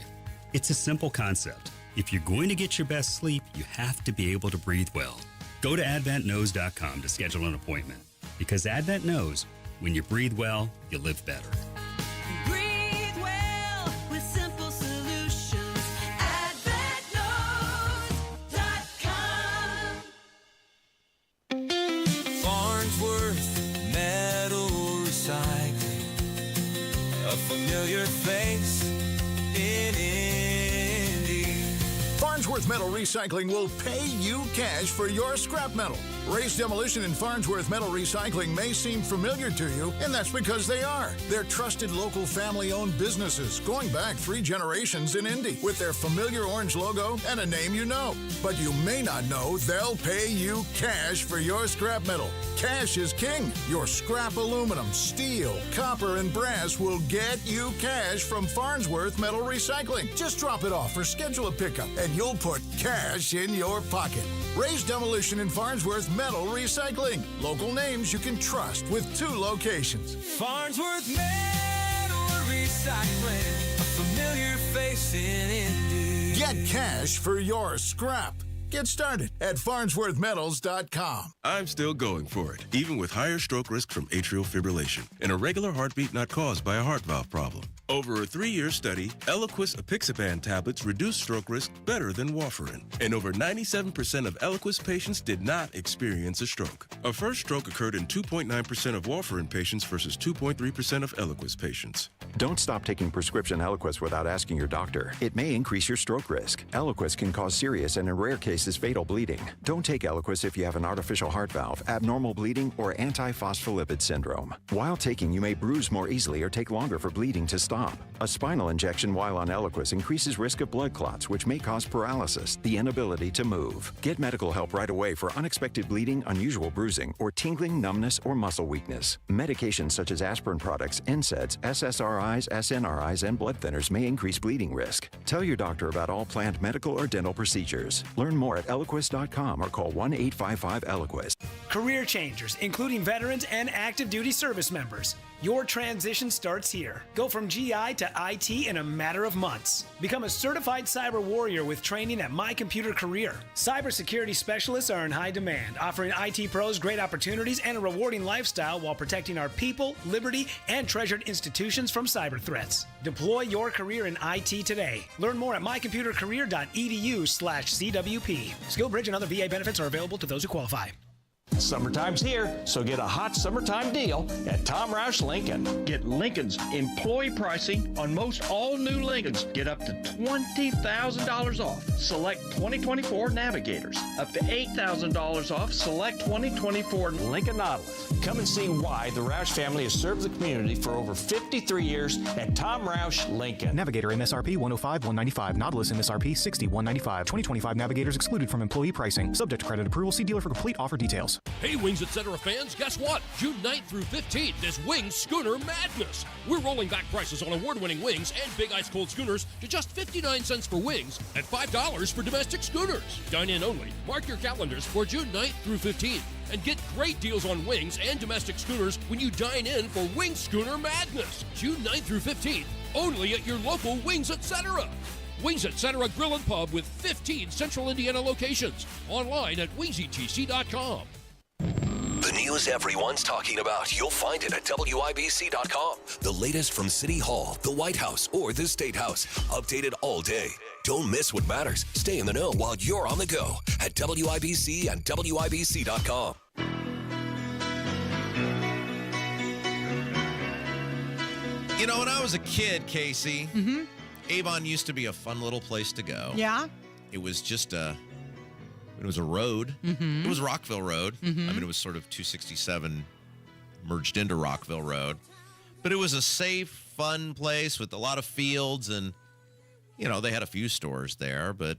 It's a simple concept. If you're going to get your best sleep, you have to be able to breathe well. Go to adventknows.com to schedule an appointment, because Advent knows when you breathe well, you live better. Breathe well with simple solutions. AdventKnows.com. Farnsworth Metal Recycling, a familiar face in Indy. Farnsworth Metal Recycling will pay you cash for your scrap metal. Ray's Demolition and Farnsworth Metal Recycling may seem familiar to you, and that's because they are. They're trusted local family-owned businesses going back 3 generations in Indy with their familiar orange logo and a name you know. But you may not know they'll pay you cash for your scrap metal. Cash is king. Your scrap aluminum, steel, copper, and brass will get you cash from Farnsworth Metal Recycling. Just drop it off or schedule a pickup, and you'll put cash in your pocket. Ray's Demolition and Farnsworth Metal Recycling. Local names you can trust with 2 locations. Farnsworth Metal Recycling, a familiar face in Indy. Get cash for your scrap. Get started at farnsworthmetals.com. I'm still going for it, even with higher stroke risk from atrial fibrillation and a regular heartbeat not caused by a heart valve problem. Over a 3-year study, Eliquis apixaban tablets reduce stroke risk better than warfarin, and over 97% of Eliquis patients did not experience a stroke. A first stroke occurred in 2.9% of warfarin patients versus 2.3% of Eliquis patients. Don't stop taking prescription Eliquis without asking your doctor. It may increase your stroke risk. Eliquis can cause serious and, in rare cases, fatal bleeding. Don't take Eliquis if you have an artificial heart valve, abnormal bleeding, or antiphospholipid syndrome. While taking, you may bruise more easily or take longer for bleeding to stop. stop. A spinal injection while on Eliquis increases risk of blood clots, which may cause paralysis, the inability to move. Get medical help right away for unexpected bleeding, unusual bruising, or tingling, numbness, or muscle weakness. Medications such as aspirin products, NSAIDs, SSRIs, SNRIs, and blood thinners may increase bleeding risk. Tell your doctor about all planned medical or dental procedures. Learn more at Eliquis.com or call 1-855-ELIQUIS. Career changers, including veterans and active duty service members. Your transition starts here. Go from GI to IT in a matter of months. Become a certified cyber warrior with training at My Computer Career. Cybersecurity specialists are in high demand, offering IT pros great opportunities and a rewarding lifestyle while protecting our people, liberty, and treasured institutions from cyber threats. Deploy your career in IT today. Learn more at mycomputercareer.edu/CWP. SkillBridge and other VA benefits are available to those who qualify. Summertime's here, so get a hot summertime deal at Tom Roush Lincoln. Get Lincoln's employee pricing on most all new Lincolns. Get up to $20,000 off select 2024 Navigators. Up to $8,000 off select 2024 Lincoln Nautilus. Come and see why the Roush family has served the community for over 53 years at Tom Roush Lincoln. Navigator MSRP 105-195. Nautilus MSRP 60-195. 2025 Navigators excluded from employee pricing. Subject to credit approval. See dealer for complete offer details. Hey, Wings Etc. fans, guess what? June 9th through 15th is Wings Schooner Madness. We're rolling back prices on award-winning wings and big ice cold schooners to just 59 cents for wings and $5 for domestic schooners. Dine in only. Mark your calendars for June 9th through 15th and get great deals on wings and domestic schooners when you dine in for Wings Schooner Madness. June 9th through 15th, only at your local Wings Etc. Wings Etc. Grill and Pub with 15 Central Indiana locations. Online at wingsetc.com. The news everyone's talking about. You'll find it at WIBC.com. The latest from City Hall, the White House, or the State House. Updated all day. Don't miss what matters. Stay in the know while you're on the go at WIBC and WIBC.com. You know, when I was a kid, Casey, Avon used to be a fun little place to go. Yeah. It was just it was a road. Mhm. It was Rockville Road. I mean, it was sort of 267 merged into Rockville Road. But it was a safe, fun place with a lot of fields. And, you know, they had a few stores there. But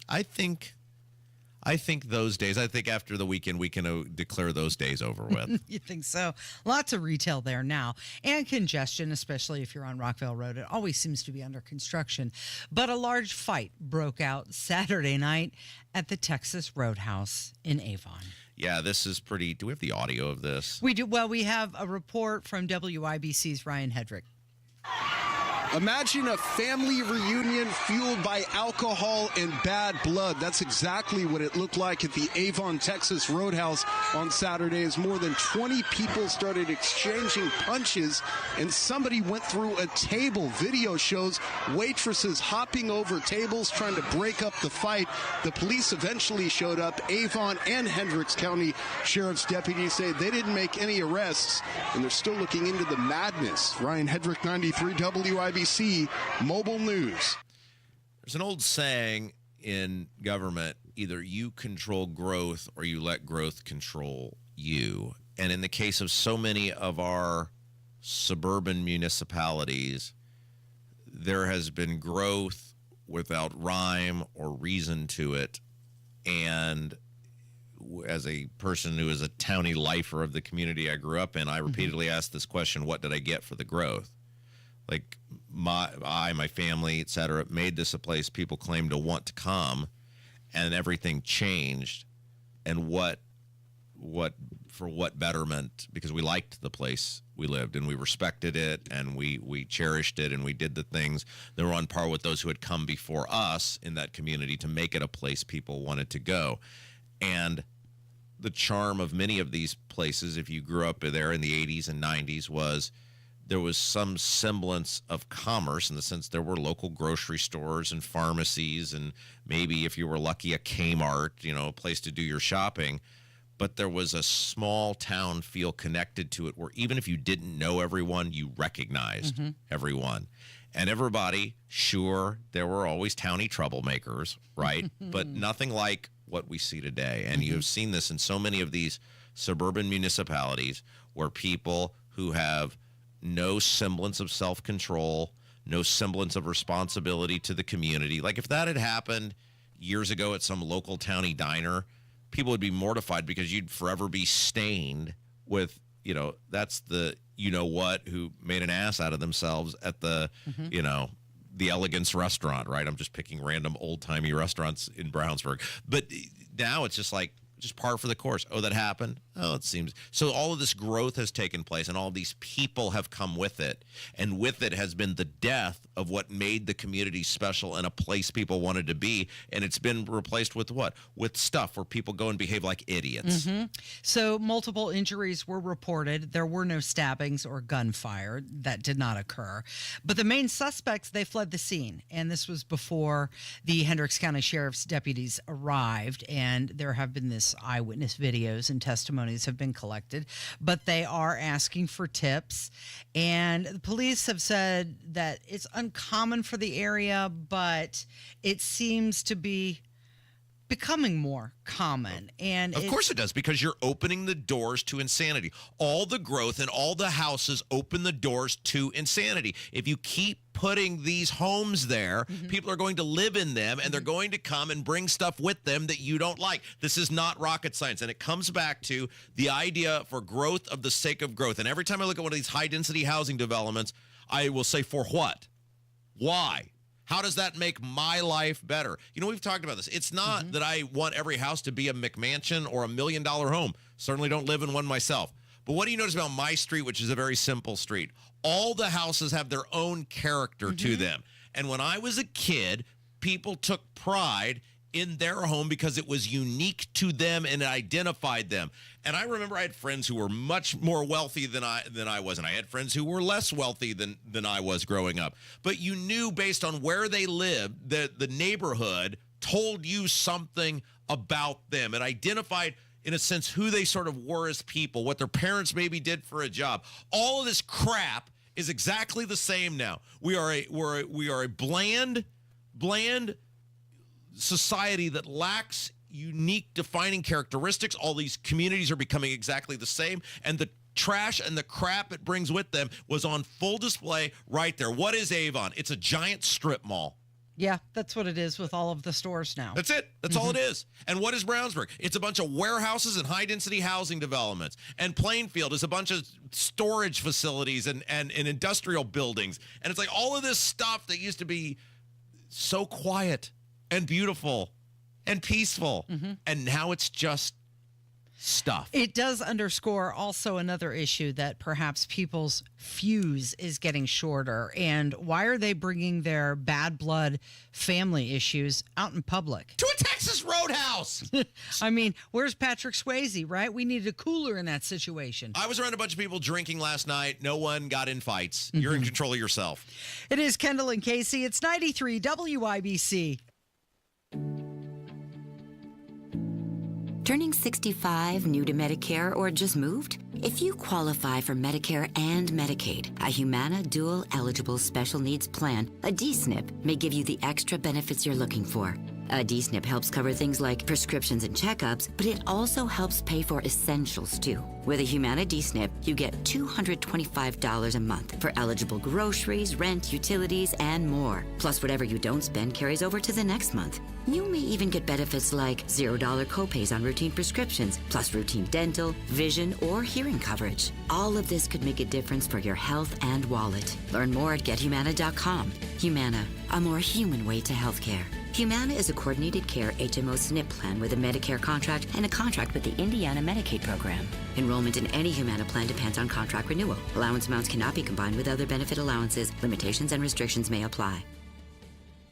I think those days, I think after the weekend, we can declare those days over with. You think so? Lots of retail there now, and congestion, especially if you're on Rockville Road. It always seems to be under construction. But a large fight broke out Saturday night at the Texas Roadhouse in Avon. Yeah, this is pretty. Do we have the audio of this? We do. Well, we have a report from WIBC's Ryan Hedrick. Imagine a family reunion fueled by alcohol and bad blood. That's exactly what it looked like at the Avon, Texas Roadhouse on Saturday as more than 20 people started exchanging punches and somebody went through a table. Video shows waitresses hopping over tables trying to break up the fight. The police eventually showed up. Avon and Hendricks County Sheriff's deputies say they didn't make any arrests and they're still looking into the madness. Ryan Hedrick, 93 WIBC. Mobile News. There's an old saying in government, either you control growth or you let growth control you. And in the case of so many of our suburban municipalities, there has been growth without rhyme or reason to it. And as a person who is a townie lifer of the community I grew up in, I repeatedly asked this question, what did I get for the growth? Like my family, et cetera, made this a place people claimed to want to come, and everything changed. And what betterment? Because we liked the place we lived, and we respected it, and we cherished it, and we did the things that were on par with those who had come before us in that community to make it a place people wanted to go. And the charm of many of these places, if you grew up there in the 80s and 90s, was there was some semblance of commerce in the sense there were local grocery stores and pharmacies and maybe, if you were lucky, a Kmart, you know, a place to do your shopping. But there was a small town feel connected to it where even if you didn't know everyone, you recognized everyone. And everybody, sure, there were always townie troublemakers, right? But nothing like what we see today. And you have seen this in so many of these suburban municipalities where people who have no semblance of self-control, no semblance of responsibility to the community. Like if that had happened years ago at some local towny diner, people would be mortified because you'd forever be stained with, that's the you-know-what who made an ass out of themselves at the, the Elegance restaurant, right? I'm just picking random old-timey restaurants in Brownsburg. But now it's just like, just par for the course. Oh, that happened? Oh, it seems. So all of this growth has taken place, and all of these people have come with it. And with it has been the death of what made the community special and a place people wanted to be. And it's been replaced with what? With stuff where people go and behave like idiots. So multiple injuries were reported. There were no stabbings or gunfire. That did not occur. But the main suspects, they fled the scene. And this was before the Hendricks County Sheriff's deputies arrived. And there have been this eyewitness videos and testimonies have been collected, but they are asking for tips. And the police have said that it's uncommon for the area, but it seems to be becoming more common. And of course it does, because you're opening the doors to insanity. All the growth and all the houses open the doors to insanity. If you keep putting these homes there, people are going to live in them, and they're going to come and bring stuff with them that you don't like. This is not rocket science, and it comes back to the idea for growth of the sake of growth. And every time I look at one of these high-density housing developments, I will say, for what? Why? How does that make my life better? We've talked about this. It's not that I want every house to be a McMansion or $1 million home. Certainly don't live in one myself. But what do you notice about my street, which is a very simple street? All the houses have their own character to them. And when I was a kid, people took pride in their home because it was unique to them and it identified them. And I remember I had friends who were much more wealthy than I was, and I had friends who were less wealthy than I was growing up. But you knew based on where they lived that the neighborhood told you something about them. It identified, in a sense, who they sort of were as people, what their parents maybe did for a job. All of this crap is exactly the same now. We are a bland society that lacks unique defining characteristics. All these communities are becoming exactly the same, and the trash and the crap it brings with them was on full display right there. What is Avon? It's a giant strip mall. Yeah, that's what it is with all of the stores now. That's it. That's all it is. And what is Brownsburg? It's a bunch of warehouses and high-density housing developments. And Plainfield is a bunch of storage facilities and industrial buildings. And it's like all of this stuff that used to be so quiet and beautiful and peaceful. And now it's just stuff. It does underscore also another issue that perhaps people's fuse is getting shorter. And why are they bringing their bad blood family issues out in public? To a Texas Roadhouse! I mean, where's Patrick Swayze, right? We needed a cooler in that situation. I was around a bunch of people drinking last night. No one got in fights. You're in control of yourself. It is Kendall and Casey. It's 93 WIBC. Turning 65, new to Medicare, or just moved? If you qualify for Medicare and Medicaid, a Humana Dual Eligible Special Needs Plan, a DSNP, may give you the extra benefits you're looking for. A DSNP helps cover things like prescriptions and checkups, but it also helps pay for essentials, too. With a Humana DSNP, you get $225 a month for eligible groceries, rent, utilities, and more. Plus, whatever you don't spend carries over to the next month. You may even get benefits like $0 copays on routine prescriptions, plus routine dental, vision, or hearing coverage. All of this could make a difference for your health and wallet. Learn more at GetHumana.com. Humana, a more human way to healthcare. Humana is a coordinated care HMO SNP plan with a Medicare contract and a contract with the Indiana Medicaid program. Enrollment in any Humana plan depends on contract renewal. Allowance amounts cannot be combined with other benefit allowances. Limitations and restrictions may apply.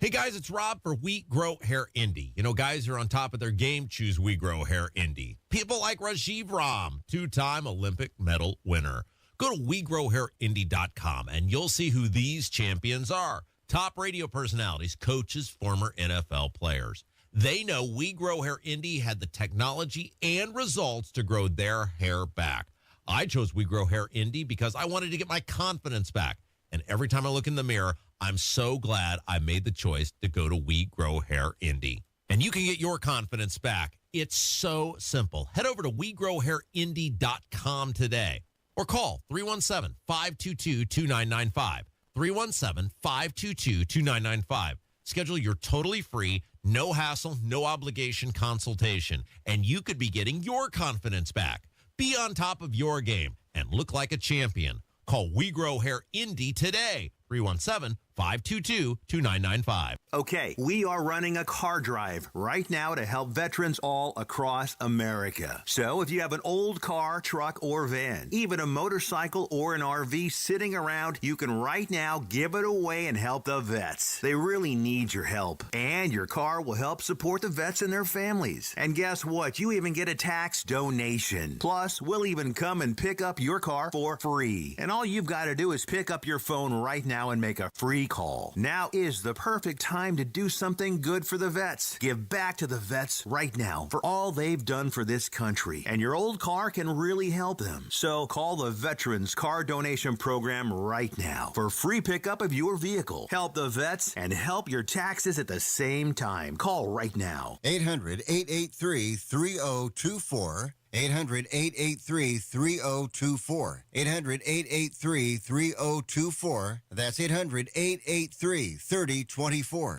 Hey guys, it's Rob for Wheat Grow Hair Indy. Guys who are on top of their game choose Wheat Grow Hair Indy. People like Rajiv Ram, two-time Olympic medal winner. Go to WeGrowHairIndy.com and you'll see who these champions are. Top radio personalities, coaches, former NFL players. They know We Grow Hair Indy had the technology and results to grow their hair back. I chose We Grow Hair Indy because I wanted to get my confidence back. And every time I look in the mirror, I'm so glad I made the choice to go to We Grow Hair Indy. And you can get your confidence back. It's so simple. Head over to WeGrowHairIndy.com today. or call 317-522-2995. 317-522-2995. Schedule your totally free, no hassle, no obligation consultation, and you could be getting your confidence back. Be on top of your game and look like a champion. Call We Grow Hair Indy today. 317-522-2995. Okay, we are running a car drive right now to help veterans all across America. So if you have an old car, truck, or van, even a motorcycle or an RV sitting around, you can right now give it away and help the vets. They really need your help. And your car will help support the vets and their families. And guess what? You even get a tax donation. Plus, we'll even come and pick up your car for free. And all you've got to do is pick up your phone right now and make a free call. Now is the perfect time to do something good for the vets. Give back to the vets right now for all they've done for this country. And your old car can really help them. So call the Veterans Car Donation Program right now for free pickup of your vehicle. Help the vets and help your taxes at the same time. Call right now. 800-883-3024. 800-883-3024. 800-883-3024. That's 800-883-3024.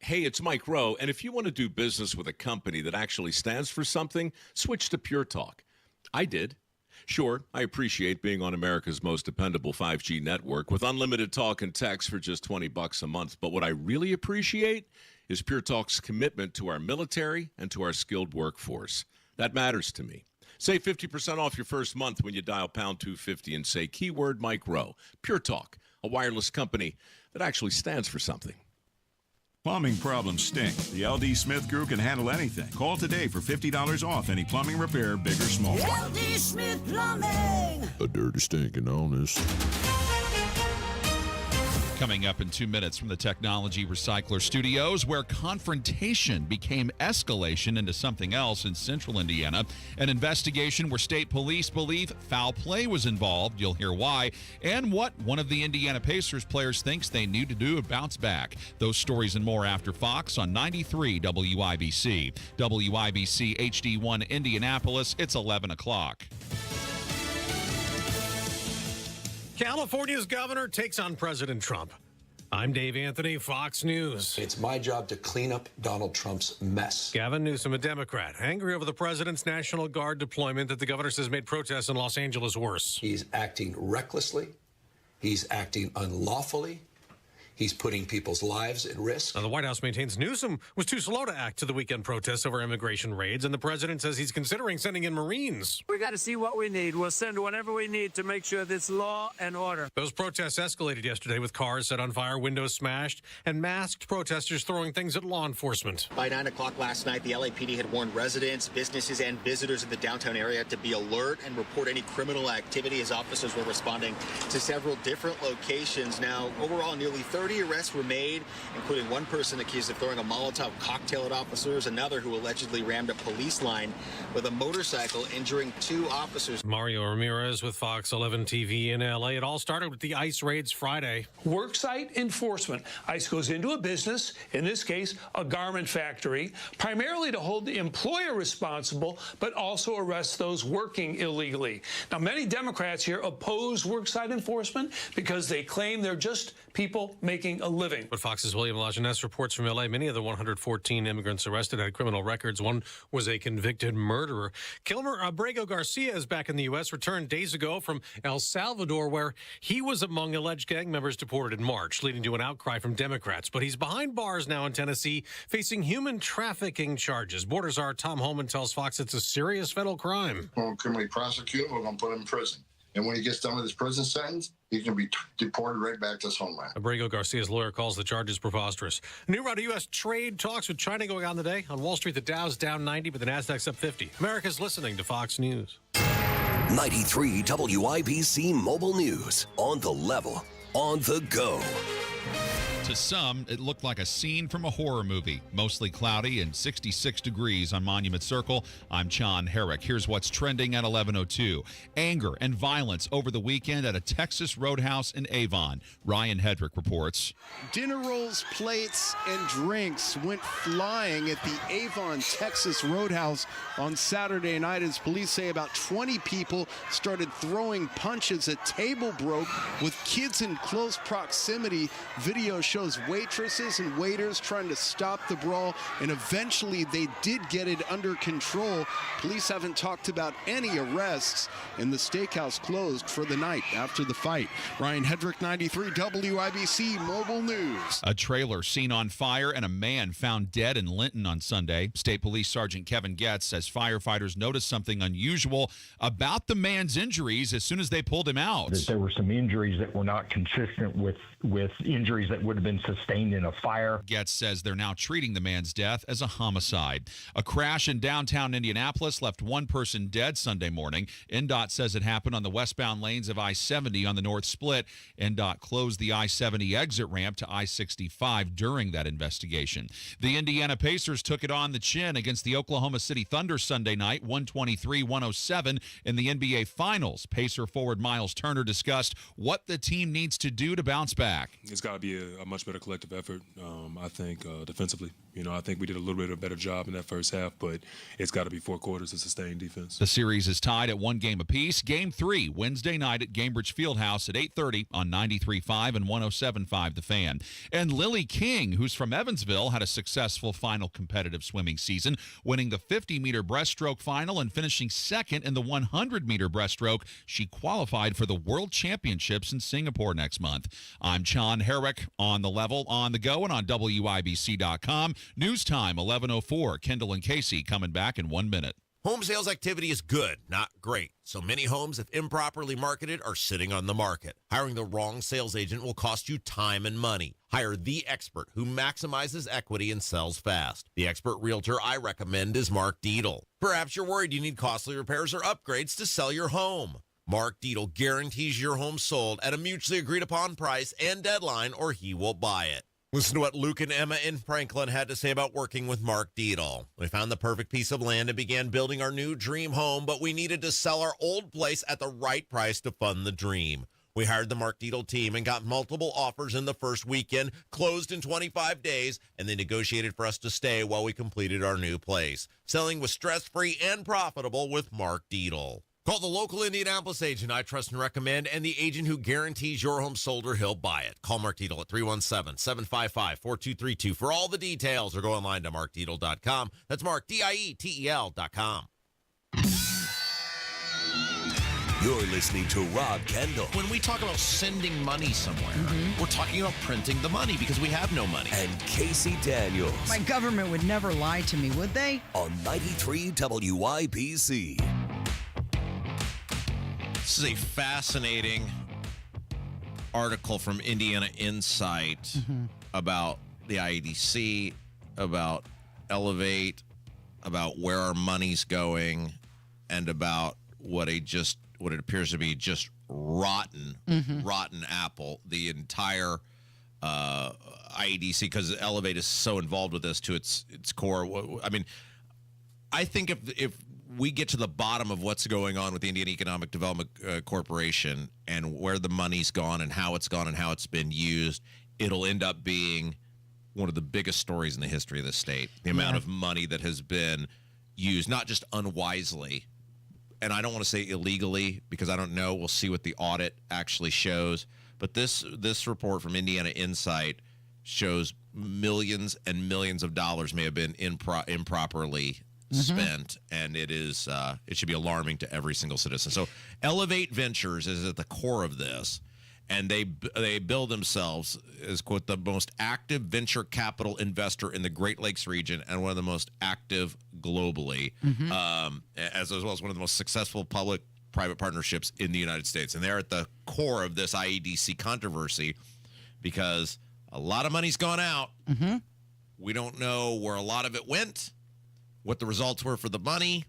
Hey, it's Mike Rowe, and if you want to do business with a company that actually stands for something, switch to Pure Talk. I did. Sure, I appreciate being on America's most dependable 5G network with unlimited talk and text for just $20 a month. But what I really appreciate is Pure Talk's commitment to our military and to our skilled workforce. That matters to me. Save 50% off your first month when you dial pound 250 and say keyword Mike Rowe. Pure Talk, a wireless company that actually stands for something. Plumbing problems stink. The LD Smith Crew can handle anything. Call today for $50 off any plumbing repair, big or small. LD Smith Plumbing. A dirty, stinking honest. Coming up in 2 minutes from the Technology Recycler Studios, where confrontation became escalation into something else in central Indiana. An investigation where state police believe foul play was involved. You'll hear why. And what one of the Indiana Pacers players thinks they need to do to bounce back. Those stories and more after Fox on 93 WIBC. WIBC HD1 Indianapolis. It's 11 o'clock. California's governor takes on President Trump. I'm Dave Anthony, Fox News. It's my job to clean up Donald Trump's mess. Gavin Newsom, a Democrat, angry over the president's National Guard deployment that the governor says made protests in Los Angeles worse. He's acting recklessly. He's acting unlawfully. He's putting people's lives at risk. Now, the White House maintains Newsom was too slow to act to the weekend protests over immigration raids, and the president says he's considering sending in Marines. We got to see what we need. We'll send whatever we need to make sure there's law and order. Those protests escalated yesterday with cars set on fire, windows smashed, and masked protesters throwing things at law enforcement. By 9 o'clock last night, the LAPD had warned residents, businesses, and visitors in the downtown area to be alert and report any criminal activity as officers were responding to several different locations. Now, overall, nearly 30 arrests were made, including one person accused of throwing a Molotov cocktail at officers, another who allegedly rammed a police line with a motorcycle, injuring 2 officers. Mario Ramirez with Fox 11 TV in LA. It all started with the ICE raids Friday. Worksite enforcement. ICE goes into a business, in this case, a garment factory, primarily to hold the employer responsible, but also arrest those working illegally. Now, many Democrats here oppose worksite enforcement because they claim they're just people making a living. But Fox's William Lajeunesse reports from LA. Many of the 114 immigrants arrested had criminal records. One was a convicted murderer. Kilmer Abrego Garcia is back in the U.S., returned days ago from El Salvador, where he was among alleged gang members deported in March, leading to an outcry from Democrats. But he's behind bars now in Tennessee, facing human trafficking charges. Border Czar Tom Holman tells Fox it's a serious federal crime. We're going to criminally prosecute him. We're going to put him in prison. And when he gets done with his prison sentence, he can be deported right back to his homeland. Abrego Garcia's lawyer calls the charges preposterous. New round of U.S. trade talks with China going on today. On Wall Street, the Dow's down 90, but the Nasdaq's up 50. America's listening to Fox News. 93 WIBC Mobile News. On the level, on the go. To To some, it looked like a scene from a horror movie. Mostly cloudy and 66 degrees on Monument Circle. I'm John Herrick. Here's what's trending at 11:02. Anger and violence over the weekend at a Texas roadhouse in Avon. Ryan Hedrick reports. Dinner rolls, plates, and drinks went flying at the Avon, Texas roadhouse on Saturday night as police say about 20 people started throwing punches. A table broke with kids in close proximity. Video shows waitresses and waiters trying to stop the brawl, and eventually they did get it under control. Police haven't talked about any arrests, and the steakhouse closed for the night after the fight. Ryan Hedrick, 93 WIBC Mobile News. A trailer seen on fire and a man found dead in Linton on Sunday. State Police Sergeant Kevin Getz says firefighters noticed something unusual about the man's injuries as soon as they pulled him out. That there were some injuries that were not consistent with injuries that would have been sustained in a fire. Getz says they're now treating the man's death as a homicide. A crash in downtown Indianapolis left one person dead Sunday morning. NDOT says it happened on the westbound lanes of I-70 on the north split. NDOT closed the I-70 exit ramp to I-65 during that investigation. The Indiana Pacers took it on the chin against the Oklahoma City Thunder Sunday night, 123-107 in the NBA Finals. Pacer forward Miles Turner discussed what the team needs to do to bounce back. It's got to be a much better collective effort, I think, defensively. I think we did a little bit of a better job in that first half, but it's got to be 4 quarters of sustained defense. The series is tied at 1 game apiece. Game 3, Wednesday night at Gainbridge Fieldhouse at 8:30 on 93.5 and 107.5 The Fan. And Lily King, who's from Evansville, had a successful final competitive swimming season, winning the 50-meter breaststroke final and finishing second in the 100-meter breaststroke. She qualified for the World Championships in Singapore next month. I'm John Herrick, on the level, on the go, and on WIBC.com. News time, 11:04. Kendall and Casey coming back in 1 minute. Home sales activity is good, not great. So many homes, if improperly marketed, are sitting on the market. Hiring the wrong sales agent will cost you time and money. Hire the expert who maximizes equity and sells fast. The expert realtor I recommend is Mark Dietl. Perhaps you're worried you need costly repairs or upgrades to sell your home. Mark Dietl guarantees your home sold at a mutually agreed upon price and deadline, or he will buy it. Listen to what Luke and Emma in Franklin had to say about working with Mark Dietl. We found the perfect piece of land and began building our new dream home, but we needed to sell our old place at the right price to fund the dream. We hired the Mark Dietl team and got multiple offers in the first weekend, closed in 25 days, and they negotiated for us to stay while we completed our new place. Selling was stress-free and profitable with Mark Dietl. Call the local Indianapolis agent I trust and recommend, and the agent who guarantees your home sold or he'll buy it. Call Mark Dietl at 317-755-4232 for all the details, or go online to markdietl.com. That's Mark, DIETEL.com. You're listening to Rob Kendall. When we talk about sending money somewhere, we're talking about printing the money because we have no money. And Casey Daniels. My government would never lie to me, would they? On 93 WIBC. This is a fascinating article from Indiana Insight about the IEDC, about Elevate, about where our money's going, and about what it appears to be just rotten apple. The entire IEDC, because Elevate is so involved with this to its core. I mean, I think if we get to the bottom of what's going on with the Indiana Economic Development Corporation and where the money's gone and how it's gone and how it's been used, it'll end up being one of the biggest stories in the history of the state. The amount of money that has been used, not just unwisely, and I don't want to say illegally because I don't know. We'll see what the audit actually shows. But this report from Indiana Insight shows millions and millions of dollars may have been improperly spent, and it should be alarming to every single citizen. So Elevate Ventures is at the core of this, and they bill themselves as, quote, the most active venture capital investor in the Great Lakes region and one of the most active globally, as well as one of the most successful public-private partnerships in the United States. And they're at the core of this IEDC controversy because a lot of money's gone out. We don't know where a lot of it went, what the results were for the money,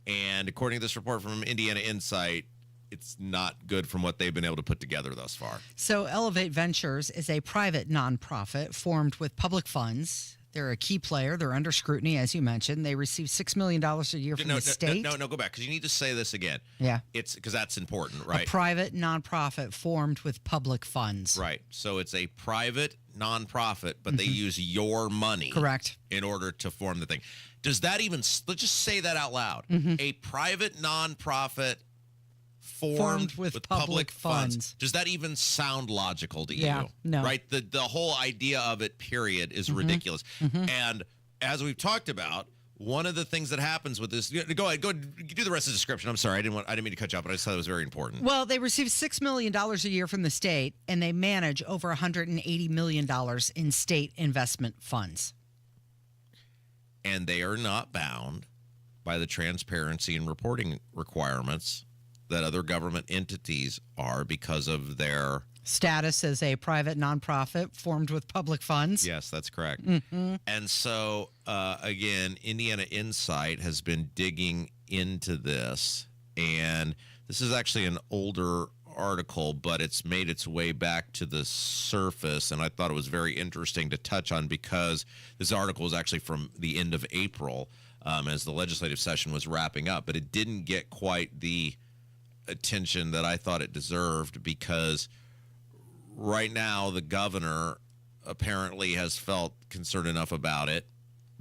and according to this report from Indiana Insight, it's not good from what they've been able to put together thus far. So Elevate Ventures is a private nonprofit formed with public funds. They're a key player. They're under scrutiny, as you mentioned. They receive $6 million a year from the state. No, go back, because you need to say this again. Yeah. It's because that's important, right? A private nonprofit formed with public funds. Right. So it's a private nonprofit, but they use your money. Correct. In order to form the thing. Does that even, let's just say that out loud. A private nonprofit formed with public funds. Does that even sound logical to you? No. Right? The whole idea of it, period, is ridiculous. And as we've talked about, one of the things that happens with this, go ahead, do the rest of the description. I'm sorry, I didn't mean to cut you off, but I just thought it was very important. Well, they receive $6 million a year from the state, and they manage over $180 million in state investment funds. And they are not bound by the transparency and reporting requirements that other government entities are because of their status as a private nonprofit formed with public funds. Yes, that's correct. And so, again, Indiana Insight has been digging into this, and this is actually an older article, but it's made its way back to the surface, and I thought it was very interesting to touch on because this article is actually from the end of April as the legislative session was wrapping up, but it didn't get quite the attention that I thought it deserved because right now the governor apparently has felt concerned enough about it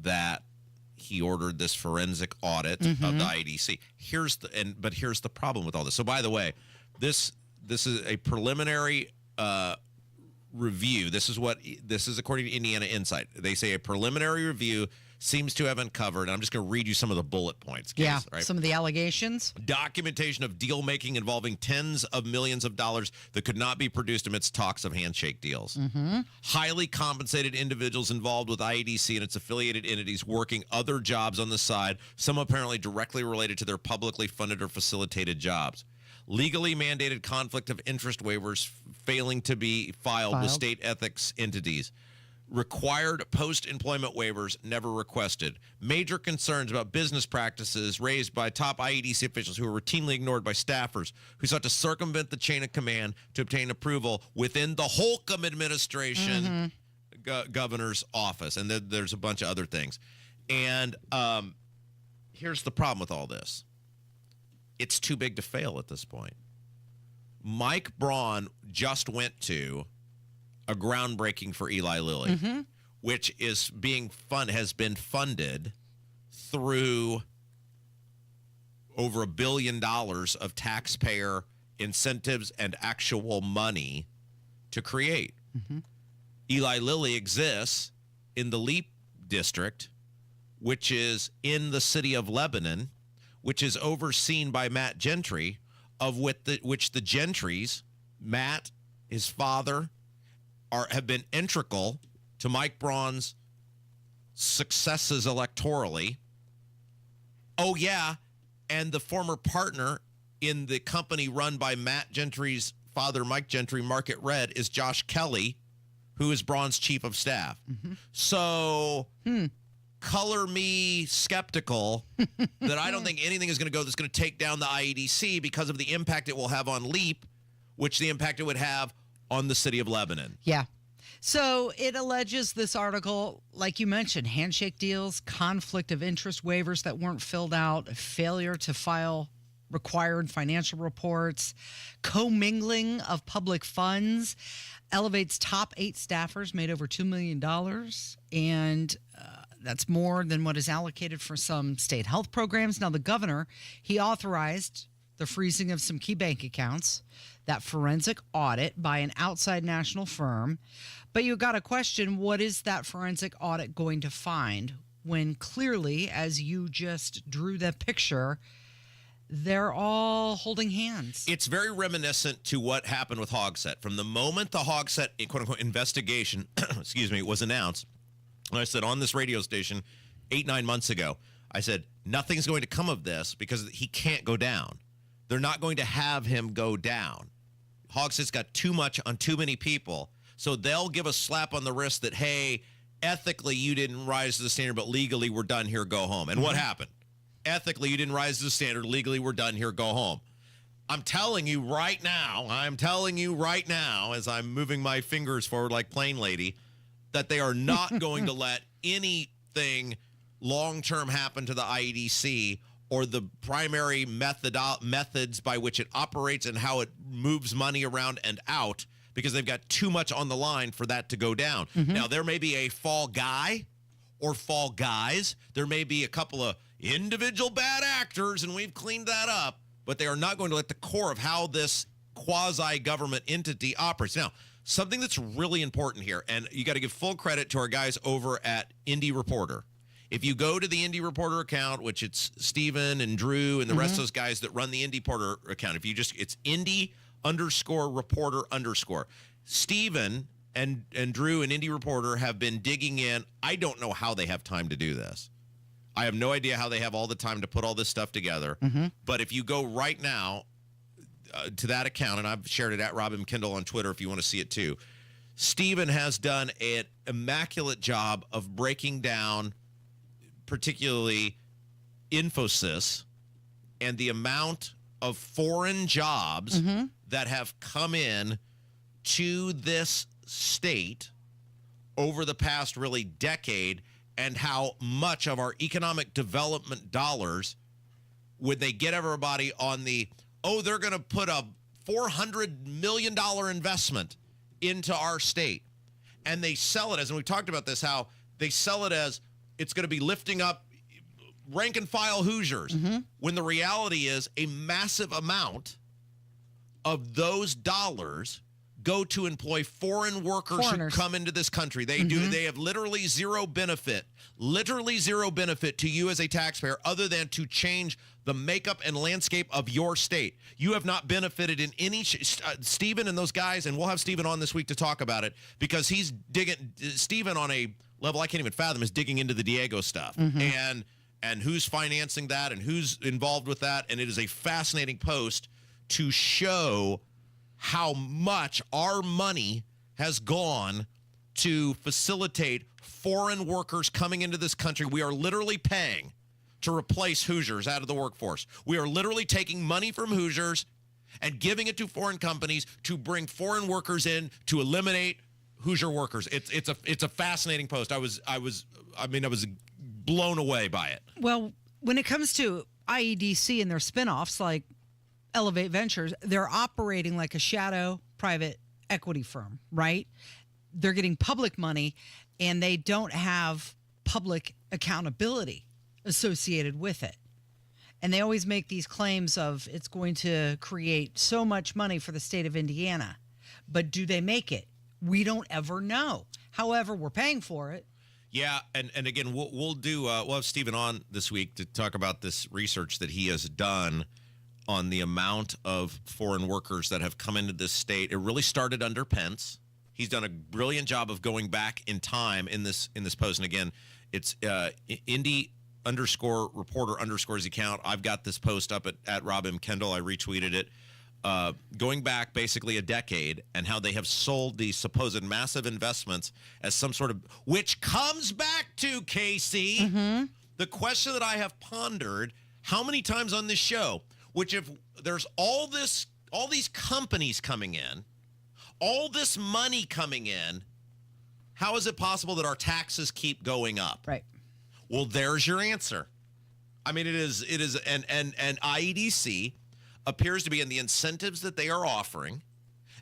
that he ordered this forensic audit of the IDC. Here's the problem with all this. So by the way, this is a preliminary review. This is according to Indiana Insight. They say a preliminary review seems to have uncovered, and I'm just going to read you some of the bullet points. Right? Some of the allegations. Documentation of deal making involving tens of millions of dollars that could not be produced amidst talks of handshake deals. Highly compensated individuals involved with IEDC and its affiliated entities working other jobs on the side, some apparently directly related to their publicly funded or facilitated jobs. Legally mandated conflict of interest waivers failing to be filed with state ethics entities. Required post-employment waivers never requested. Major concerns about business practices raised by top IEDC officials who were routinely ignored by staffers who sought to circumvent the chain of command to obtain approval within the Holcomb administration governor's office. And there's a bunch of other things. And here's the problem with all this. It's too big to fail at this point. Mike Braun just went to a groundbreaking for Eli Lilly, which is has been funded through over $1 billion of taxpayer incentives and actual money to create. Eli Lilly exists in the Leap District, which is in the city of Lebanon, which is overseen by Matt Gentry, which the Gentrys, Matt, his father, have been integral to Mike Braun's successes electorally. Oh, yeah, and the former partner in the company run by Matt Gentry's father, Mike Gentry, Market Red, is Josh Kelly, who is Braun's chief of staff. So color me skeptical that I don't think anything is going to go that's going to take down the IEDC because of the impact it will have on Leap, which the impact it would have on the city of Lebanon. Yeah. So it alleges, this article, like you mentioned, handshake deals, conflict of interest waivers that weren't filled out, failure to file required financial reports, commingling of public funds. Elevate's top 8 staffers made over $2 million, and that's more than what is allocated for some state health programs. Now, the governor, he authorized the freezing of some key bank accounts, that forensic audit by an outside national firm. But you got to question, what is that forensic audit going to find when clearly, as you just drew that picture, they're all holding hands? It's very reminiscent to what happened with Hogsett. From the moment the Hogsett, quote-unquote, investigation, was announced, I said on this radio station 8-9 months ago, I said, nothing's going to come of this because he can't go down. They're not going to have him go down. Hogsett's got too much on too many people, so they'll give a slap on the wrist that, hey, ethically you didn't rise to the standard, but legally we're done here, go home. And what happened? Ethically you didn't rise to the standard, legally we're done here, go home. I'm telling you right now, as I'm moving my fingers forward like Plain Lady, that they are not going to let anything long-term happen to the IEDC or the primary methods by which it operates and how it moves money around and out, because they've got too much on the line for that to go down. Now, there may be a fall guy or fall guys. There may be a couple of individual bad actors, and we've cleaned that up, but they are not going to let the core of how this quasi-government entity operates. Now, something that's really important here, and you got to give full credit to our guys over at Indy Reporter. If you go to the Indy Reporter account, which it's Steven and Drew and the rest of those guys that run the Indy Reporter account, it's Indy_Reporter_. Steven and Drew and Indy Reporter have been digging in. I don't know how they have time to do this. I have no idea how they have all the time to put all this stuff together. But if you go right now to that account, and I've shared it at Rob and Kendall on Twitter if you want to see it too, Steven has done an immaculate job of breaking down particularly Infosys and the amount of foreign jobs that have come in to this state over the past really decade, and how much of our economic development dollars, when they get everybody on they're going to put a $400 million investment into our state, and they sell it as, and we talked about this, how they sell it as it's going to be lifting up rank and file Hoosiers, when the reality is a massive amount of those dollars go to employ foreign workers who come into this country. They they have literally zero benefit to you as a taxpayer, other than to change the makeup and landscape of your state. You have not benefited in any Stephen and those guys, and we'll have Stephen on this week to talk about it, because he's digging, Stephen on a level I can't even fathom, is digging into the Diego stuff and who's financing that and who's involved with that. And it is a fascinating post to show how much our money has gone to facilitate foreign workers coming into this country. We are literally paying to replace Hoosiers out of the workforce. We are literally taking money from Hoosiers and giving it to foreign companies to bring foreign workers in to eliminate Hoosier workers. It's a fascinating post. I was blown away by it. Well, when it comes to IEDC and their spinoffs like Elevate Ventures, they're operating like a shadow private equity firm, right? They're getting public money, and they don't have public accountability associated with it. And they always make these claims of it's going to create so much money for the state of Indiana. But do they make it? We don't ever know. However, we're paying for it. Yeah, and again, we'll have Stephen on this week to talk about this research that he has done on the amount of foreign workers that have come into this state. It really started under Pence. He's done a brilliant job of going back in time in this post. And again, it's Indy_Reporter_ account. I've got this post up at Rob M. Kendall. I retweeted it. Going back basically a decade, and how they have sold these supposed massive investments as some sort of, which comes back to, Casey, the question that I have pondered how many times on this show, which if there's all these companies coming in, all this money coming in, how is it possible that our taxes keep going up? Right. Well, there's your answer. I mean, it is, and IEDC appears to be, in the incentives that they are offering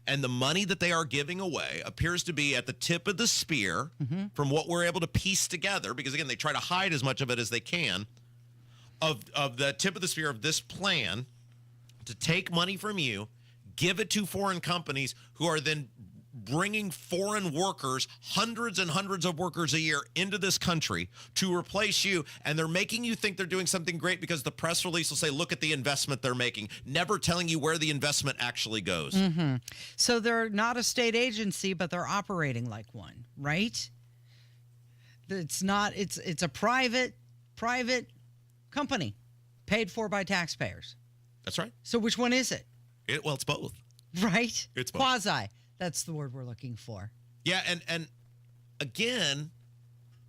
and the money that they are giving away, appears to be at the tip of the spear from what we're able to piece together, because again, they try to hide as much of it as they can, of the tip of the spear of this plan to take money from you, give it to foreign companies who are then bringing foreign workers, hundreds and hundreds of workers a year, into this country to replace you. And they're making you think they're doing something great because the press release will say, look at the investment they're making, never telling you where the investment actually goes. So they're not a state agency, but they're operating like one, right? It's not, it's a private company paid for by taxpayers. That's right. So which one is it? Well, it's both. Right? It's both. Quasi. That's the word we're looking for. Yeah, and again,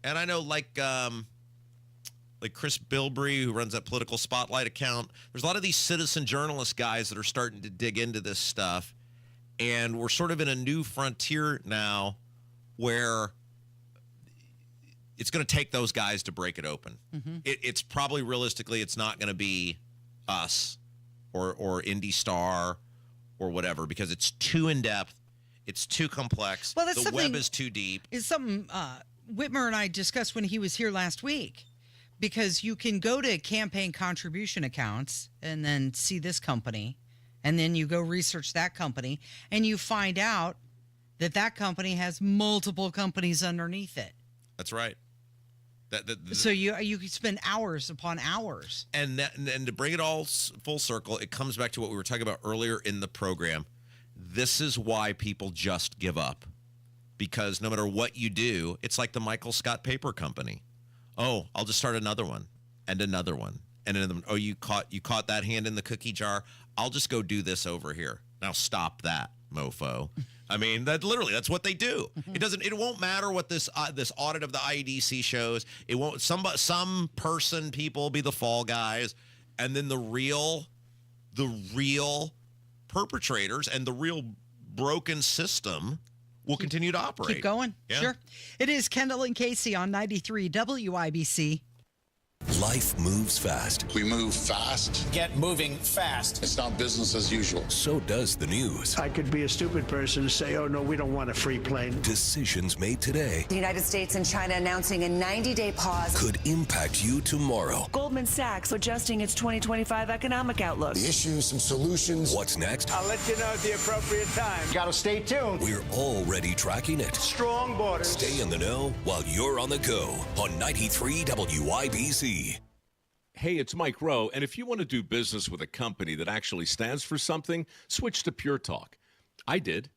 and I know like like Chris Bilbrey, who runs that Political Spotlight account. There's a lot of these citizen journalist guys that are starting to dig into this stuff. And we're sort of in a new frontier now where it's going to take those guys to break it open. It's probably realistically, it's not going to be us or Indy Star or whatever, because it's too in depth. It's too complex. Well, that's the web is too deep. It's something Whitmer and I discussed when he was here last week, because you can go to campaign contribution accounts and then see this company, and then you go research that company, and you find out that that company has multiple companies underneath it. That's right. So you could spend hours upon hours. And to bring it all full circle, it comes back to what we were talking about earlier in the program. This is why people just give up. Because no matter what you do, it's like the Michael Scott Paper Company. Oh, I'll just start another one and another one. And another one. Oh, you caught that hand in the cookie jar. I'll just go do this over here. Now stop that, mofo. I mean, that's what they do. It won't matter what this audit of the IEDC shows. It won't. Some people be the fall guys, and then the real perpetrators and the real broken system will continue to operate. Keep going. Yeah. Sure. It is Kendall and Casey on 93 WIBC. Life moves fast. We move fast. Get moving fast. It's not business as usual. So does the news. I could be a stupid person and say, oh, no, we don't want a free plane. Decisions made today The United States and China announcing a 90-day pause. could impact you tomorrow. Goldman Sachs adjusting its 2025 economic outlook. The issues, some solutions. What's next? I'll let you know at the appropriate time. Gotta stay tuned. We're already tracking it. Strong borders. Stay in the know while you're on the go on 93 WIBC. Hey, it's Mike Rowe, and if you want to do business with a company that actually stands for something, switch to Pure Talk. I did.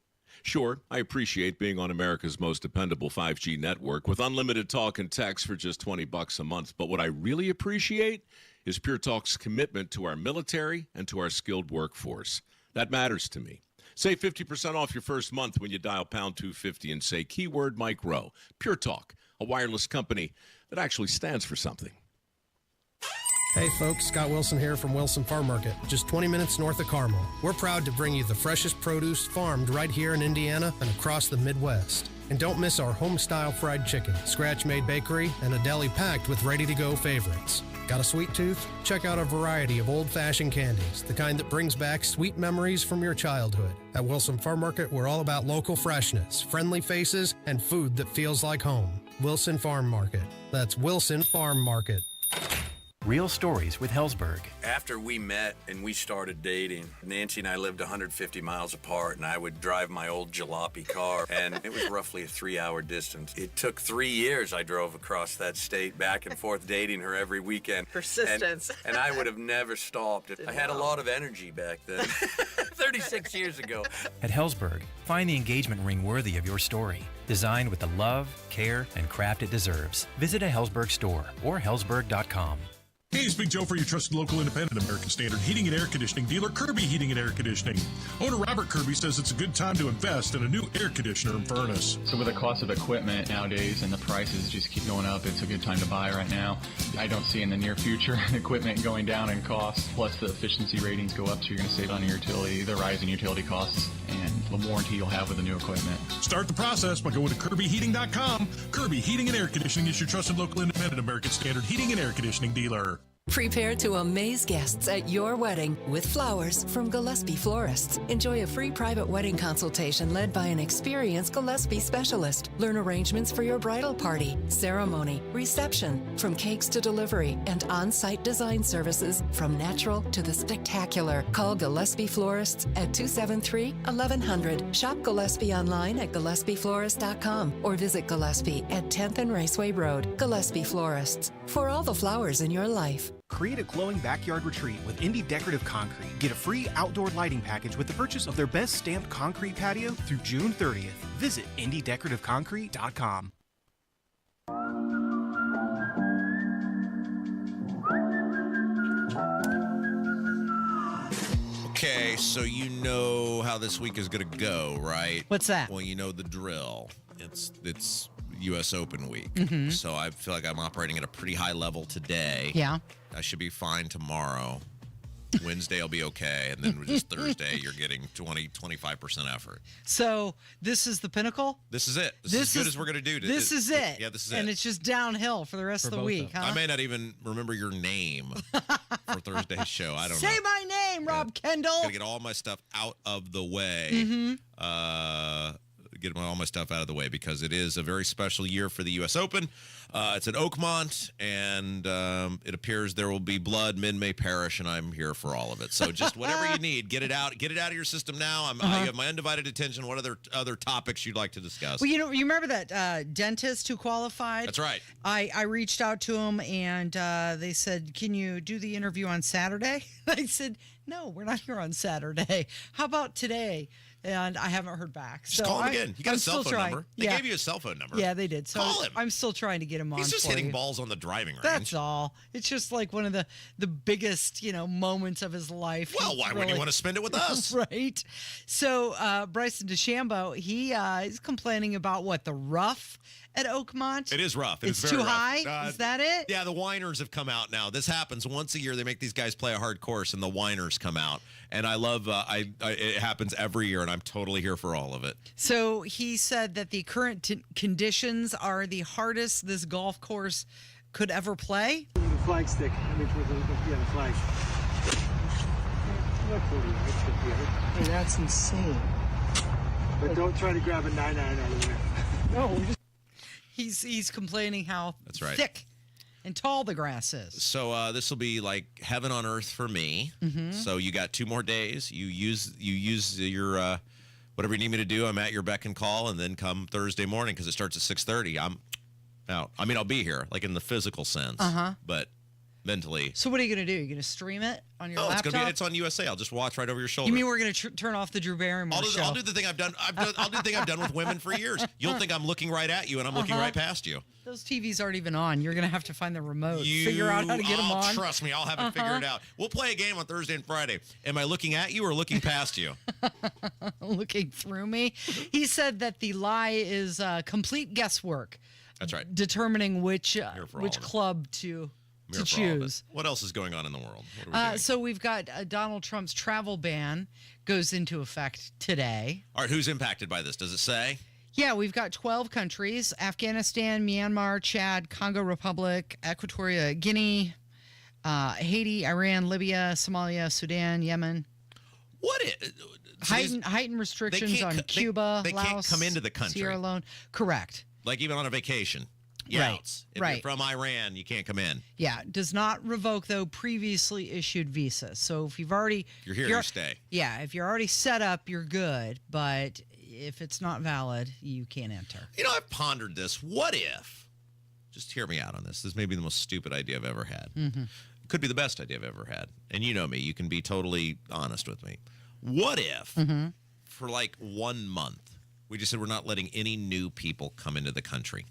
Sure, I appreciate being on America's most dependable 5G network with unlimited talk and text for just $20 a month. But what I really appreciate is Pure Talk's commitment to our military and to our skilled workforce. That matters to me. Save 50% off your first month when you dial pound 250 and say keyword Mike Rowe. Pure Talk, a wireless company that actually stands for something. Hey folks, Scott Wilson here from Wilson Farm Market, just 20 minutes north of Carmel. We're proud to bring you the freshest produce farmed right here in Indiana and across the Midwest. And don't miss our home-style fried chicken, scratch-made bakery, and a deli packed with ready-to-go favorites. Got a sweet tooth? Check out a variety of old-fashioned candies, the kind that brings back sweet memories from your childhood. At Wilson Farm Market, we're all about local freshness, friendly faces, and food that feels like home. Wilson Farm Market. That's Wilson Farm Market. Real stories with Hellsberg. After we met and we started dating, Nancy and I lived 150 miles apart, and I would drive my old jalopy car, and it was roughly a 3-hour distance. It took 3 years I drove across that state back and forth dating her every weekend. Persistence. And I would have never stopped. I had a lot of energy back then, 36 years ago. At Hellsberg, find the engagement ring worthy of your story. Designed with the love, care, and craft it deserves. Visit a Hellsberg store or hellsberg.com. Hey, it's Big Joe for your trusted local independent American Standard heating and air conditioning dealer, Kirby Heating and Air Conditioning. Owner Robert Kirby says it's a good time to invest in a new air conditioner and furnace. So with the cost of equipment nowadays and the prices just keep going up, it's a good time to buy right now. I don't see in the near future equipment going down in cost, plus the efficiency ratings go up, so you're going to save on your utility, the rising utility costs, and the warranty you'll have with the new equipment. Start the process by going to KirbyHeating.com. Kirby Heating and Air Conditioning is your trusted local independent American Standard heating and air conditioning dealer. Prepare to amaze guests at your wedding with flowers from Gillespie Florists. Enjoy a free private wedding consultation led by an experienced Gillespie specialist. Learn arrangements for your bridal party, ceremony, reception, from cakes to delivery, and on-site design services from natural to the spectacular. Call Gillespie Florists at 273-1100. Shop Gillespie online at GillespieFlorist.com or visit Gillespie at 10th and Raceway Road. Gillespie Florists, for all the flowers in your life. Create a glowing backyard retreat with Indy Decorative Concrete. Get a free outdoor lighting package with the purchase of their best stamped concrete patio through June 30th. Visit IndyDecorativeConcrete.com. Okay, so you know how this week is going to go, right? What's that? Well, you know the drill. It's U.S. Open week. Mhm. So I feel like I'm operating at a pretty high level today. Yeah. I should be fine tomorrow. Wednesday will be okay. And then just Thursday, you're getting 25% effort. So this is the pinnacle? This is it. This is as good as we're going to do. This is it. Yeah, this is and it. it's just downhill for the rest of the week, huh? I may not even remember your name for Thursday's show. I don't know. Say my name, Rob Kendall. Got to get all my stuff out of the way. Get all my stuff out of the way because it is a very special year for the U.S. Open. It's at Oakmont, and it appears there will be blood. Men may perish, and I'm here for all of it. So just whatever you need, get it out of your system now. You have my undivided attention. What other topics you'd like to discuss? Well, you remember that dentist who qualified? That's right. I reached out to him, and they said, "Can you do the interview on Saturday?" I said, "No, we're not here on Saturday. How about today?" And I haven't heard back. Just call him again. You got a cell phone number. They Yeah. gave you a cell phone number. Yeah, they did. So Call him. I'm still trying to get him on. He's just for hitting you. balls on the driving range. That's all. It's just like one of the biggest, moments of his life. Well, He's why wouldn't you want to spend it with us? Right. So Bryson DeChambeau, he is complaining about the rough at Oakmont. It is rough. It's very too rough. high? Is that it? Yeah, the whiners have come out now. This happens once a year. They make these guys play a hard course, and the whiners come out. And I love it happens every year, and I'm totally here for all of it. So he said that the current conditions are the hardest this golf course could ever play. The flag stick. The flag. Hey, that's insane. But don't try to grab a 9-9 out of there. No, He's complaining how That's right. thick and tall the grass is. So this will be like heaven on earth for me. Mhm. So you got 2 more days. You use your whatever you need me to do. I'm at your beck and call, and then come Thursday morning because it starts at 6:30. I'm out. I mean, I'll be here, like in the physical sense, but mentally. So what are you going to do? You're going to stream it on your Oh, laptop? it's on USA. I'll just watch right over your shoulder. You mean we're going to turn off the Drew Barrymore show? I'll do the thing I've done. I'll do the thing I've done with women for years. You'll think I'm looking right at you, and I'm looking right past you. Those TVs aren't even on. You're going to have to find the remote, figure out how to get them on. Trust me, I'll have it figured out. We'll play a game on Thursday and Friday. Am I looking at you or looking past you? Looking through me. He said that the lie is complete guesswork. That's right. Determining which for all of it. club to I'm here for all of it. choose. What else is going on in the world? What are we doing? So we've got Donald Trump's travel ban goes into effect today. All right, who's impacted by this? Does it say? Yeah, we've got 12 countries: Afghanistan, Myanmar, Chad, Congo Republic, Equatorial Guinea, Haiti, Iran, Libya, Somalia, Sudan, Yemen. What is heightened restrictions on Cuba, they Laos, can't come into the country. Sierra Leone. Correct. Like even on a vacation. Right, If you're right. from Iran, you can't come in. Yeah, does not revoke though previously issued visas. So if you've already You're here, you stay. Yeah, if you're already set up, you're good. But if it's not valid, you can't enter. You know, I've pondered this. What if? Just hear me out on this. This may be the most stupid idea I've ever had. Mm-hmm. Could be the best idea I've ever had. And you know me. You can be totally honest with me. What if, for like 1 month, we just said we're not letting any new people come into the country?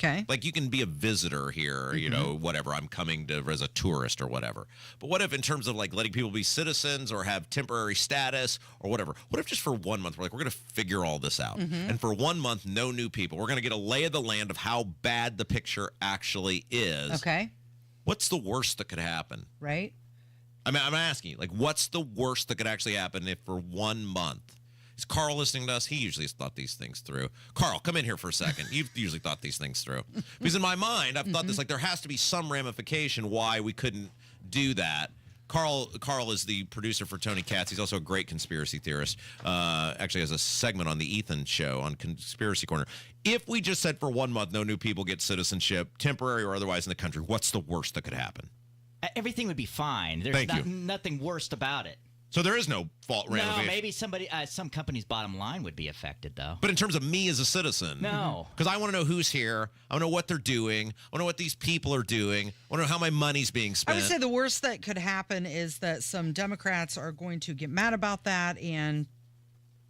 Okay. Like you can be a visitor here, you know, whatever. I'm coming to as a tourist or whatever. But what if in terms of like letting people be citizens or have temporary status or whatever? What if just for 1 month, we're like, we're going to figure all this out. And for 1 month, no new people. We're going to get a lay of the land of how bad the picture actually is. Okay. What's the worst that could happen? Right. I mean, I'm asking you, like, what's the worst that could actually happen if for 1 month? Is Carl listening to us? He usually has thought these things through. Carl, come in here for a second. You've usually thought these things through. Because in my mind, I've thought this, like, there has to be some ramification why we couldn't do that. Carl is the producer for Tony Katz. He's also a great conspiracy theorist. Actually has a segment on the Ethan show on Conspiracy Corner. If we just said for 1 month, no new people get citizenship, temporary or otherwise in the country, what's the worst that could happen? Everything would be fine. There's Thank you. nothing worst about it. So there is no fault ramification. No, maybe some company's bottom line would be affected, though. But in terms of me as a citizen. No. Because I want to know who's here. I want to know what they're doing. I want to know what these people are doing. I want to know how my money's being I spent. would say the worst that could happen is that some Democrats are going to get mad about that and.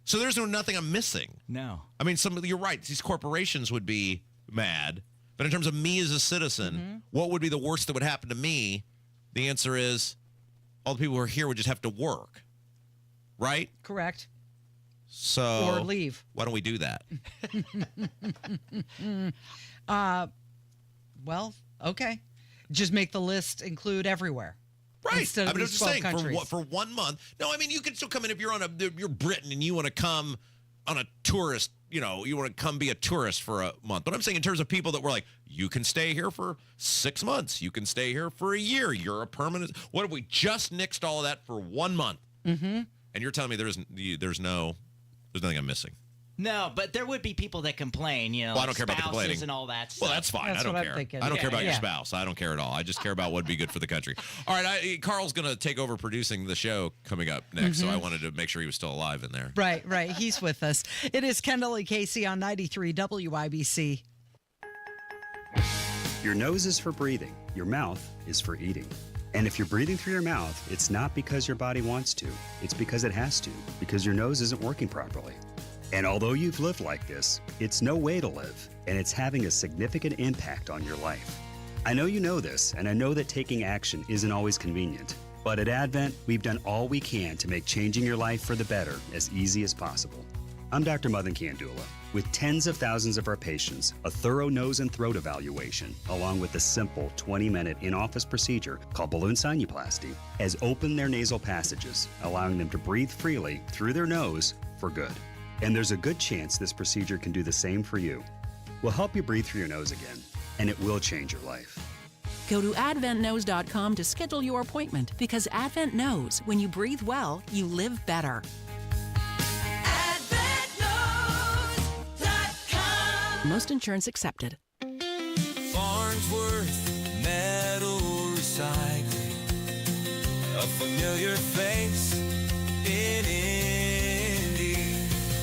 So there's nothing I'm missing. No. I mean, you're right. These corporations would be mad. But in terms of me as a citizen, what would be the worst that would happen to me? The answer is all the people who are here would just have to work. Right? Correct. So or leave. Why don't we do that? Well, okay. Just make the list include everywhere. Right. Instead of I'm these just 12 saying countries. for 1 month. No, I mean, you can still come in if you're you're Britain and you want to come on a tourist, you want to come be a tourist for a month. But I'm saying in terms of people that were like, you can stay here for 6 months. You can stay here for a year. You're a permanent. What if we just nixed all of that for 1 month? Mm-hmm. And you're telling me there's nothing I'm missing. No, but there would be people that complain, Well, I don't care about the complaining. and all that stuff. Well, that's fine. I don't care. I don't care about your spouse. I don't care at all. I just care about what'd be good for the country. All right, Carl's going to take over producing the show coming up next, so I wanted to make sure he was still alive in there. Right. He's with us. It is Kendall Casey on 93 WIBC. Your nose is for breathing. Your mouth is for eating. And if you're breathing through your mouth, it's not because your body wants to. It's because it has to, because your nose isn't working properly. And although you've lived like this, it's no way to live, and it's having a significant impact on your life. I know you know this, and I know that taking action isn't always convenient. But at Advent, we've done all we can to make changing your life for the better as easy as possible. I'm Dr. Madan Kandula. With tens of thousands of our patients, a thorough nose and throat evaluation, along with a simple 20-minute in-office procedure called balloon sinuplasty, has opened their nasal passages, allowing them to breathe freely through their nose for good. And there's a good chance this procedure can do the same for you. We'll help you breathe through your nose again, and it will change your life. Go to AdventKnows.com to schedule your appointment, because Advent knows when you breathe well, you live better. Most insurance accepted. Farnsworth Metal Recycling, a familiar face in Indy.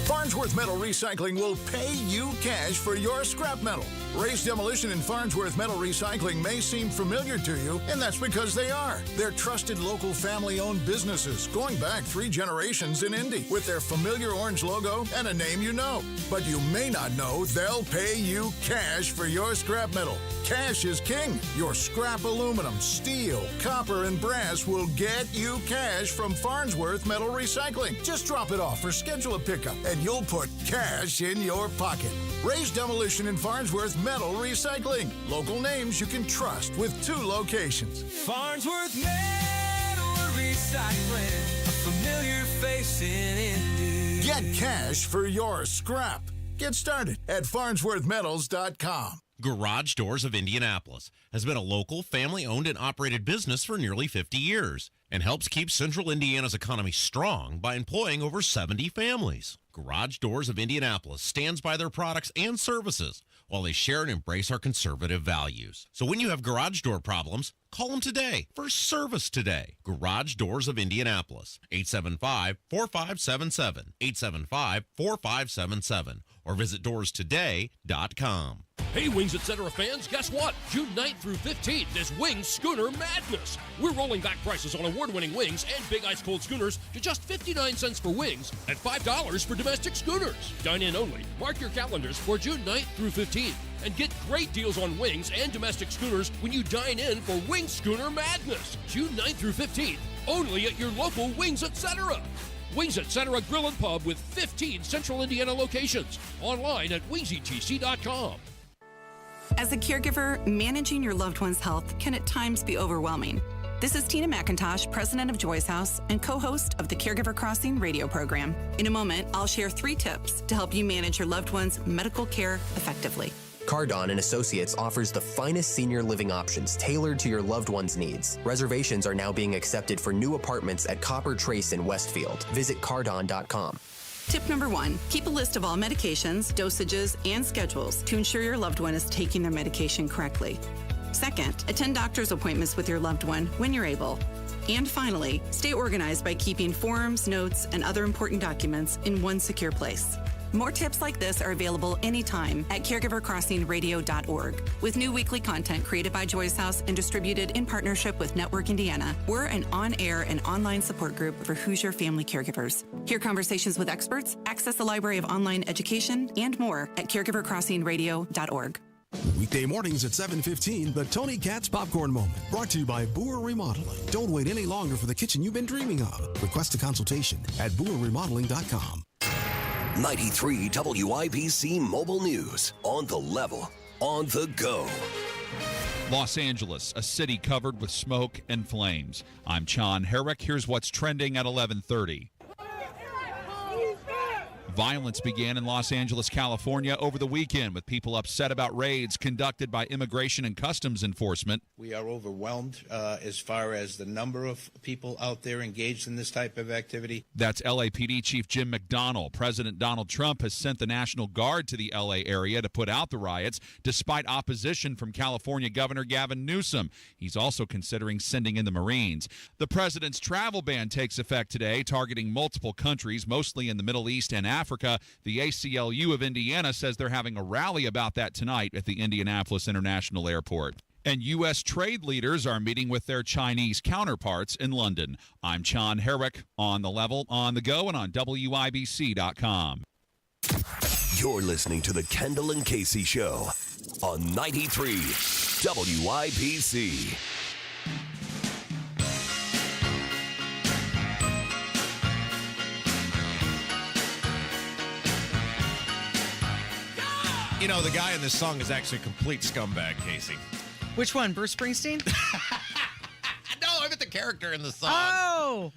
Farnsworth Metal Recycling will pay you cash for your scrap metal. Ray's Demolition and Farnsworth Metal Recycling may seem familiar to you, and that's because they are. They're trusted local family-owned businesses going back 3 generations in Indy with their familiar orange logo and a name you know. But you may not know they'll pay you cash for your scrap metal. Cash is king. Your scrap aluminum, steel, copper, and brass will get you cash from Farnsworth Metal Recycling. Just drop it off or schedule a pickup, and you'll put cash in your pocket. Ray's Demolition and Farnsworth Metal Recycling. Local names you can trust with 2 locations. Farnsworth Metal Recycling, a familiar face in Indy. Get cash for your scrap. Get started at farnsworthmetals.com. Garage Doors of Indianapolis has been a local, family-owned and operated business for nearly 50 years and helps keep Central Indiana's economy strong by employing over 70 families. Garage Doors of Indianapolis stands by their products and services while they share and embrace our conservative values. So when you have garage door problems, call them today for service today. Garage Doors of Indianapolis, 875-4577, 875-4577, or visit doorstoday.com. Hey, Wings Etc. fans, guess what? June 9th through 15th is Wings Schooner Madness. We're rolling back prices on award-winning wings and big ice-cold schooners to just 59 cents for wings and $5 for domestic schooners. Dine-in only. Mark your calendars for June 9th through 15th and get great deals on wings and domestic schooners when you dine in for Wings Schooner Madness. June 9th through 15th, only at your local Wings Etc. Wings Etc. Grill and Pub with 15 Central Indiana locations. Online at wingsetc.com. As a caregiver, managing your loved one's health can at times be overwhelming. This is Tina McIntosh, president of Joy's House and co-host of the Caregiver Crossing radio program. In a moment, I'll share 3 tips to help you manage your loved one's medical care effectively. Cardon and Associates offers the finest senior living options tailored to your loved one's needs. Reservations are now being accepted for new apartments at Copper Trace in Westfield. Visit cardon.com. Tip number 1, keep a list of all medications, dosages, and schedules to ensure your loved one is taking their medication correctly. Second, attend doctor's appointments with your loved one when you're able. And finally, stay organized by keeping forms, notes, and other important documents in one secure place. More tips like this are available anytime at caregivercrossingradio.org. With new weekly content created by Joy's House and distributed in partnership with Network Indiana, we're an on-air and online support group for Hoosier family caregivers. Hear conversations with experts, access the library of online education, and more at caregivercrossingradio.org. Weekday mornings at 7:15, the Tony Katz Popcorn Moment. Brought to you by Boer Remodeling. Don't wait any longer for the kitchen you've been dreaming of. Request a consultation at boerremodeling.com. 93 WIBC Mobile News. On the level, on the go. Los Angeles, a city covered with smoke and flames. I'm John Herrick. Here's what's trending at 11:30. Violence began in Los Angeles, California over the weekend with people upset about raids conducted by Immigration and Customs Enforcement. We are overwhelmed as far as the number of people out there engaged in this type of activity. That's LAPD Chief Jim McDonnell. President Donald Trump has sent the National Guard to the LA area to put out the riots, despite opposition from California Governor Gavin Newsom. He's also considering sending in the Marines. The president's travel ban takes effect today, targeting multiple countries, mostly in the Middle East and Africa. The ACLU of Indiana says they're having a rally about that tonight at the Indianapolis International Airport. And U.S. trade leaders are meeting with their Chinese counterparts in London. I'm John Herrick, on the level, on the go, and on WIBC.com. You're listening to the Kendall and Casey Show on 93 WIBC. You know, the guy in this song is actually a complete scumbag, Casey. Which one, Bruce Springsteen? No, I meant the character in the song. Oh,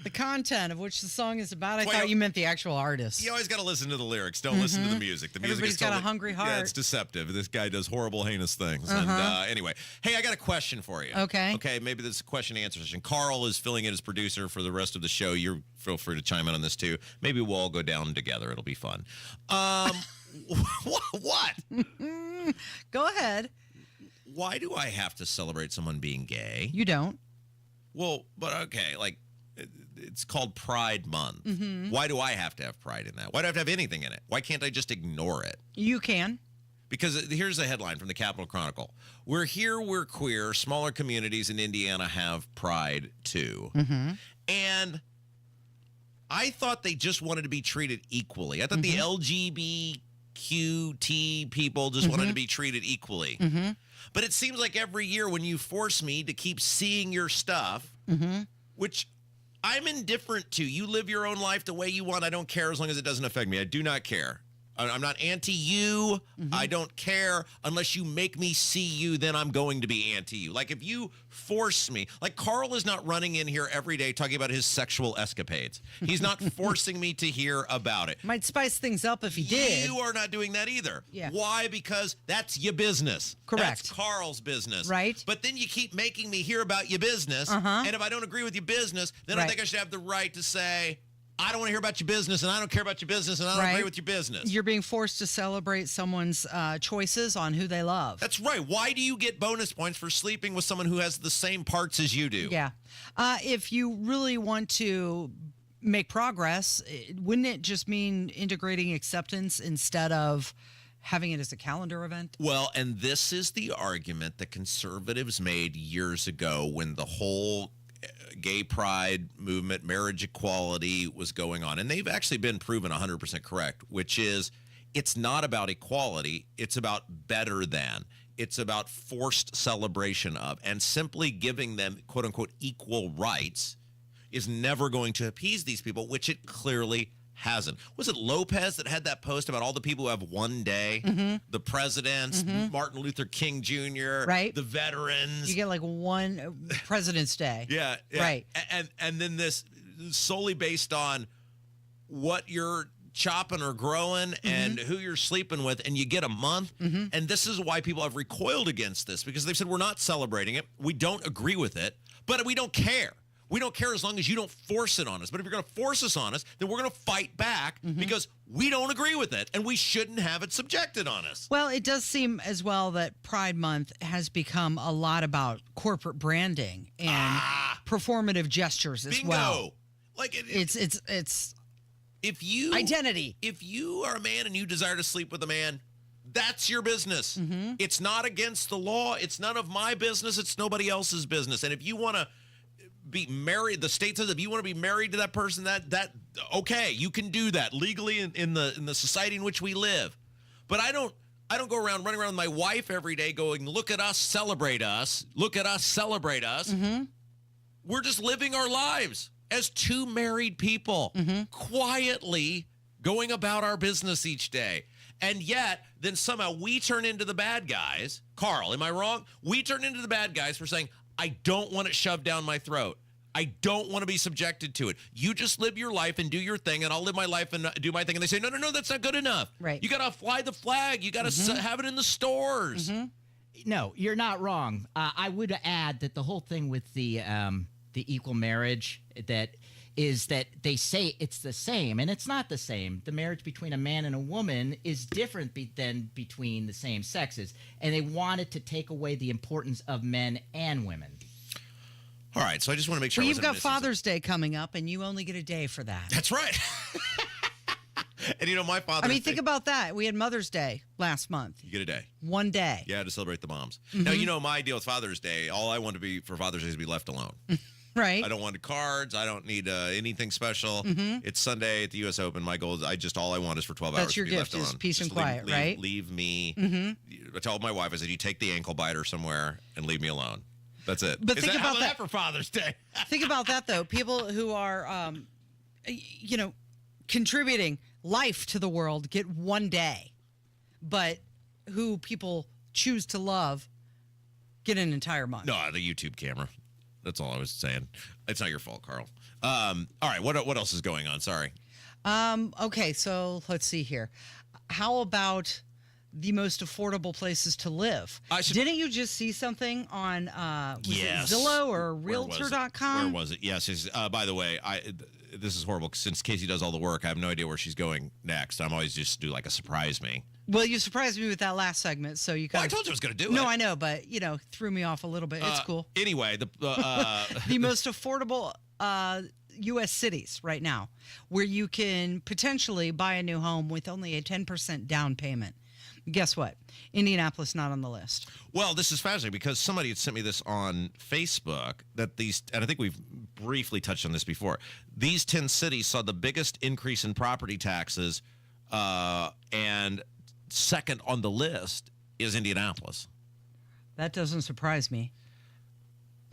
the content of which the song is about. I thought you meant the actual artist. You always got to listen to the lyrics. Don't listen to the music. The music Everybody's is totally, got a hungry heart. Yeah, it's deceptive. This guy does horrible, heinous things. And anyway, hey, I got a question for you. Okay. Okay, maybe this is a question-answer session. Carl is filling in as producer for the rest of the show. You feel free to chime in on this too. Maybe we'll all go down together. It'll be fun. What? Go ahead. Why do I have to celebrate someone being gay? You don't. Well, but okay, like it's called Pride Month. Why do I have to have pride in that? Why do I have to have anything in it? Why can't I just ignore it? You can. Because here's a headline from the Capital Chronicle. We're here, we're queer. Smaller communities in Indiana have pride too. And I thought they just wanted to be treated equally. I thought the LGBTQT people just wanted to be treated equally. But it seems like every year when you force me to keep seeing your stuff, which I'm indifferent to. You live your own life the way you want. I don't care as long as it doesn't affect me. I do not care. I'm not anti-you. I don't care. Unless you make me see you, then I'm going to be anti-you. Like if you force me, like Carl is not running in here every day talking about his sexual escapades. He's not forcing me to hear about it. Might spice things up if he did. You are not doing that either. Yeah. Why? Because that's your business. Correct. That's Carl's business. Right. But then you keep making me hear about your business. And if I don't agree with your business, then I think I should have the right to say, I don't want to hear about your business, and I don't care about your business, and I don't agree with your business. You're being forced to celebrate someone's choices on who they love. That's right. Why do you get bonus points for sleeping with someone who has the same parts as you do? Yeah. If you really want to make progress, wouldn't it just mean integrating acceptance instead of having it as a calendar event? Well, and this is the argument that conservatives made years ago when the whole gay pride movement, marriage equality was going on. And they've actually been proven 100% correct, which is it's not about equality. It's about better than. It's about forced celebration of. And simply giving them, quote unquote, equal rights is never going to appease these people, which it clearly hasn't. Was it Lopez that had that post about all the people who have one day? The presidents, Martin Luther King Jr., the veterans. You get like one President's Day. Yeah. Right. And then this solely based on what you're chopping or growing and who you're sleeping with, and you get a month. And this is why people have recoiled against this, because they've said we're not celebrating it. We don't agree with it, but we don't care. We don't care as long as you don't force it on us. But if you're going to force us on us, then we're going to fight back because we don't agree with it, and we shouldn't have it subjected on us. Well, it does seem as well that Pride Month has become a lot about corporate branding and performative gestures as well. Like it's if you identity. If you are a man and you desire to sleep with a man, that's your business. It's not against the law. It's none of my business. It's nobody else's business. And if you want to be married, the state says if you want to be married to that person, that okay, you can do that legally in the society in which we live. But I don't go around running around with my wife every day going, look at us, celebrate us, look at us, celebrate us. We're just living our lives as two married people, quietly going about our business each day. And yet, then somehow we turn into the bad guys. Carl, am I wrong? We turn into the bad guys for saying, I don't want it shoved down my throat. I don't want to be subjected to it. You just live your life and do your thing, and I'll live my life and do my thing. And they say, no, that's not good enough. Right. You got to fly the flag. You got to have it in the stores. No, you're not wrong. I would add that the whole thing with the equal marriage that they say it's the same, and it's not the same. The marriage between a man and a woman is different than between the same sexes, and they wanted to take away the importance of men and women. All right, so I just want to make sure. Well, you've got Father's Day coming up, and you only get a day for that. That's right. And my father. I mean, think about that. We had Mother's Day last month. You get a day. One day. Yeah, to celebrate the moms. Now, my deal with Father's Day, all I want to be for Father's Day is to be left alone. Right. I don't want cards. I don't need anything special. It's Sunday at the U.S. Open. My goal is all I want is for 12 hours That's your to be gift, left is alone. peace and quiet, right? Leave me. I told my wife, I said, you take the ankle biter somewhere and leave me alone. That's it. But think about that for Father's Day. Think about that, though. People who are, contributing life to the world get one day, but who people choose to love get an entire month. No, the YouTube camera. That's all I was saying. It's not your fault, Carl. All right, what else is going on? Sorry. Okay, so let's see here. How about the most affordable places to live? Didn't you just see something on Yes. it Zillow or Where was it? Realtor.com? Where was it? Yes. By the way, this is horrible. Since Casey does all the work, I have no idea where she's going next. I'm always just do like a surprise me. Well, you surprised me with that last segment, so you kind I told you I was going to do No, it. I know, but threw me off a little bit. It's cool. Anyway, The most affordable U.S. cities right now, where you can potentially buy a new home with only a 10% down payment. Guess what? Indianapolis not on the list. Well, this is fascinating because somebody had sent me this on Facebook that and I think we've briefly touched on this before. These 10 cities saw the biggest increase in property taxes, and second on the list is Indianapolis. That doesn't surprise me.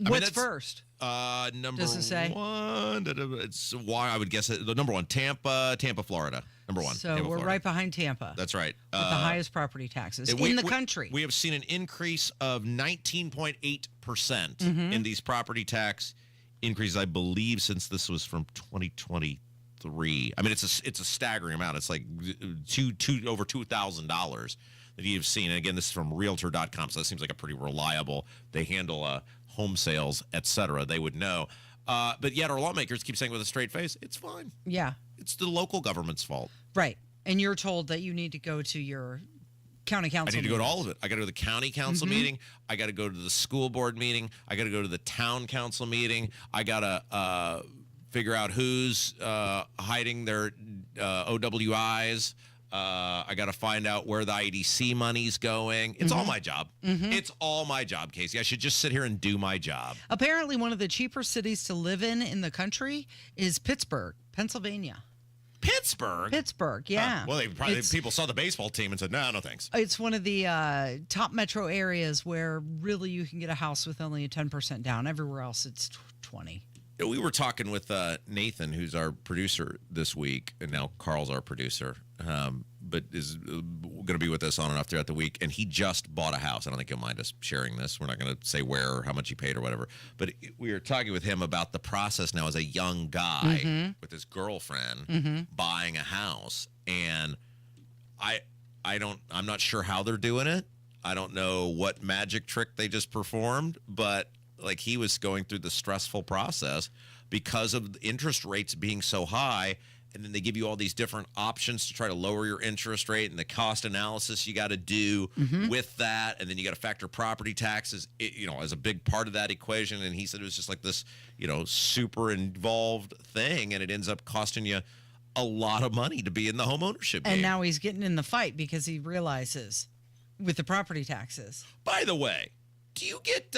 I mean, What's first? Number Does it say? one. It's why I would guess the number one, Tampa, Florida. Number one. So Tampa, we're Florida. right behind Tampa. That's right. With the highest property taxes in the country. We have seen an increase of 19.8% in these property tax increases, I believe, since this was from 2023. I mean, it's a staggering amount. It's like over $2,000 that you've seen. And again, this is from Realtor.com, so that seems like a pretty reliable. They handle home sales, etc. They would know. But yet our lawmakers keep saying with a straight face, it's fine. Yeah. It's the local government's fault. Right. And you're told that you need to go to your county council I need to go to all of it. I got to go to the county council Mhm. meeting. I got to go to the school board meeting. I got to go to the town council meeting. I got to figure out who's hiding their OWIs. I got to find out where the IDC money's going. It's all my job. It's all my job, Casey. I should just sit here and do my job. Apparently, one of the cheaper cities to live in the country is Pittsburgh, Pennsylvania. Pittsburgh, yeah. Well, people saw the baseball team and said, no thanks. It's one of the top metro areas where really you can get a house with only a 10% down. Everywhere else, it's 20. We were talking with Nathan, who's our producer this week, and now Carl's our producer, but is going to be with us on and off throughout the week. And he just bought a house. I don't think he'll mind us sharing this. We're not going to say where or how much he paid or whatever. But we were talking with him about the process now as a young guy with his girlfriend buying a house. And I'm not sure how they're doing it. I don't know what magic trick they just performed, but like he was going through the stressful process because of the interest rates being so high, and then they give you all these different options to try to lower your interest rate and the cost analysis you got to do with that, and then you got to factor property taxes as a big part of that equation. And he said it was just like this super involved thing, and it ends up costing you a lot of money to be in the home ownership game. And now he's getting in the fight because he realizes with the property taxes. By the way, do you get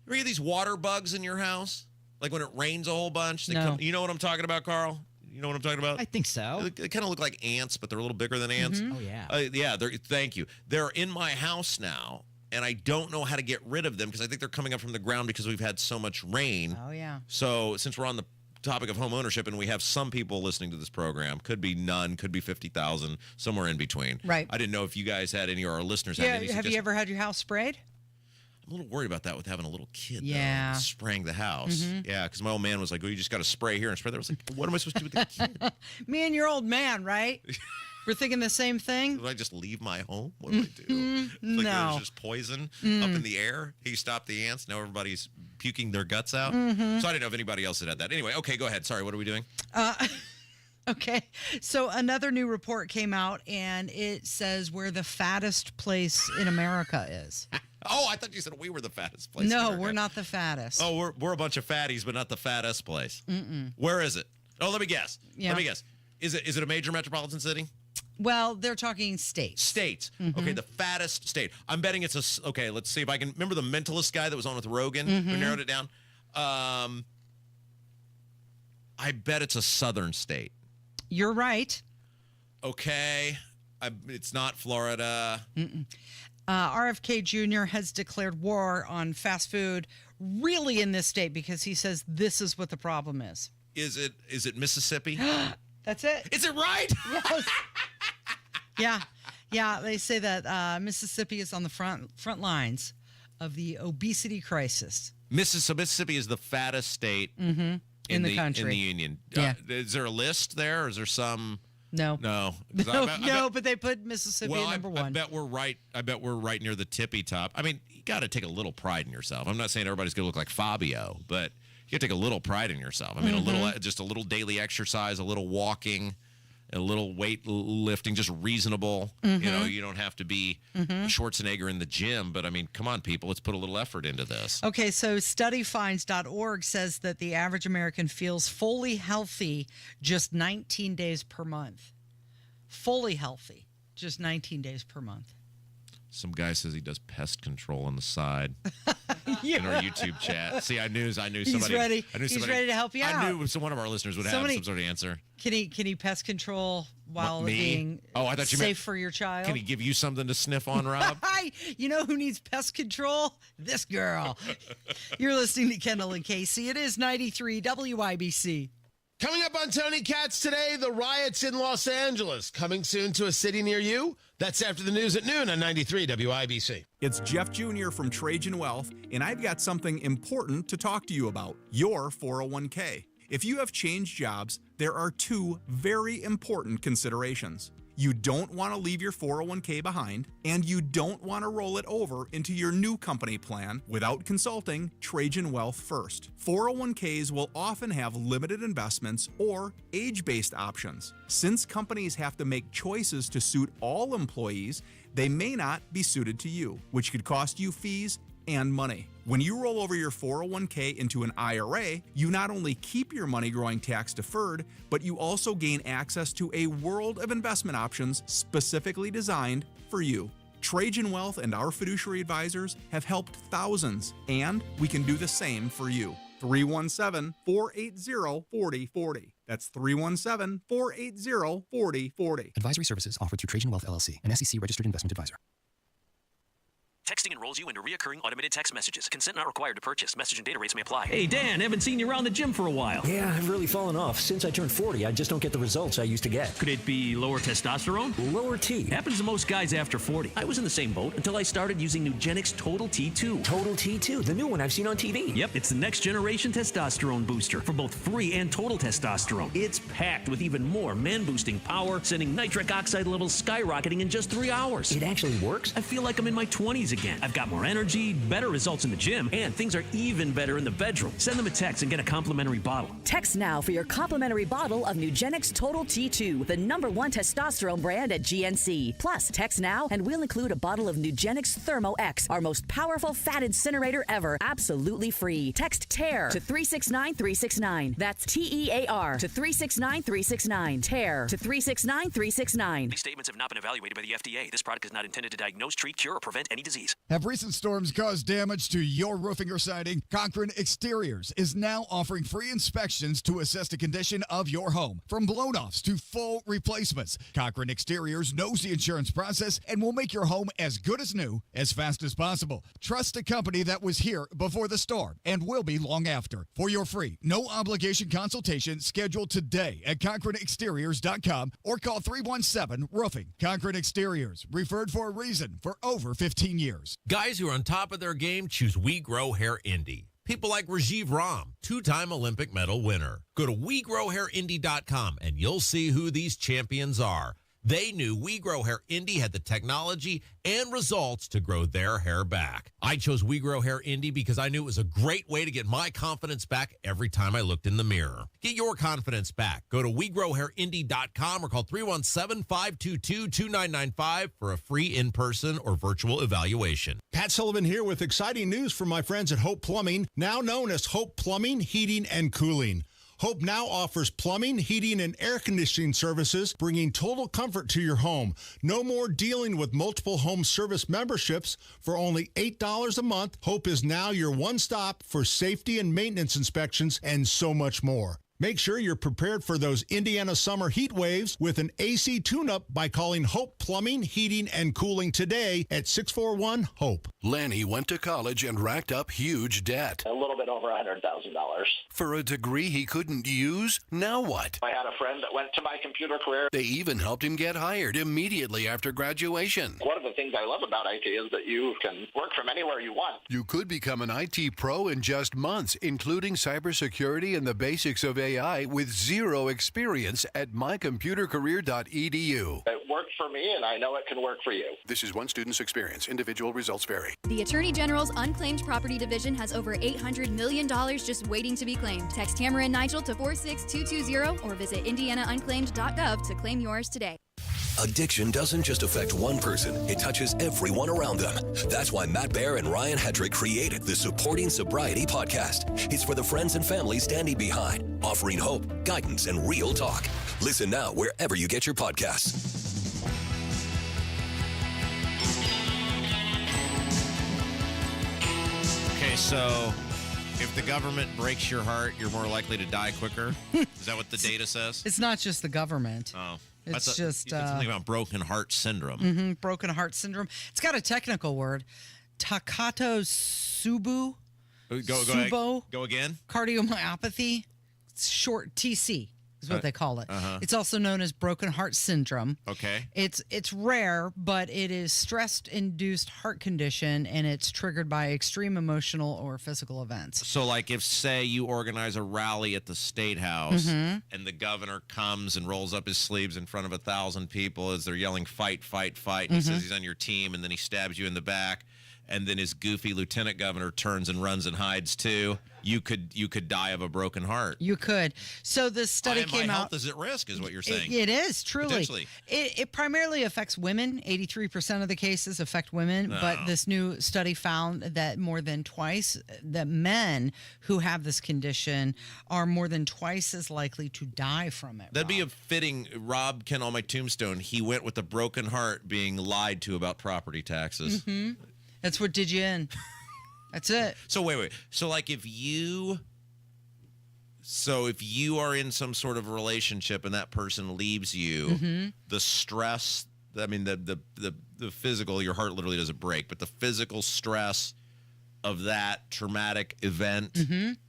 ever get these water bugs in your house? Like when it rains a whole bunch? They come, you know what I'm talking about, Carl? You know what I'm talking about? I think so. They kind of look like ants, but they're a little bigger than ants. Oh, yeah. Thank you. They're in my house now, and I don't know how to get rid of them because I think they're coming up from the ground because we've had so much rain. Oh, yeah. So since we're on the topic of home ownership, and we have some people listening to this program. Could be none, could be 50,000, somewhere in between. Right. I didn't know if you guys had any, or our listeners had any. Have you ever had your house sprayed? I'm a little worried about that with having a little kid. Yeah. Though, spraying the house. Mhm. Yeah, because my old man was like, "Oh, you just got to spray here and spray there." I was like, "What am I supposed to do with the kid? Me and your old man, right? We're thinking the same thing. Do I just leave my home? What do I do? No. There's just poison up in the air. He stopped the ants. Now everybody's puking their guts out. Mhm. So I didn't know if anybody else had that. Anyway, okay, go ahead. Sorry, what are we doing? Okay. So another new report came out, and it says where the fattest place in America is. Oh, I thought you said we were the fattest place. No, in America. we're not the fattest. Oh, we're a bunch of fatties, but not the fattest place. Mm-mm. Where is it? Oh, let me guess. Yeah. Let me guess. Is it a major metropolitan city? Well, they're talking states. States. Mhm. Okay, the fattest state. I'm betting it's okay, let's see if I can remember the mentalist guy that was on with Rogan who Mhm. narrowed it down. I bet it's a southern state. You're right. Okay. It's not Florida. RFK Jr. has declared war on fast food really in this state because he says this is what the problem is. Is it Mississippi? That's it. Is it right? Yes. Yeah. They say that Mississippi is on the front lines of the obesity crisis. Mississippi is the fattest state in the country. in the union. Yeah. Is there a list there? Or is there some? No. 'Cause I bet- But they put Mississippi at number one. I bet we're right. I bet we're right near the tippy top. I mean, you got to take a little pride in yourself. I'm not saying everybody's going to look like Fabio, but you got to take a little pride in yourself. I mean, just a little daily exercise, a little walking, a little weight lifting, just reasonable. You know, you don't have to be Schwarzenegger in the gym, but I mean, come on, people, let's put a little effort into this. Okay, so studyfinds.org says that the average American feels fully healthy just 19 days per month. Fully healthy, just 19 days per month. Some guy says he does pest control on the side in our YouTube chat. See, I knew somebody. He's ready. He's ready to help you out. I knew one of our listeners would have some sort of answer. Can he pest control while Me? being I thought you safe meant, for your child? Can he give you something to sniff on, Rob? You know who needs pest control? This girl. You're listening to Kendall and Casey. It is 93 WIBC. Coming up on Tony Katz today, the riots in Los Angeles. Coming soon to a city near you. That's after the news at noon on 93 WIBC. It's Jeff Jr. from Trajan Wealth, and I've got something important to talk to you about, your 401k. If you have changed jobs, there are two very important considerations. You don't want to leave your 401k behind, and you don't want to roll it over into your new company plan without consulting Trajan Wealth first. 401ks will often have limited investments or age-based options. Since companies have to make choices to suit all employees, they may not be suited to you, which could cost you fees and money. When you roll over your 401k into an IRA, you not only keep your money growing tax deferred, but you also gain access to a world of investment options specifically designed for you. Trajan Wealth and our fiduciary advisors have helped thousands, and we can do the same for you. 317-480-4040. That's 317-480-4040. Advisory services offered through Trajan Wealth LLC, an SEC registered investment advisor. Texting enrolls you into recurring automated text messages. Consent not required to purchase. Message and data rates may apply. Hey, Dan, haven't seen you around the gym for a while. Yeah, I've really fallen off. Since I turned 40, I just don't get the results I used to get. Could it be lower testosterone? Lower T. Happens to most guys after 40. I was in the same boat until I started using Nugenix Total T2. Total T2, the new one I've seen on TV. Yep, it's the next generation testosterone booster for both free and total testosterone. It's packed with even more man-boosting power, sending nitric oxide levels skyrocketing in just 3 hours. It actually works? I feel like I'm in my 20s again. I've got more energy, better results in the gym, and things are even better in the bedroom. Send them a text and get a complimentary bottle. Text now for your complimentary bottle of Nugenix Total T2, the #1 testosterone brand at GNC. Plus, text now and we'll include a bottle of Nugenix Thermo X, our most powerful fat incinerator ever, absolutely free. Text TEAR to 369-369. That's TEAR to 369-369. TEAR to 369-369. These statements have not been evaluated by the FDA. This product is not intended to diagnose, treat, cure, or prevent any disease. fees. Have recent storms caused damage to your roofing or siding? Cochran Exteriors is now offering free inspections to assess the condition of your home. From blown-offs to full replacements, Cochran Exteriors knows the insurance process and will make your home as good as new as fast as possible. Trust a company that was here before the storm and will be long after. For your free, no-obligation consultation, schedule today at CochranExteriors.com or call 317-ROOFING. Cochran Exteriors, referred for a reason for over 15 years. Guys who are on top of their game choose We Grow Hair Indy. People like Rajiv Ram, two-time Olympic medal winner. Go to WeGrowHairIndy.com and you'll see who these champions are. They knew We Grow Hair Indy had the technology and results to grow their hair back. I chose We Grow Hair Indy because I knew it was a great way to get my confidence back every time I looked in the mirror. Get your confidence back. Go to WeGrowHairIndy.com or call 317-522-2995 for a free in-person or virtual evaluation. Pat Sullivan here with exciting news from my friends at Hope Plumbing, now known as Hope Plumbing, Heating, and Cooling. Hope now offers plumbing, heating, and air conditioning services, bringing total comfort to your home. No more dealing with multiple home service memberships. For only $8 a month, Hope is now your one-stop for safety and maintenance inspections and so much more. Make sure you're prepared for those Indiana summer heat waves with an AC tune-up by calling Hope Plumbing, Heating, and Cooling today at 641-HOPE. Lanny went to college and racked up huge debt. A little bit over $100,000. For a degree he couldn't use? Now what? I had a friend that went to my computer career. They even helped him get hired immediately after graduation. One of the things I love about IT is that you can work from anywhere you want. You could become an IT pro in just months, including cybersecurity and the basics of AI with zero experience at mycomputercareer.edu. It worked for me, and I know it can work for you. This is one student's experience. Individual results vary. The Attorney General's Unclaimed Property Division has over $800 million just waiting to be claimed. Text Hammer and Nigel to 46220 or visit indianaunclaimed.gov to claim yours today. Addiction doesn't just affect one person, it touches everyone around them. That's why Matt Baer and Ryan Hedrick created the Supporting Sobriety podcast. It's for the friends and family standing behind, offering hope, guidance, and real talk. Listen now wherever you get your podcasts. Okay, so if the government breaks your heart, you're more likely to die quicker? Is that what the data says? It's not just the government. Oh. It's just something about broken heart syndrome. Broken heart syndrome. It's got a technical word, Takotsubo. Go again. Cardiomyopathy. It's short TC is what they call it. It's also known as broken heart syndrome. Okay. It's rare, but it is stress-induced heart condition, and it's triggered by extreme emotional or physical events. So, like, if, say, you organize a rally at the State House and the governor comes and rolls up his sleeves in front of 1,000 people as they're yelling, fight, fight, fight, and he says he's on your team, and then he stabs you in the back, and then his goofy lieutenant governor turns and runs and hides too, you could die of a broken heart. You could. So this study came my out. health is at risk, is what you're saying. It is, truly. Potentially. It primarily affects women. 83% of the cases affect women. But this new study found that more than twice, that men who have this condition are more than twice as likely to die from it. That'd be a fitting Rob Ken on my tombstone. He went with a broken heart being lied to about property taxes. That's what did you in. That's it. So wait. So like if you are in some sort of relationship and that person leaves you, the stress, I mean the physical, your heart literally doesn't break, but the physical stress of that traumatic event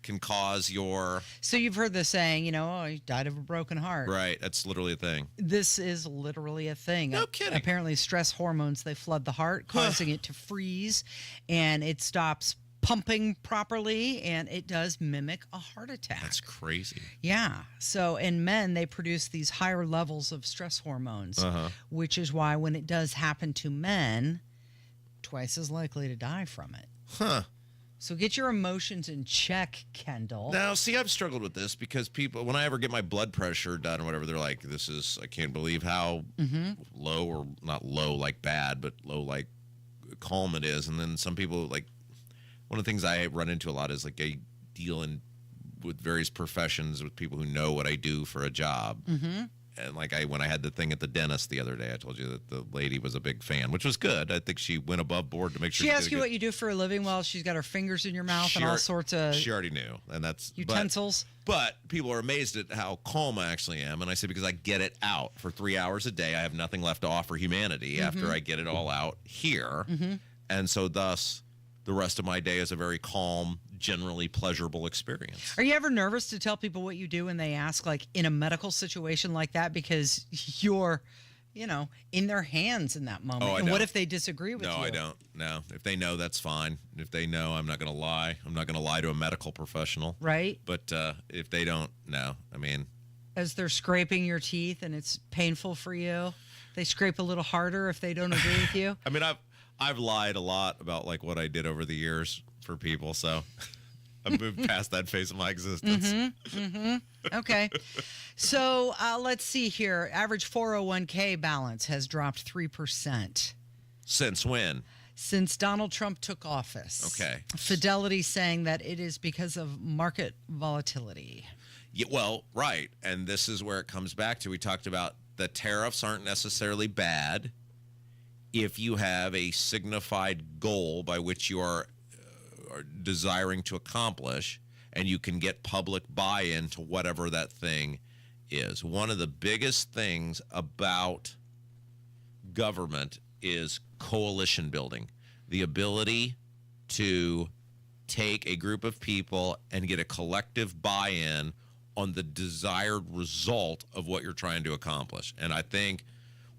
can cause your... So you've heard the saying, oh, he died of a broken heart. Right. That's literally a thing. This is literally a thing. No kidding. Apparently stress hormones, they flood the heart, causing it to freeze, and it stops pumping properly, and it does mimic a heart attack. That's crazy. Yeah. So in men, they produce these higher levels of stress hormones, which is why when it does happen to men, twice as likely to die from it. So get your emotions in check, Kendall. Now, see, I've struggled with this because people, when I ever get my blood pressure done or whatever, they're like, I can't believe how low, or not low like bad, but low like calm it is. And then some people, like, one of the things I run into a lot is like I deal with various professions with people who know what I do for a job. And when I had the thing at the dentist the other day, I told you that the lady was a big fan, which was good. I think she went above board to make sure she asked you what you do for a living while she's got her fingers in your mouth and all sorts of She already knew, and that's utensils. But people are amazed at how calm I actually am. And I say, because I get it out for 3 hours a day. I have nothing left to offer humanity after I get it all out here. And so thus, the rest of my day is a very calm, generally pleasurable experience. Are you ever nervous to tell people what you do when they ask, like in a medical situation like that, because you're, in their hands in that moment? Oh, I and don't. what if they disagree with you? No, I don't. No. If they know, that's fine. If they know, I'm not going to lie. I'm not going to lie to a medical professional. Right. But if they don't, no. I mean, as they're scraping your teeth and it's painful for you, they scrape a little harder if they don't agree with you. I mean, I've lied a lot about what I did over the years for people, so I've moved past that phase of my existence. Okay. So let's see here. Average 401k balance has dropped 3%. Since when? Since Donald Trump took office. Okay. Fidelity saying that it is because of market volatility. Yeah, well, right. And this is where it comes back to, we talked about the tariffs aren't necessarily bad if you have a signified goal by which you are desiring to accomplish, and you can get public buy-in to whatever that thing is. One of the biggest things about government is coalition building, the ability to take a group of people and get a collective buy-in on the desired result of what you're trying to accomplish. And I think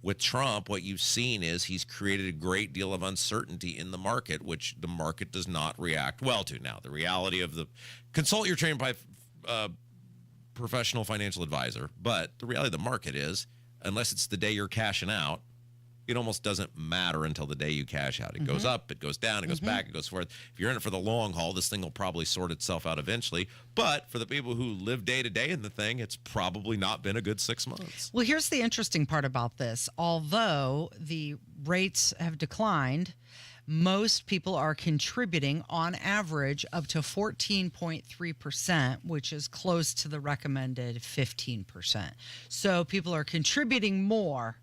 with Trump, what you've seen is he's created a great deal of uncertainty in the market, which the market does not react well to. Now, the reality of consult your trained by professional financial advisor, but the reality of the market is, unless it's the day you're cashing out, it almost doesn't matter until the day you cash out. It goes up, it goes down, it goes back, it goes forth. If you're in it for the long haul, this thing will probably sort itself out eventually. But for the people who live day to day in the thing, it's probably not been a good 6 months. Well, here's the interesting part about this. Although the rates have declined, most people are contributing on average up to 14.3%, which is close to the recommended 15%. So people are contributing more.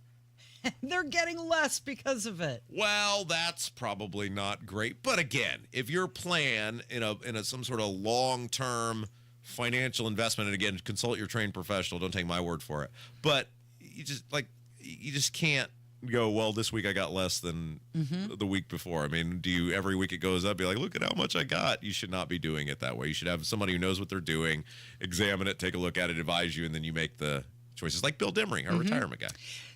They're getting less because of it. Well, that's probably not great. But again, if your plan in some sort of long-term financial investment, and again, consult your trained professional, don't take my word for it. But you just can't go, well, this week I got less than the week before. I mean, every week it goes up, be like, look at how much I got. You should not be doing it that way. You should have somebody who knows what they're doing, examine it, take a look at it, advise you, and then you make the choices, like Bill Dimmering, our retirement guy.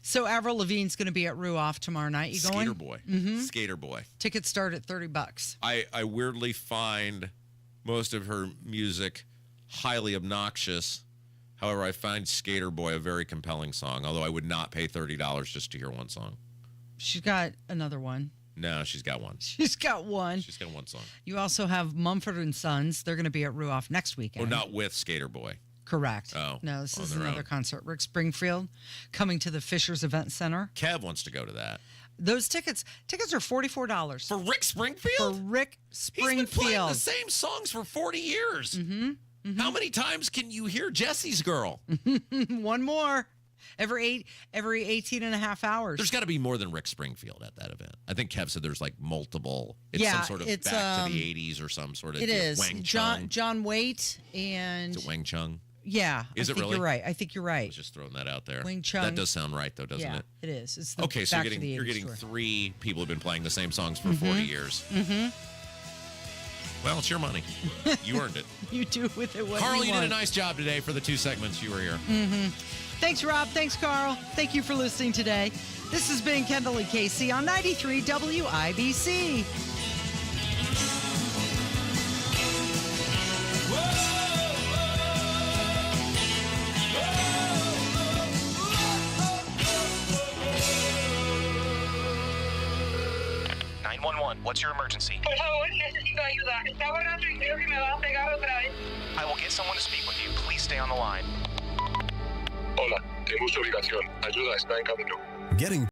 So Avril Lavigne's going to be at Ruoff tomorrow night. You going? Skater Boy. Skater Boy. Tickets start at $30. I weirdly find most of her music highly obnoxious. However, I find Skater Boy a very compelling song, although I would not pay $30 just to hear one song. She's got another one. No, she's got one. She's got one. She's got one song. You also have Mumford & Sons. They're going to be at Ruoff next weekend. Or not with Skater Boy. Correct. Oh, no, this is their another own. concert. Rick Springfield coming to the Fishers Event Center. Kev wants to go to that. Those tickets are $44. For Rick Springfield? For Rick Springfield. He's been playing the same songs for 40 years. How many times can you hear Jesse's Girl? One more. Every 18 and a half hours. There's got to be more than Rick Springfield at that event. I think Kev said there's multiple. It's Yeah, some sort of it's, back to the 80s or some sort of. It is. Wang Chung. John Waite and... Is it Wang Chung? Yeah. Is I it think really? You're right. I think you're I right. was just throwing that out there. Wang Chung. That does sound right, though, doesn't Yeah, it? it is. It's the Okay, so back to the you're 80s getting tour. 3 people who've been playing the same songs for 40 years. Well, it's your money. You earned it. You do with it what Carl, you you want. did a nice job today for the 2 segments you were here. Thanks, Rob. Thanks, Carl. Thank you for listening today. This has been Kendall Casey on 93 WIBC. What's your emergency? Por favor, necesito ayuda. Está orando y creo que me va a pegar otra vez. I will get someone to speak with you. Please stay on the line. Hola, tengo su ubicación. Ayuda está en camino. Getting